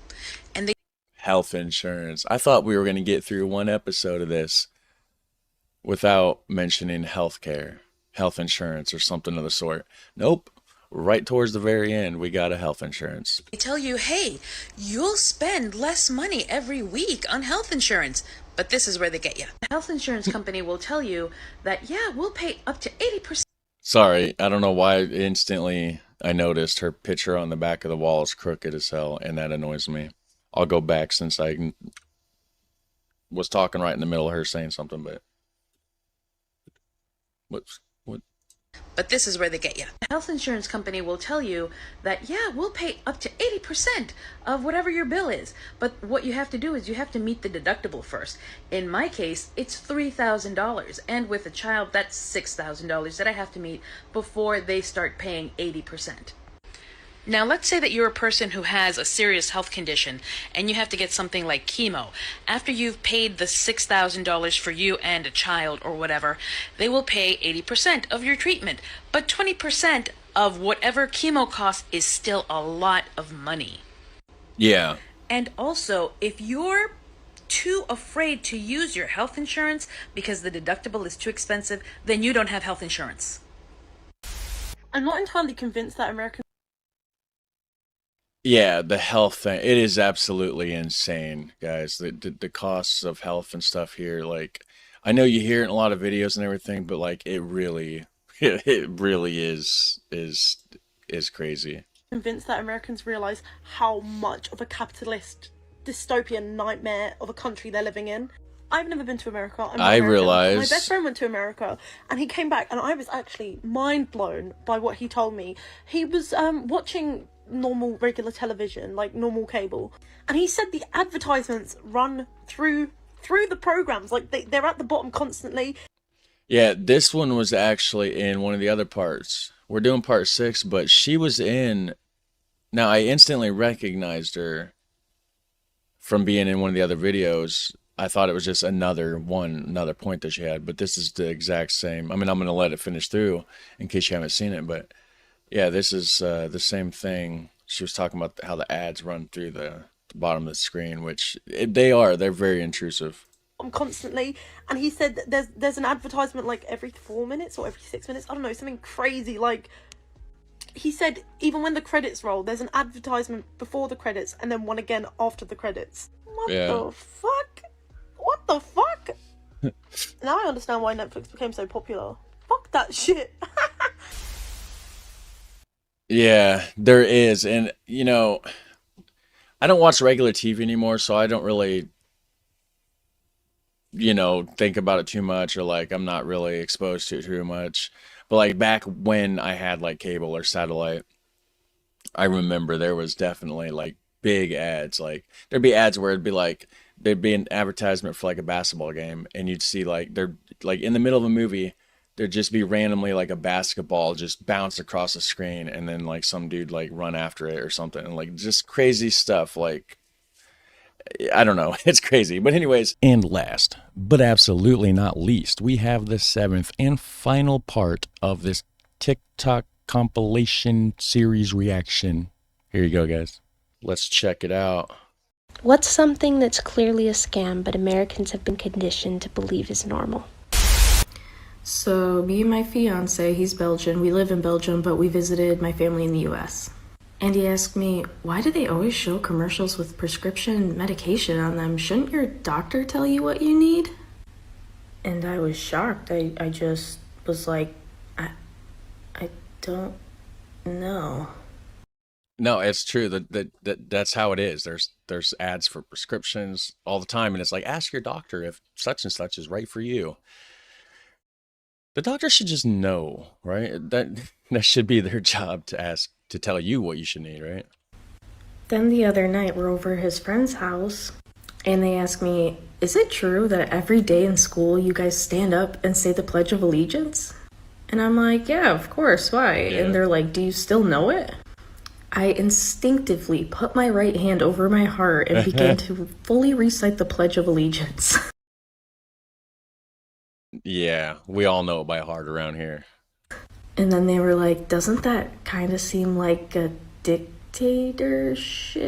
And Health insurance. I thought we were going to get through one episode of this without mentioning healthcare, health insurance, or something of the sort. Nope. Right towards the very end, we got a health insurance. they tell you, hey, you'll spend less money every week on health insurance. But this is where they get you. The health insurance company will tell you that, yeah, we'll pay up to 80%. Sorry, I don't know why instantly I noticed her picture on the back of the wall is crooked as hell, and that annoys me. I'll go back since I was talking right in the middle of her saying something, but what? But this is where they get you. The health insurance company will tell you that, yeah, we'll pay up to 80% of whatever your bill is. But what you have to do is you have to meet the deductible first. In my case, it's $3,000. And with a child, that's $6,000 that I have to meet before they start paying 80%. Now, let's say that you're a person who has a serious health condition and you have to get something like chemo. After you've paid the $6,000 for you and a child or whatever, they will pay 80% of your treatment. But 20% of whatever chemo costs is still a lot of money. Yeah. And also, if you're too afraid to use your health insurance because the deductible is too expensive, then you don't have health insurance. I'm not entirely convinced that American. Yeah, the health thing, it is absolutely insane, guys. The costs of health and stuff here, like, I know you hear it in a lot of videos and everything, but like it really it really is crazy. Convinced that Americans realize how much of a capitalist dystopian nightmare of a country they're living in. I've never been to America. I'm not American. realize My best friend went to America and he came back and I was actually mind blown by what he told me. He was watching normal regular television, like normal cable, and he said the advertisements run through the programs, like they're at the bottom constantly. Yeah, this one was actually in one of the other parts. We're doing part 6, but she was in. Now I instantly recognized her from being in one of the other videos. I thought it was just another point that she had, but this is the exact same. I mean, I'm gonna let it finish through in case you haven't seen it, but yeah, this is the same thing. She was talking about how the ads run through the bottom of the screen, which they're very intrusive. Constantly, and he said that there's an advertisement like every 4 minutes or every 6 minutes. I don't know, something crazy. Like he said, even when the credits roll, there's an advertisement before the credits and then one again after the credits. What the fuck? What the fuck? Now I understand why Netflix became so popular. Fuck that shit. Yeah, there is. And, you know, I don't watch regular TV anymore, so I don't really, think about it too much, or like I'm not really exposed to it too much. But like back when I had like cable or satellite, I remember there was definitely like big ads. Like there'd be ads where there'd be an advertisement for like a basketball game, and you'd see like they're like in the middle of a movie. There'd just be randomly like a basketball just bounce across the screen and then like some dude like run after it or something, and like just crazy stuff. Like, I don't know. It's crazy. But anyways. And last, but absolutely not least, we have the 7th and final part of this TikTok compilation series reaction. Here you go, guys. Let's check it out. What's something that's clearly a scam but Americans have been conditioned to believe is normal? So me and my fiance, he's Belgian. We live in Belgium, but we visited my family in the US. And he asked me, why do they always show commercials with prescription medication on them? Shouldn't your doctor tell you what you need? And I was shocked. I just was like, I don't know. No, it's true. That's how it is. There's ads for prescriptions all the time, and it's like, ask your doctor if such and such is right for you. The doctor should just know, right? That should be their job to tell you what you should need, right? Then the other night, we're over at his friend's house, and they asked me, is it true that every day in school you guys stand up and say the Pledge of Allegiance? And I'm like, yeah, of course, why? Yeah. And they're like, do you still know it? I instinctively put my right hand over my heart and began to fully recite the Pledge of Allegiance. Yeah, we all know it by heart around here. And then they were like, doesn't that kind of seem like a dictatorship?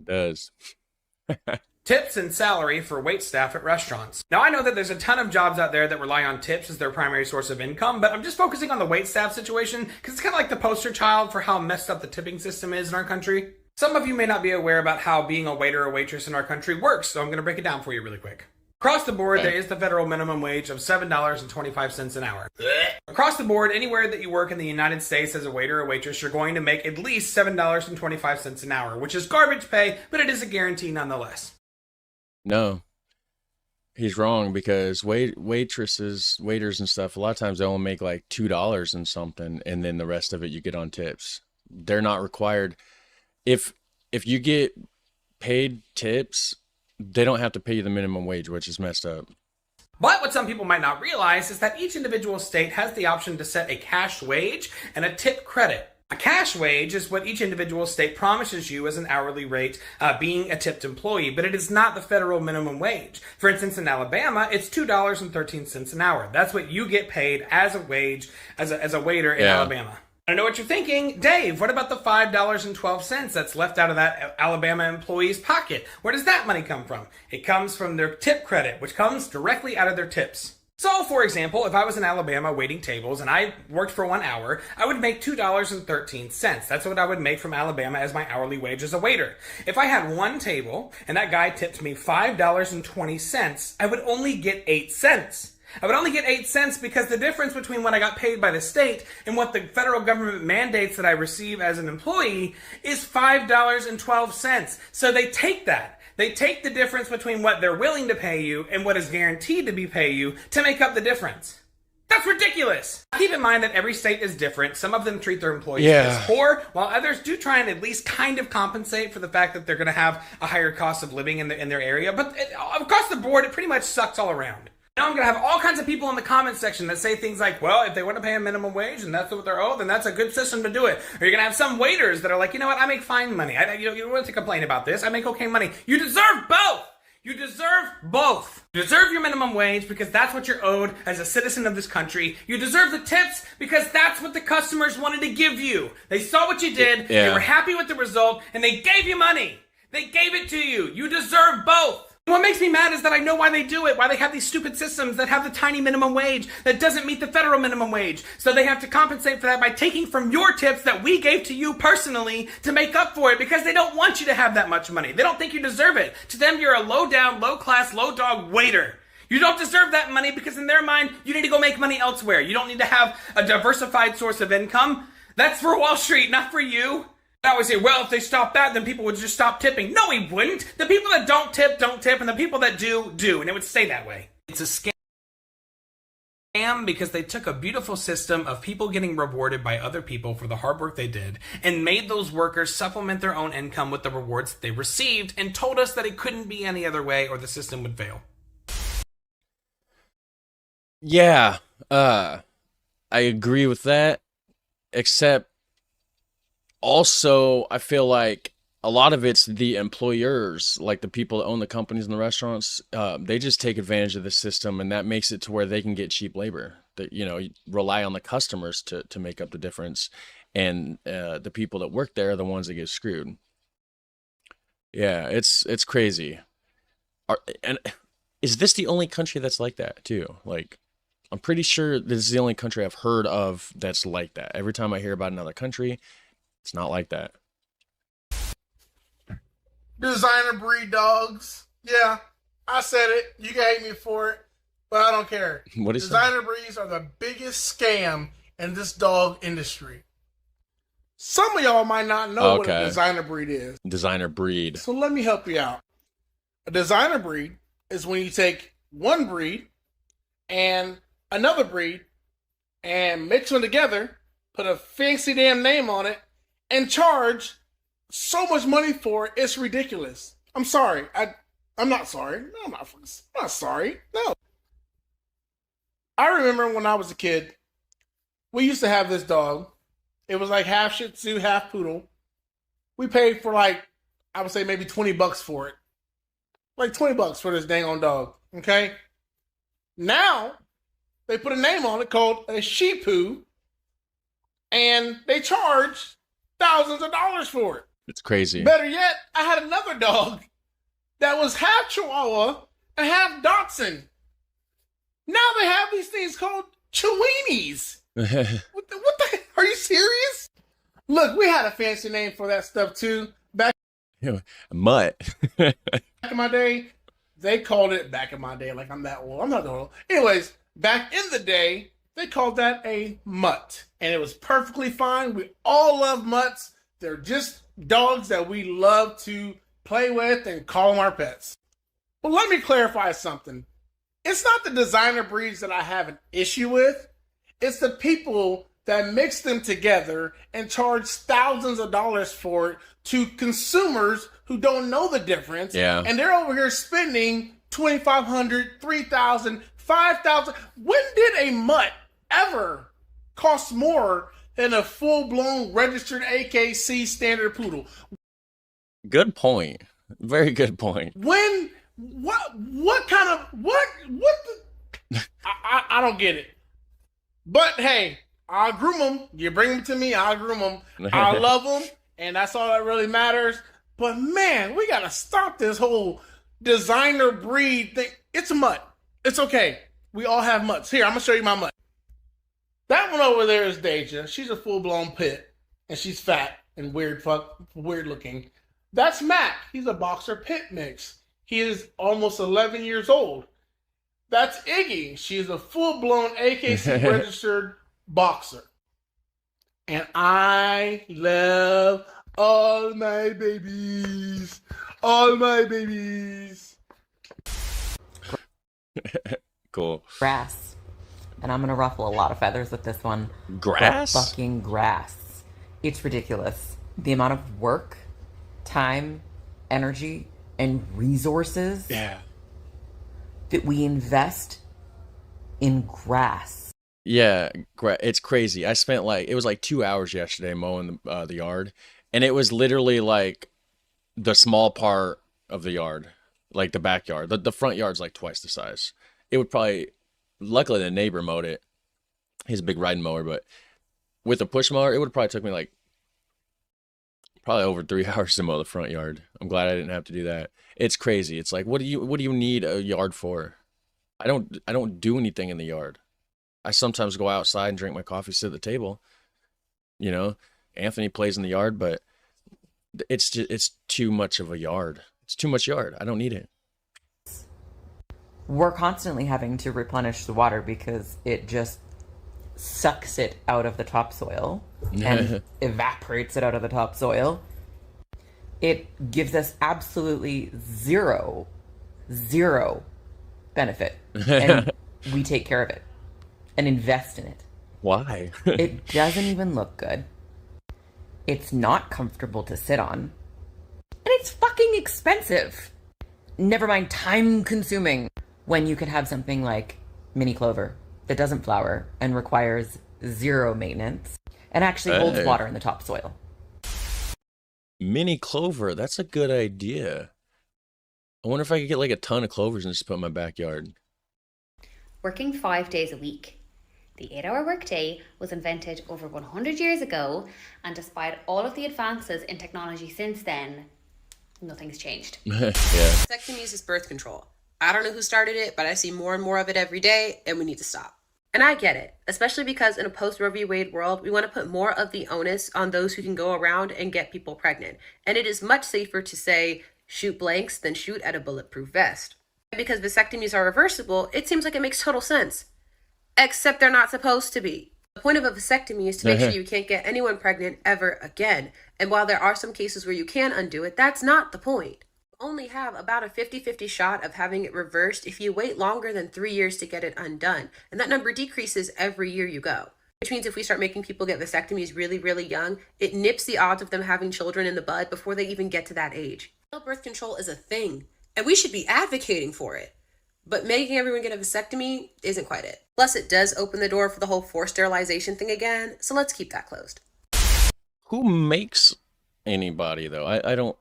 It does. Tips and salary for waitstaff at restaurants. Now, I know that there's a ton of jobs out there that rely on tips as their primary source of income, but I'm just focusing on the waitstaff situation because it's kind of like the poster child for how messed up the tipping system is in our country. Some of you may not be aware about how being a waiter or waitress in our country works, so I'm going to break it down for you really quick. Across the board, Okay. there is the federal minimum wage of $7.25 an hour. Across the board, anywhere that you work in the United States as a waiter or waitress, you're going to make at least $7.25 an hour, which is garbage pay, but it is a guarantee nonetheless. No, he's wrong because waiters and stuff, a lot of times they only make like $2 and something, and then the rest of it you get on tips. They're not required. If you get paid tips, they don't have to pay you the minimum wage, which is messed up. But what some people might not realize is that each individual state has the option to set a cash wage and a tip credit. A cash wage is what each individual state promises you as an hourly rate being a tipped employee, but it is not the federal minimum wage. For instance, in Alabama, it's $2.13 an hour. That's what you get paid as a wage, as a waiter in Alabama. I know what you're thinking. Dave, what about the $5.12 that's left out of that Alabama employee's pocket? Where does that money come from? It comes from their tip credit, which comes directly out of their tips. So, for example, if I was in Alabama waiting tables and I worked for 1 hour, I would make $2.13. That's what I would make from Alabama as my hourly wage as a waiter. If I had one table and that guy tipped me $5.20, I would only get 8 cents. I would only get 8 cents because the difference between what I got paid by the state and what the federal government mandates that I receive as an employee is $5.12. So they take that. They take the difference between what they're willing to pay you and what is guaranteed to be pay you to make up the difference. That's ridiculous. Keep in mind that every state is different. Some of them treat their employees as poor, while others do try and at least kind of compensate for the fact that they're going to have a higher cost of living in their area. But across the board, it pretty much sucks all around. Now I'm going to have all kinds of people in the comment section that say things like, well, if they want to pay a minimum wage and that's what they're owed, then that's a good system to do it. Or you're going to have some waiters that are like, you know what, I make fine money. You don't want to complain about this. I make okay money. You deserve both. You deserve both. You deserve your minimum wage because that's what you're owed as a citizen of this country. You deserve the tips because that's what the customers wanted to give you. They saw what you did. They were happy with the result and they gave you money. They gave it to you. You deserve both. What makes me mad is that I know why they do it, why they have these stupid systems that have the tiny minimum wage that doesn't meet the federal minimum wage. So they have to compensate for that by taking from your tips that we gave to you personally to make up for it because they don't want you to have that much money. They don't think you deserve it. To them, you're a low down, low class, low dog waiter. You don't deserve that money because in their mind, you need to go make money elsewhere. You don't need to have a diversified source of income. That's for Wall Street, not for you. I always say, well, if they stop that, then people would just stop tipping. No, we wouldn't. The people that don't tip, and the people that do, do. And it would stay that way. It's a scam because they took a beautiful system of people getting rewarded by other people for the hard work they did and made those workers supplement their own income with the rewards that they received and told us that it couldn't be any other way or the system would fail. Yeah, I agree with that, except also, I feel like a lot of it's the employers, like the people that own the companies and the restaurants. They just take advantage of the system, and that makes it to where they can get cheap labor. That rely on the customers to make up the difference, and the people that work there are the ones that get screwed. Yeah, it's crazy. And is this the only country that's like that too? Like, I'm pretty sure this is the only country I've heard of that's like that. Every time I hear about another country, it's not like that. Designer breed dogs. Yeah, I said it. You can hate me for it, but I don't care. What is Designer breeds are the biggest scam in this dog industry. Some of y'all might not know what a designer breed is. Designer breed. So let me help you out. A designer breed is when you take one breed and another breed and mix them together, put a fancy damn name on it, and charge so much money for it, it's ridiculous. I'm sorry. I'm not sorry. No, I'm not sorry. No. I remember when I was a kid, we used to have this dog. It was like half Shih Tzu, half Poodle. We paid for I would say maybe $20 for it. Like $20 for this dang on dog. Okay? Now, they put a name on it called a Shih Poo, and they charge thousands of dollars for it. It's crazy. Better yet, I had another dog that was half Chihuahua and half Dachshund. Now they have these things called Chiweenies. What the? Are you serious? Look, we had a fancy name for that stuff too. Back Mutt. in my day, they called it, back in my day, like I'm that old. I'm not that old. Anyways, back in the day, they called that a mutt. And it was perfectly fine. We all love mutts. They're just dogs that we love to play with and call them our pets. But let me clarify something. It's not the designer breeds that I have an issue with. It's the people that mix them together and charge thousands of dollars for it to consumers who don't know the difference. Yeah. And they're over here spending $2,500, $3,000, $5,000. When did a mutt ever cost more than a full-blown registered AKC standard poodle? Good point. Very good point. When, what kind of, what the, I don't get it. But hey, I'll groom them. You bring them to me, I'll groom them. I love them, and that's all that really matters. But man, we gotta stop this whole designer breed thing. It's a mutt. It's okay. We all have mutts. Here, I'm gonna show you my mutt. That one over there is Deja. She's a full-blown pit, and she's fat and weird looking. That's Mac. He's a boxer pit mix. He is almost 11 years old. That's Iggy. She's a full-blown AKC registered boxer. And I love all my babies. All my babies. Cool. Grass. And I'm going to ruffle a lot of feathers with this one. Grass? But fucking grass. It's ridiculous. The amount of work, time, energy, and resources that we invest in grass. Yeah, it's crazy. I spent it was like 2 hours yesterday mowing the yard, and it was literally like the small part of the yard, like the backyard. The front yard's like twice the size. It would probably, luckily the neighbor mowed it. He's a big riding mower, but with a push mower, it would probably took me like probably over 3 hours to mow the front yard. I'm glad I didn't have to do that. It's crazy. It's like, what do you need a yard for? I don't do anything in the yard. I sometimes go outside and drink my coffee, sit at the table. You know, Anthony plays in the yard, but it's too much of a yard. It's too much yard. I don't need it. We're constantly having to replenish the water because it just sucks it out of the topsoil and evaporates it out of the topsoil. It gives us absolutely zero benefit. And we take care of it and invest in it. Why? It doesn't even look good. It's not comfortable to sit on. And it's fucking expensive. Never mind time consuming when you could have something like mini clover that doesn't flower and requires zero maintenance and actually holds water in the topsoil. Mini clover, that's a good idea. I wonder if I could get like a ton of clovers and just put in my backyard. Working 5 days a week. The 8-hour workday was invented over 100 years ago, and despite all of the advances in technology since then, nothing's changed. Yeah. Vasectomies is birth control. I don't know who started it, but I see more and more of it every day, and we need to stop. And I get it, especially because in a post-Roe v. Wade world, we want to put more of the onus on those who can go around and get people pregnant. And it is much safer to say, shoot blanks than shoot at a bulletproof vest. And because vasectomies are reversible, it seems like it makes total sense. Except they're not supposed to be. The point of a vasectomy is to make sure you can't get anyone pregnant ever again. And while there are some cases where you can undo it, that's not the point. You only have about a 50-50 shot of having it reversed if you wait longer than 3 years to get it undone. And that number decreases every year you go. Which means if we start making people get vasectomies really, really young, it nips the odds of them having children in the bud before they even get to that age. Birth control is a thing, and we should be advocating for it. But making everyone get a vasectomy isn't quite it. Plus, it does open the door for the whole forced sterilization thing again, so let's keep that closed. Who makes anybody, though? I don't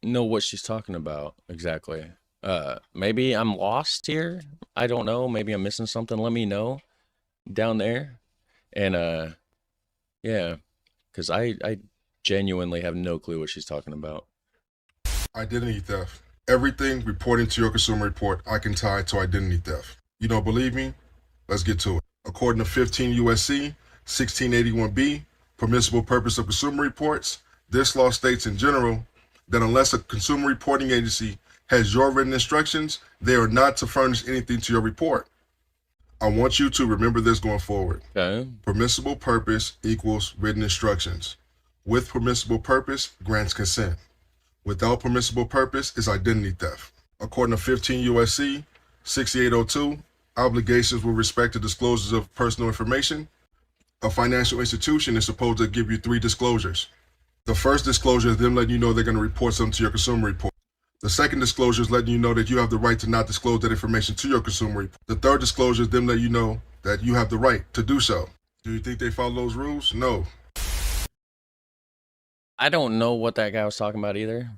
know what she's talking about exactly. Maybe I'm lost here. I don't know. Maybe I'm missing something. Let me know down there. And, yeah, because I genuinely have no clue what she's talking about. Identity theft. Everything reporting to your consumer report I can tie to identity theft. You don't believe me? Let's get to it. According to 15 U.S.C. 1681B, permissible purpose of consumer reports, this law states in general that unless a consumer reporting agency has your written instructions, they are not to furnish anything to your report. I want you to remember this going forward. Okay. Permissible purpose equals written instructions. With permissible purpose grants consent. Without permissible purpose is identity theft. According to 15 U.S.C. 6802, obligations with respect to disclosures of personal information, a financial institution is supposed to give you 3 disclosures. The first disclosure is them letting you know they're going to report something to your consumer report. The second disclosure is letting you know that you have the right to not disclose that information to your consumer report. The third disclosure is them letting you know that you have the right to do so. Do you think they follow those rules? No. I don't know what that guy was talking about either.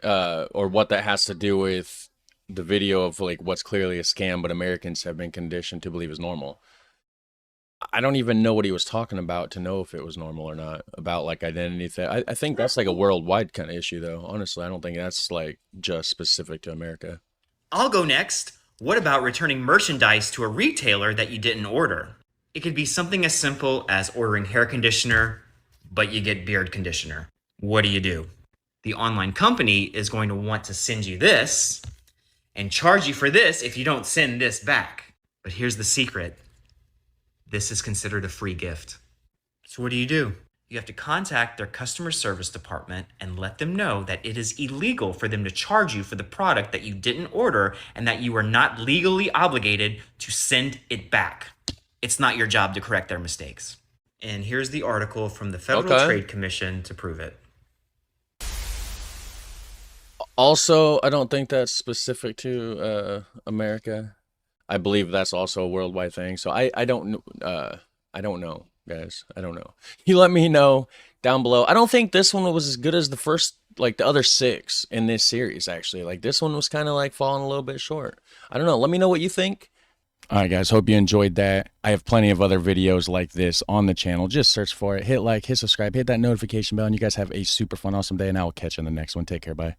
Or what that has to do with the video of like what's clearly a scam, but Americans have been conditioned to believe is normal. I don't even know what he was talking about to know if it was normal or not, about like identity theft. I think that's like a worldwide kind of issue though. Honestly, I don't think that's like just specific to America. I'll go next. What about returning merchandise to a retailer that you didn't order? It could be something as simple as ordering hair conditioner, but you get beard conditioner. What do? The online company is going to want to send you this and charge you for this if you don't send this back. But here's the secret. This is considered a free gift. So what do? You have to contact their customer service department and let them know that it is illegal for them to charge you for the product that you didn't order and that you are not legally obligated to send it back. It's not your job to correct their mistakes. And here's the article from the Federal Trade Commission to prove it. Also, I don't think that's specific to America. I believe that's also a worldwide thing. So I don't know, guys. I don't know. You let me know down below. I don't think this one was as good as the first, like the other 6 in this series, actually. Like this one was kind of like falling a little bit short. I don't know. Let me know what you think. All right, guys. Hope you enjoyed that. I have plenty of other videos like this on the channel. Just search for it. Hit like, hit subscribe, hit that notification bell, and you guys have a super fun, awesome day, and I will catch you in the next one. Take care. Bye.